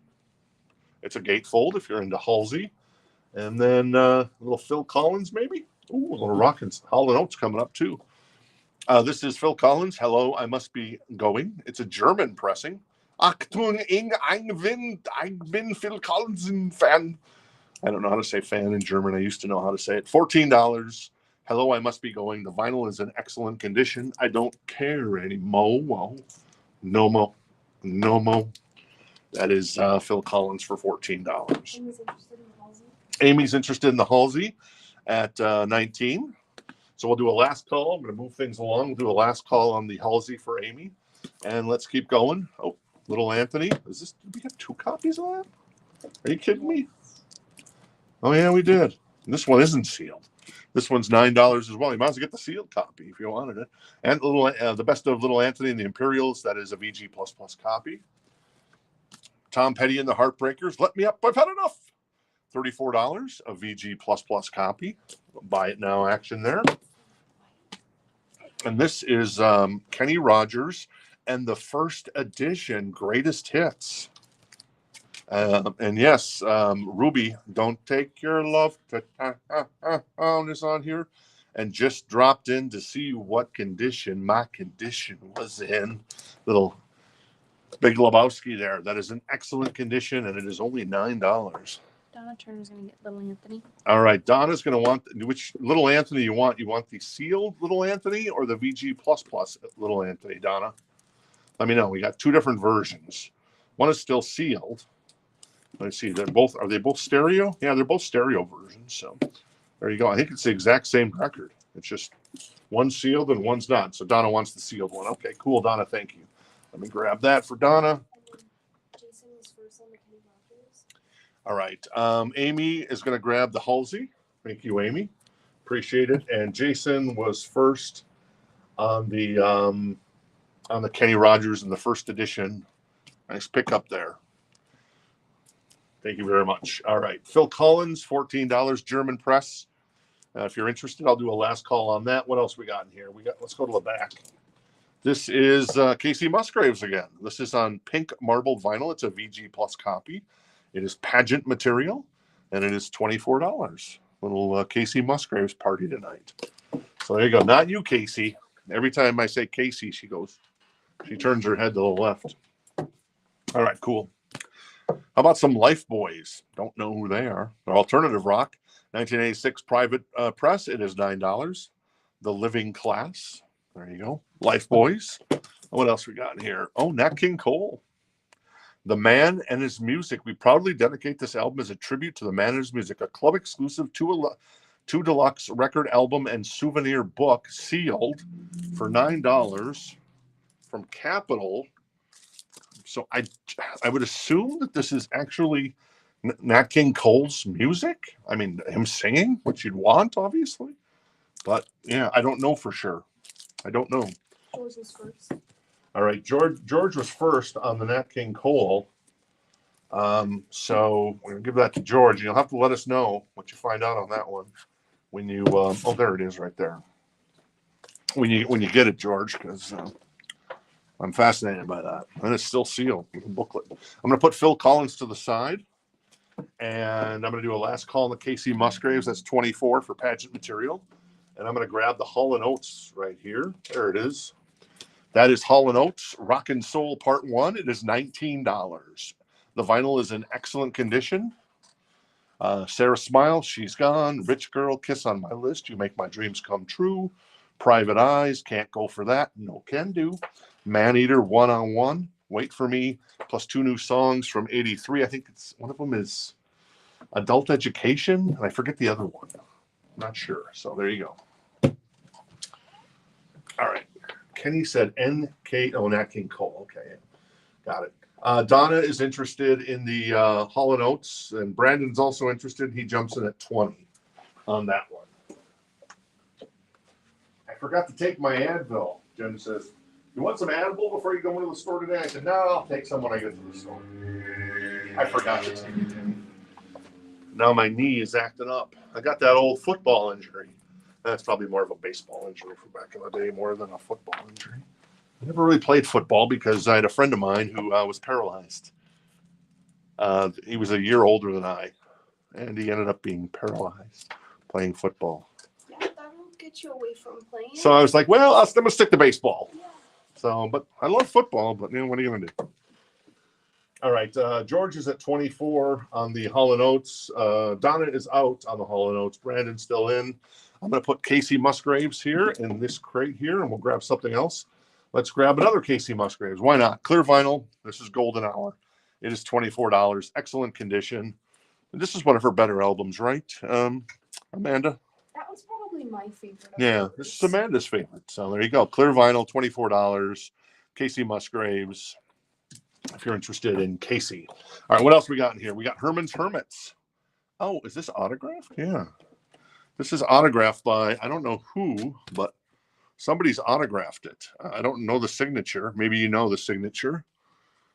It's a gatefold if you're into Halsey. And then a little Phil Collins, maybe? Ooh, a little rockin' Hall & Oates coming up, too. This is Phil Collins. Hello, I Must Be Going. It's a German pressing. Achtung, ich bin Phil Collins fan. I don't know how to say fan in German. I used to know how to say it. $14. Hello, I Must Be Going. The vinyl is in excellent condition. I don't care anymore. No mo. No mo. That is Phil Collins for $14. Amy's interested in Halsey. Amy's interested in the Halsey at 19. So we'll do a last call. I'm going to move things along. We'll do a last call on the Halsey for Amy. And let's keep going. Oh, Little Anthony. Did we have 2 copies of that? Are you kidding me? Oh, yeah, we did. And this one isn't sealed. This one's $9 as well. You might as well get the sealed copy if you wanted it. And the best of Little Anthony and the Imperials. That is a VG++ copy. Tom Petty and the Heartbreakers. Let Me Up. I've had enough. $34. A VG++ copy. Buy it now action there. And this is Kenny Rogers and the first edition Greatest Hits. And yes, Ruby, Don't Take Your Love to Town is on here. And just dropped in to see what condition my condition was in. Little Big Lebowski there. That is an excellent condition, and it is only $9. Donna Turner's going to get Little Anthony. All right, Donna's going to want, which Little Anthony you want? You want the sealed Little Anthony or the VG++ Little Anthony, Donna? Let me know. We got 2 different versions. One is still sealed. Let's see. Are they both stereo? Yeah, they're both stereo versions. So there you go. I think it's the exact same record. It's just one's sealed and one's not. So Donna wants the sealed one. Okay, cool, Donna. Thank you. Let me grab that for Donna. Jason was first on the Kenny Rogers. All right. Amy is going to grab the Halsey. Thank you, Amy. Appreciate it. And Jason was first on the Kenny Rogers in the first edition. Nice pickup there. Thank you very much. All right. Phil Collins, $14, German press. If you're interested, I'll do a last call on that. What else we got in here? Let's go to the back. This is Casey Musgraves again. This is on pink marble vinyl. It's a VG Plus copy. It is pageant material, and it is $24. Little Casey Musgraves party tonight. So there you go. Not you, Casey. Every time I say Casey, she turns her head to the left. All right, cool. How about some Life Boys? Don't know who they are. They're alternative rock. 1986 private press. It is $9. The Living Class. There you go. Life Boys. What else we got in here? Oh, Nat King Cole. The Man and His Music. We proudly dedicate this album as a tribute to the man and his music, a club exclusive two deluxe record album and souvenir book sealed for $9 from Capitol. So I would assume that this is actually Nat King Cole's music. I mean, him singing, which you'd want, obviously. But yeah, I don't know for sure. I don't know. George was first. All right, George was first on the Nat King Cole. So we're gonna give that to George. You'll have to let us know what you find out on that one when you. Oh, there it is, right there. When you get it, George, because I'm fascinated by that, and it's still sealed with a booklet. I'm gonna put Phil Collins to the side, and I'm gonna do a last call on the Casey Musgraves. That's 24 for pageant material, and I'm gonna grab the Hall & Oates right here. There it is. That is Hall & Oates Rockin' Soul Part 1. It is $19. The vinyl is in excellent condition. Sarah Smile, She's Gone. Rich Girl, Kiss on My List. You Make My Dreams Come True. Private Eyes, Can't Go For That. No Can Do. Maneater, One on One. Wait For Me, plus 2 new songs from 83. I think it's one of them is Adult Education, and I forget the other one. I'm not sure. So there you go. All right. Kenny said NK. Oh, Nat King Cole. Okay. Got it. Donna is interested in the Hall & Oates, and Brandon's also interested. He jumps in at 20 on that one. I forgot to take my Advil. Jen says, you want some Advil before you go into the store today? I said, no, I'll take some when I get to the store. I forgot to take it, Jenny. Now my knee is acting up. I got that old football injury. That's probably more of a baseball injury from back in the day more than a football injury. I never really played football because I had a friend of mine who was paralyzed. He was a year older than I, and he ended up being paralyzed playing football. Yeah, that'll get you away from playing. So I was like, well, I'm going to stick to baseball. Yeah. So, but I love football, but what are you going to do? All right, George is at 24 on the Hall & Oates. Donna is out on the Hall & Oates. Brandon's still in. I'm going to put Casey Musgraves here in this crate here, and we'll grab something else. Let's grab another Casey Musgraves. Why not? Clear vinyl. This is Golden Hour. It is $24. Excellent condition. And this is one of her better albums, right? Amanda? That was probably my favorite. Yeah, this is Amanda's favorite. So there you go. Clear vinyl, $24. Casey Musgraves, if you're interested in Casey. All right, what else we got in here? We got Herman's Hermits. Oh, is this autographed? Yeah. This is autographed by, I don't know who, but somebody's autographed it. I don't know the signature. Maybe you know the signature,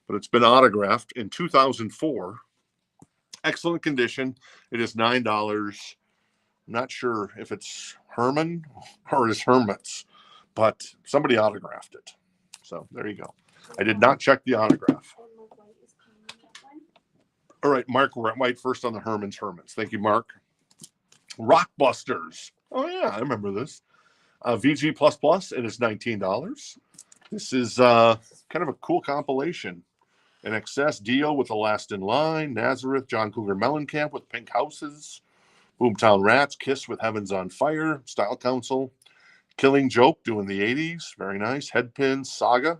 but it's been autographed in 2004. Excellent condition. It is $9. Not sure if it's Herman or it's Hermits, but somebody autographed it. So there you go. I did not check the autograph. All right, Mark White first on the Herman's Hermits. Thank you, Mark. Rockbusters. Oh, yeah, I remember this. VG++, it is $19. This is kind of a cool compilation. In Excess, Dio with The Last in Line, Nazareth, John Cougar Mellencamp with Pink Houses, Boomtown Rats, Kiss with Heaven's on Fire, Style Council, Killing Joke doing the 80s, very nice, Headpin, Saga,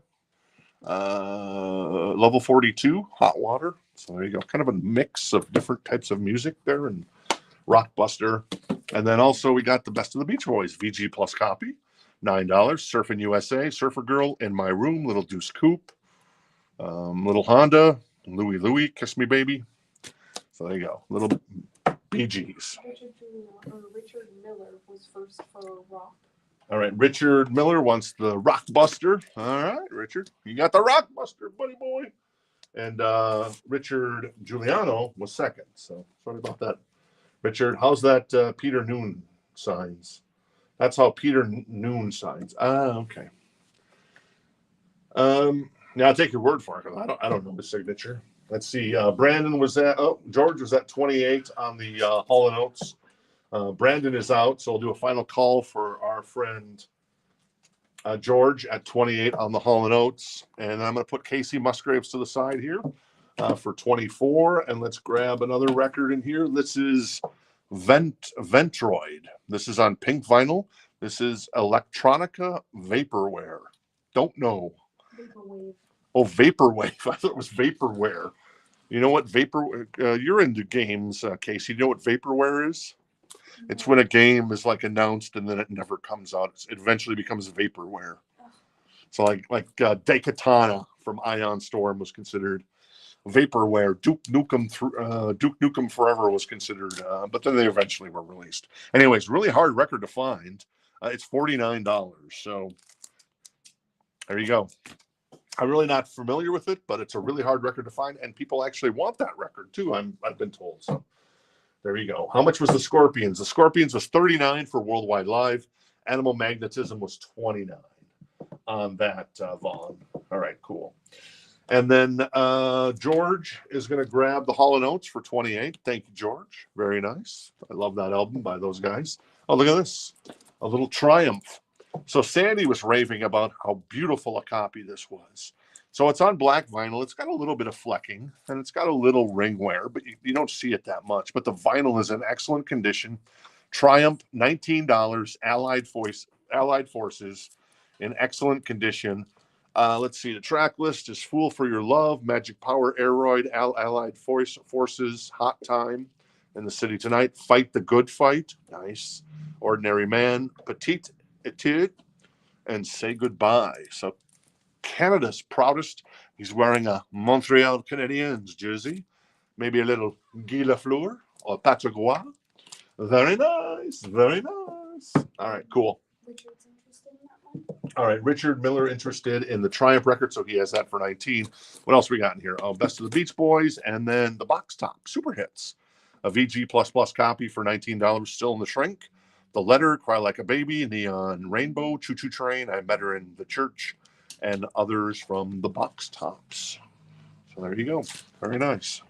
Level 42, Hot Water. So there you go, kind of a mix of different types of music there, and Rockbuster. And then also we got the Best of the Beach Boys, VG Plus copy, $9. Surfing USA, Surfer Girl, In My Room, Little Deuce Coupe, Little Honda, Louie, Kiss Me Baby. So there you go, little Bee Gees. Richard Miller was first for rock. All right, Richard Miller wants the Rockbuster. All right, Richard, you got the Rockbuster, buddy boy. And Richard Giuliano was second. So sorry about that. Richard, how's that Peter Noon signs? That's how Peter Noon signs. Okay. Now I'll take your word for it because I don't know the signature. Let's see. Brandon was at George was at 28 on the Hall & Oates. Brandon is out, so we'll do a final call for our friend George at 28 on the Hall & Oates. And I'm going to put Casey Musgraves to the side here for 24. And let's grab another record in here. This is Ventroid. This is on pink vinyl, This is Electronica Vaporware. Don't know. Vaporwave. Oh, Vaporwave. I thought it was Vaporware. You know what you're into games, Casey. You know what Vaporware is? It's when a game is like announced and then it never comes out. It eventually becomes Vaporware. So like Daikatana from Ion Storm was considered Vaporware. Duke Nukem Forever was considered, but then they eventually were released. Anyways, really hard record to find. It's $49. So there you go. I'm really not familiar with it, but it's a really hard record to find, and people actually want that record too. I've been told. So there you go. How much was the Scorpions? The Scorpions was $39 for Worldwide Live. Animal Magnetism was $29 on that, Vaughn. All right, cool. And then George is going to grab the Hall & Oates for $28. Thank you, George. Very nice. I love that album by those guys. Oh, look at this. A little Triumph. So Sandy was raving about how beautiful a copy this was. So it's on black vinyl. It's got a little bit of flecking, and it's got a little ring wear, but you don't see it that much. But the vinyl is in excellent condition. Triumph, $19. Allied Forces in excellent condition. Let's see. The track list is Fool for Your Love, Magic Power, Aeroid, Allied Forces, Hot Time, In the City Tonight, Fight the Good Fight, nice. Ordinary Man, Petite Etude, and Say Goodbye. So Canada's proudest. He's wearing a Montreal Canadiens jersey, maybe a little Guy Lafleur or Patrick Roy. Very nice, very nice. All right, cool. Richard's interested in that one. All right, Richard Miller interested in the Triumph record, so he has that for 19. What else we got in here? Oh, Best of the Beach Boys, and then the Box Top Super Hits, a VG++ copy for $19, still in the shrink. The Letter, Cry Like a Baby, Neon Rainbow, Choo Choo Train, I Met Her in the Church, and others from the Box Tops. So there you go. Very nice.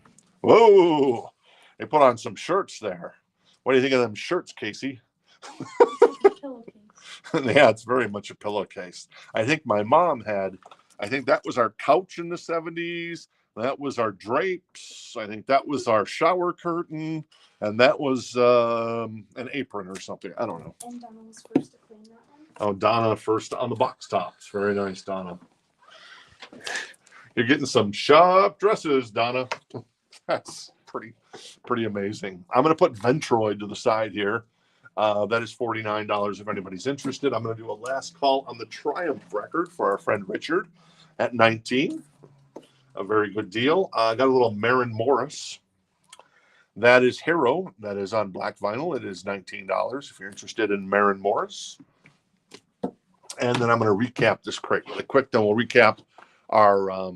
Whoa! They put on some shirts there. What do you think of them shirts, Casey? Yeah, it's very much a pillowcase. I think my mom had, I think that was our couch in the 70s. That was our drapes. I think that was our shower curtain. And that was an apron or something. I don't know. And Donna was first to clean that one. Oh, Donna first on the box tops. Very nice, Donna. You're getting some sharp dresses, Donna. That's pretty amazing. I'm going to put Ventroid to the side here. That is $49 if anybody's interested. I'm going to do a last call on the Triumph record for our friend Richard at 19. A very good deal. I got a little Maren Morris. That is Hero. That is on black vinyl. It is $19 if you're interested in Maren Morris. And then I'm going to recap this crate really quick. Then we'll recap our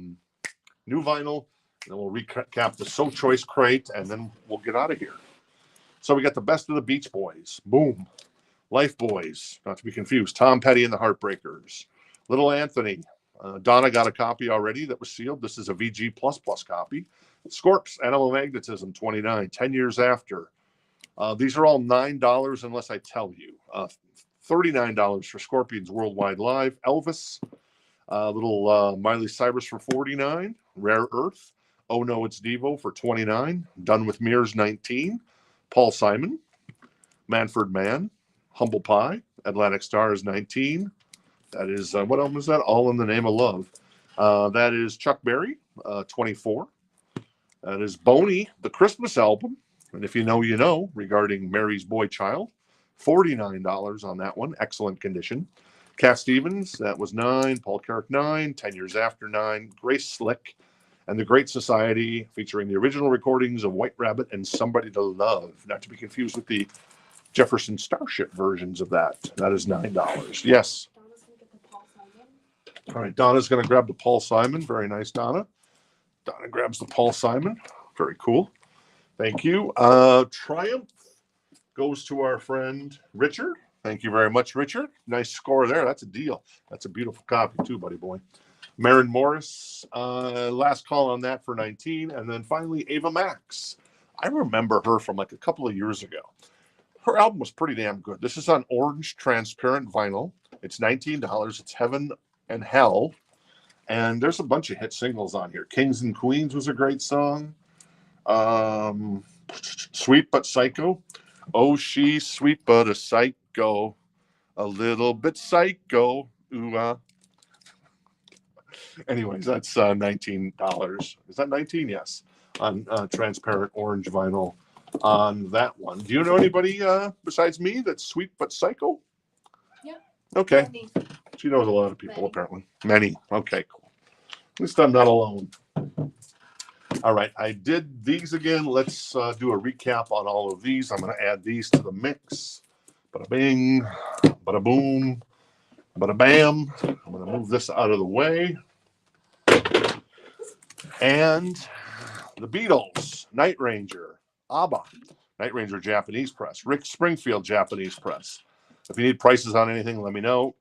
new vinyl. Then we'll recap the So Choice crate, and then we'll get out of here. So we got the Best of the Beach Boys. Boom. Life Boys, not to be confused. Tom Petty and the Heartbreakers. Little Anthony. Donna got a copy already that was sealed. This is a VG++ copy. Scorps, Animal Magnetism, 29, 10 years after. These are all $9 unless I tell you. $39 for Scorpions Worldwide Live. Elvis, little Miley Cyrus for $49. Rare Earth. Oh No, It's Devo for $29. Done with Mirrors, $19. Paul Simon. Manfred Mann. Humble Pie. Atlantic Stars, $19. That is, what album is that? All in the Name of Love. That is Chuck Berry, $24. That is Boney, the Christmas album. And if you know, you know, regarding Mary's Boy Child. $49 on that one. Excellent condition. Cat Stevens, that was $9. Paul Carrick, $9. 10 years after, $9. Grace Slick and the Great Society, featuring the original recordings of White Rabbit and Somebody to Love. Not to be confused with the Jefferson Starship versions of that. That is $9. Yes. Donna's gonna get the Paul Simon. All right, Donna's going to grab the Paul Simon. Very nice, Donna. Donna grabs the Paul Simon. Very cool. Thank you. Triumph goes to our friend Richard. Thank you very much, Richard. Nice score there. That's a deal. That's a beautiful copy too, buddy boy. Maren Morris, last call on that for 19. And then finally, Ava Max. I remember her from like a couple of years ago. Her album was pretty damn good. This is on orange transparent vinyl. It's $19. It's Heaven and Hell. And there's a bunch of hit singles on here. Kings and Queens was a great song. Sweet But Psycho. Oh, she's sweet but a psycho. a little bit psycho. Ooh, anyways, that's $19. Is that 19? Yes, on transparent orange vinyl on that one. Do you know anybody besides me that's sweet but psycho? Yeah. Okay. Lenny. She knows a lot of people, Many. apparently. Many. Okay, cool. At least I'm not alone. All right, I did these again. Let's do a recap on all of these. I'm going to add these to the mix. Bada bing, bada boom, bada bam. I'm going to move this out of the way. And the Beatles, Night Ranger, ABBA, Night Ranger Japanese press, Rick Springfield Japanese press. If you need prices on anything, let me know.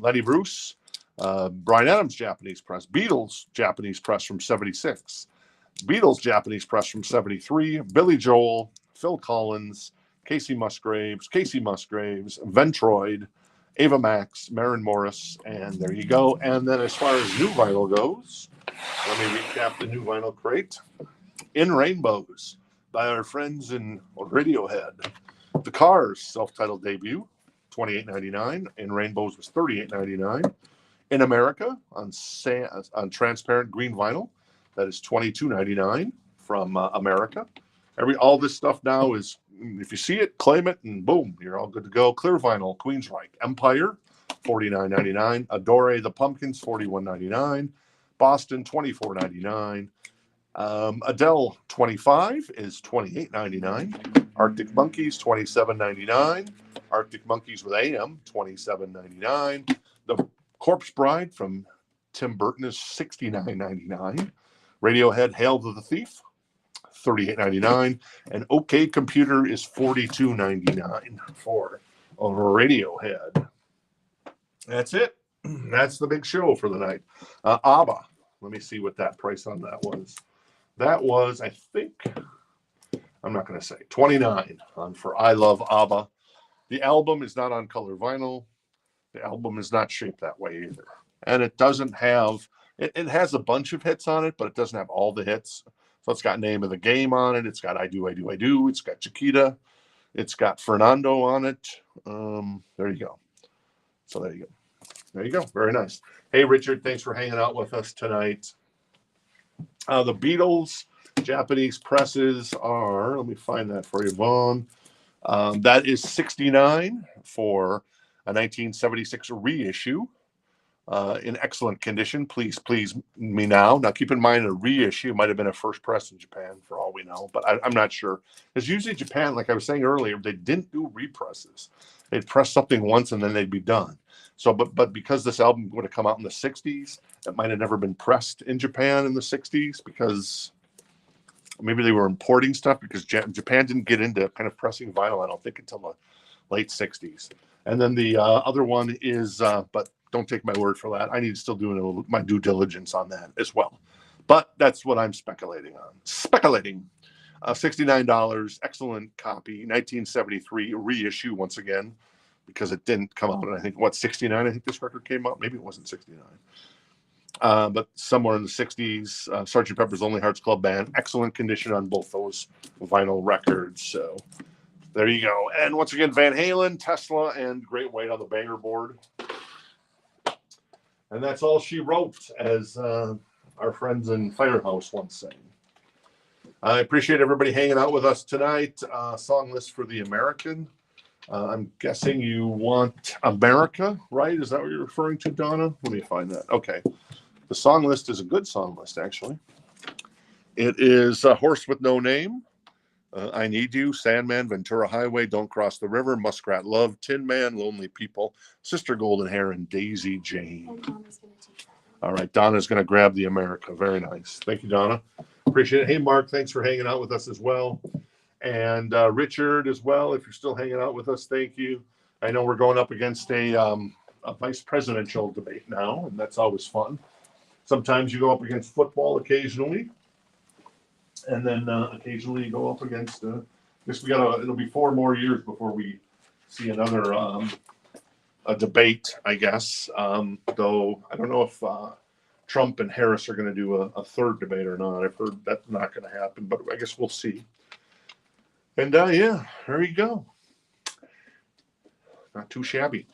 Lenny Bruce, Bryan Adams Japanese press, Beatles Japanese press from 76, Beatles Japanese press from 73, Billy Joel, Phil Collins, Casey Musgraves, Ventroid, Ava Max, Maren Morris, and there you go. And then as far as new vinyl goes, let me recap the new vinyl crate. In Rainbows by our friends in Radiohead. The Cars self-titled debut, $28.99. In Rainbows was $38.99. In America on transparent green vinyl, that is $22.99 from America. All this stuff now is, if you see it, claim it, and boom, you're all good to go. Clear vinyl, Queensryche, Empire, $49.99. Adore the Pumpkins, $41.99. Boston, $24.99. Adele 25 is $28.99. Arctic Monkeys, $27.99. Arctic Monkeys with AM, $27.99. The Corpse Bride from Tim Burton is $69.99. Radiohead, Hail to the Thief, $38.99. And OK Computer is $42.99 for Radiohead. That's it. That's the big show for the night. ABBA. Let me see what that price on that was. That was, I think, I'm not going to say, $29 on for I Love ABBA. The album is not on color vinyl. The album is not shaped that way either. And it doesn't have, it has a bunch of hits on it, but it doesn't have all the hits. So it's got Name of the Game on it. It's got I Do, I Do, I Do. It's got Chiquita. It's got Fernando on it. There you go. So there you go. There you go. Very nice. Hey, Richard, thanks for hanging out with us tonight. The Beatles Japanese presses are, let me find that for you, Vaughn. That is $69 for a 1976 reissue in excellent condition. Please me now. Now, keep in mind, a reissue might have been a first press in Japan for all we know, but I'm not sure. Because usually Japan, like I was saying earlier, they didn't do represses. They'd press something once and then they'd be done. So, but because this album would have come out in the 60s, it might have never been pressed in Japan in the 60s because maybe they were importing stuff because Japan didn't get into kind of pressing vinyl, I don't think, until the late 60s. And then the other one is, but don't take my word for that. I need to still do my due diligence on that as well. But that's what I'm speculating on. $69, excellent copy, 1973 reissue once again, because it didn't come out in, I think, 69? I think this record came out. Maybe it wasn't 69. But somewhere in the 60s, Sgt. Pepper's Lonely Hearts Club Band, excellent condition on both those vinyl records. So there you go. And once again, Van Halen, Tesla, and Great White on the banger board. And that's all she wrote, as our friends in Firehouse once sang. I appreciate everybody hanging out with us tonight. Song list for the American. I'm guessing you want America, right? Is that what you're referring to, Donna? Let me find that. Okay. The song list is a good song list, actually. It is Horse with No Name, I Need You, Sandman, Ventura Highway, Don't Cross the River, Muskrat Love, Tin Man, Lonely People, Sister Golden Hair, and Daisy Jane. All right, Donna's going to grab the America. Very nice. Thank you, Donna. Appreciate it. Hey, Mark, thanks for hanging out with us as well. And Richard as well, if you're still hanging out with us, thank you. I know we're going up against a vice presidential debate now, and that's always fun. Sometimes you go up against football occasionally, and then occasionally you go up against, I guess it'll be 4 more years before we see another a debate, I guess. Though I don't know if Trump and Harris are going to do a third debate or not. I've heard that's not going to happen, but I guess we'll see. And yeah, there you go. Not too shabby.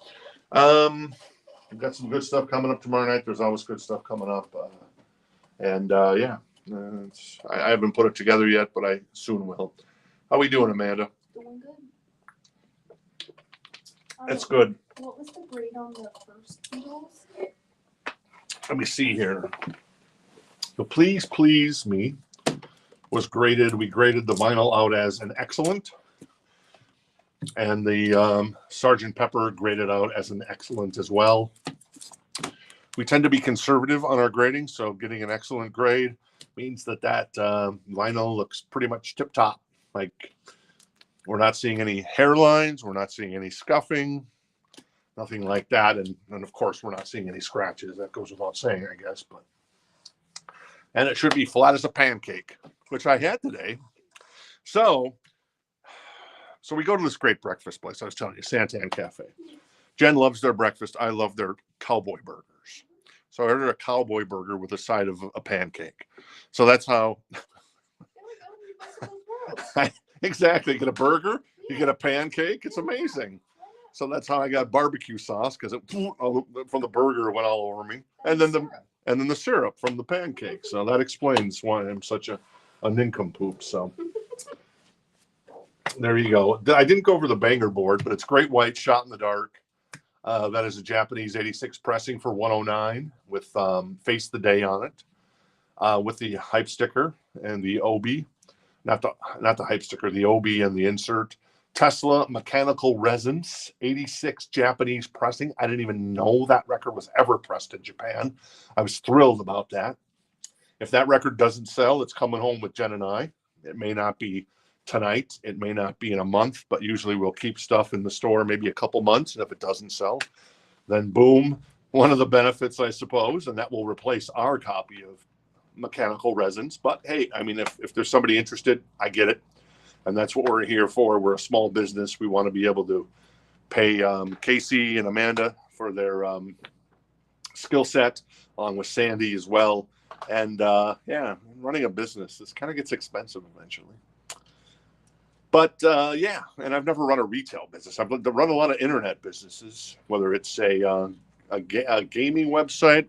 We've got some good stuff coming up tomorrow night. There's always good stuff coming up. Yeah, I haven't put it together yet, but I soon will. How we doing, Amanda? Doing good. That's good. What was the grade on the first Beatles? Let me see here. So Please Me was graded. We graded the vinyl out as an excellent. And the Sgt. Pepper graded out as an excellent as well. We tend to be conservative on our grading, so getting an excellent grade means that vinyl looks pretty much tip-top. Like, we're not seeing any hairlines, we're not seeing any scuffing, nothing like that, and of course, we're not seeing any scratches. That goes without saying, I guess. And it should be flat as a pancake, which I had today. So we go to this great breakfast place I was telling you, Santan Cafe. Jen loves their breakfast. I love their cowboy burgers. So I ordered a cowboy burger with a side of a pancake. So that's how. Exactly. You get a burger, you get a pancake. It's amazing. So that's how I got barbecue sauce, because it from the burger went all over me, and then the syrup from the pancake. So that explains why I'm such a nincompoop. So. There you go. I didn't go over the banger board, but it's Great White Shot in the Dark. That is a Japanese 86 pressing for 109 with Face the Day on it, with the hype sticker and the OB. Not the hype sticker, the OB and the insert. Tesla Mechanical Resonance 86 Japanese pressing. I didn't even know that record was ever pressed in Japan. I was thrilled about that. If that record doesn't sell, it's coming home with Jen and I. It may not be tonight, it may not be in a month, but usually we'll keep stuff in the store maybe a couple months, and if it doesn't sell, then boom, one of the benefits, I suppose, and that will replace our copy of Mechanical Resonance. But hey, I mean, if there's somebody interested, I get it, and that's what we're here for. We're a small business. We want to be able to pay Casey and Amanda for their skill set, along with Sandy as well. And yeah, running a business, this kind of gets expensive eventually. But yeah, and I've never run a retail business. I've run a lot of internet businesses, whether it's a gaming website.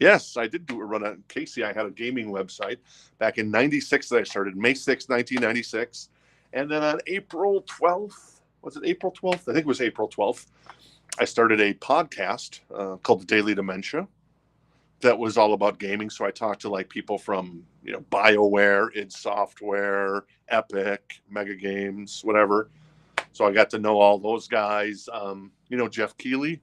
Yes, I did run a Casey. I had a gaming website back in '96 that I started, May 6, 1996. And then on April 12th, was it April 12th? I think it was April 12th. I started a podcast called The Daily Dementia that was all about gaming. So I talked to like people from, BioWare, id Software, Epic, Mega Games, whatever. So I got to know all those guys. Jeff Keighley.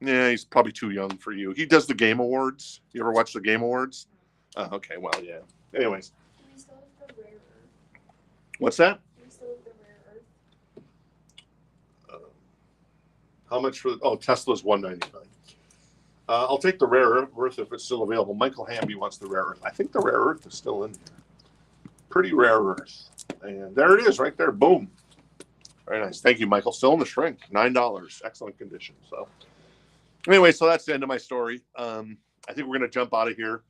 Yeah, he's probably too young for you. He does the Game Awards. You ever watch the Game Awards? Oh, okay, well, yeah. Anyways. Do we still have the rare earth? What's that? Do we still have the rare earth? How much for? Tesla's $199. I'll take the rare earth if it's still available. Michael Hamby wants the rare earth. I think the rare earth is still in here. Pretty rare earth. And there it is right there. Boom. Very nice. Thank you, Michael. Still in the shrink. $9. Excellent condition. So anyway, so that's the end of my story. I think we're going to jump out of here.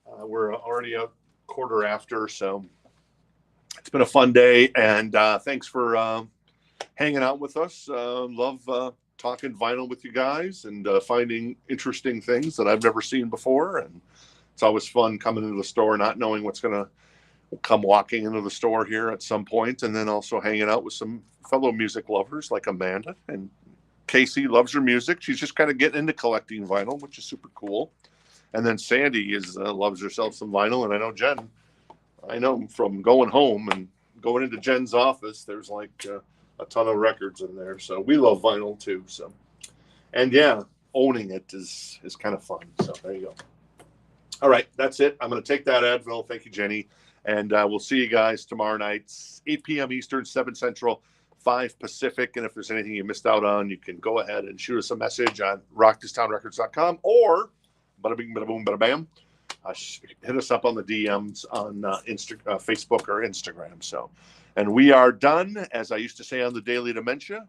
We're already a quarter after, so it's been a fun day. And thanks for hanging out with us. Love talking vinyl with you guys and finding interesting things that I've never seen before. And it's always fun coming into the store, not knowing what's going to come walking into the store here at some point, and then also hanging out with some fellow music lovers like Amanda. And Casey loves her music. She's just kind of getting into collecting vinyl, which is super cool. And then Sandy loves herself some vinyl. And I know Jen, from going home and going into Jen's office, there's like a ton of records in there. So we love vinyl too. So, and yeah, owning it is kind of fun. So there you go. All right, that's it. I'm going to take that Advil. Thank you, Jenny. And we'll see you guys tomorrow night, 8 p.m. Eastern, 7 Central, 5 Pacific. And if there's anything you missed out on, you can go ahead and shoot us a message on rockthistownrecords.com or bada bing, bada boom, bada bam. Hit us up on the DMs on Facebook or Instagram. So, and we are done. As I used to say on the Daily Dementia,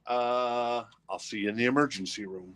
I'll see you in the emergency room.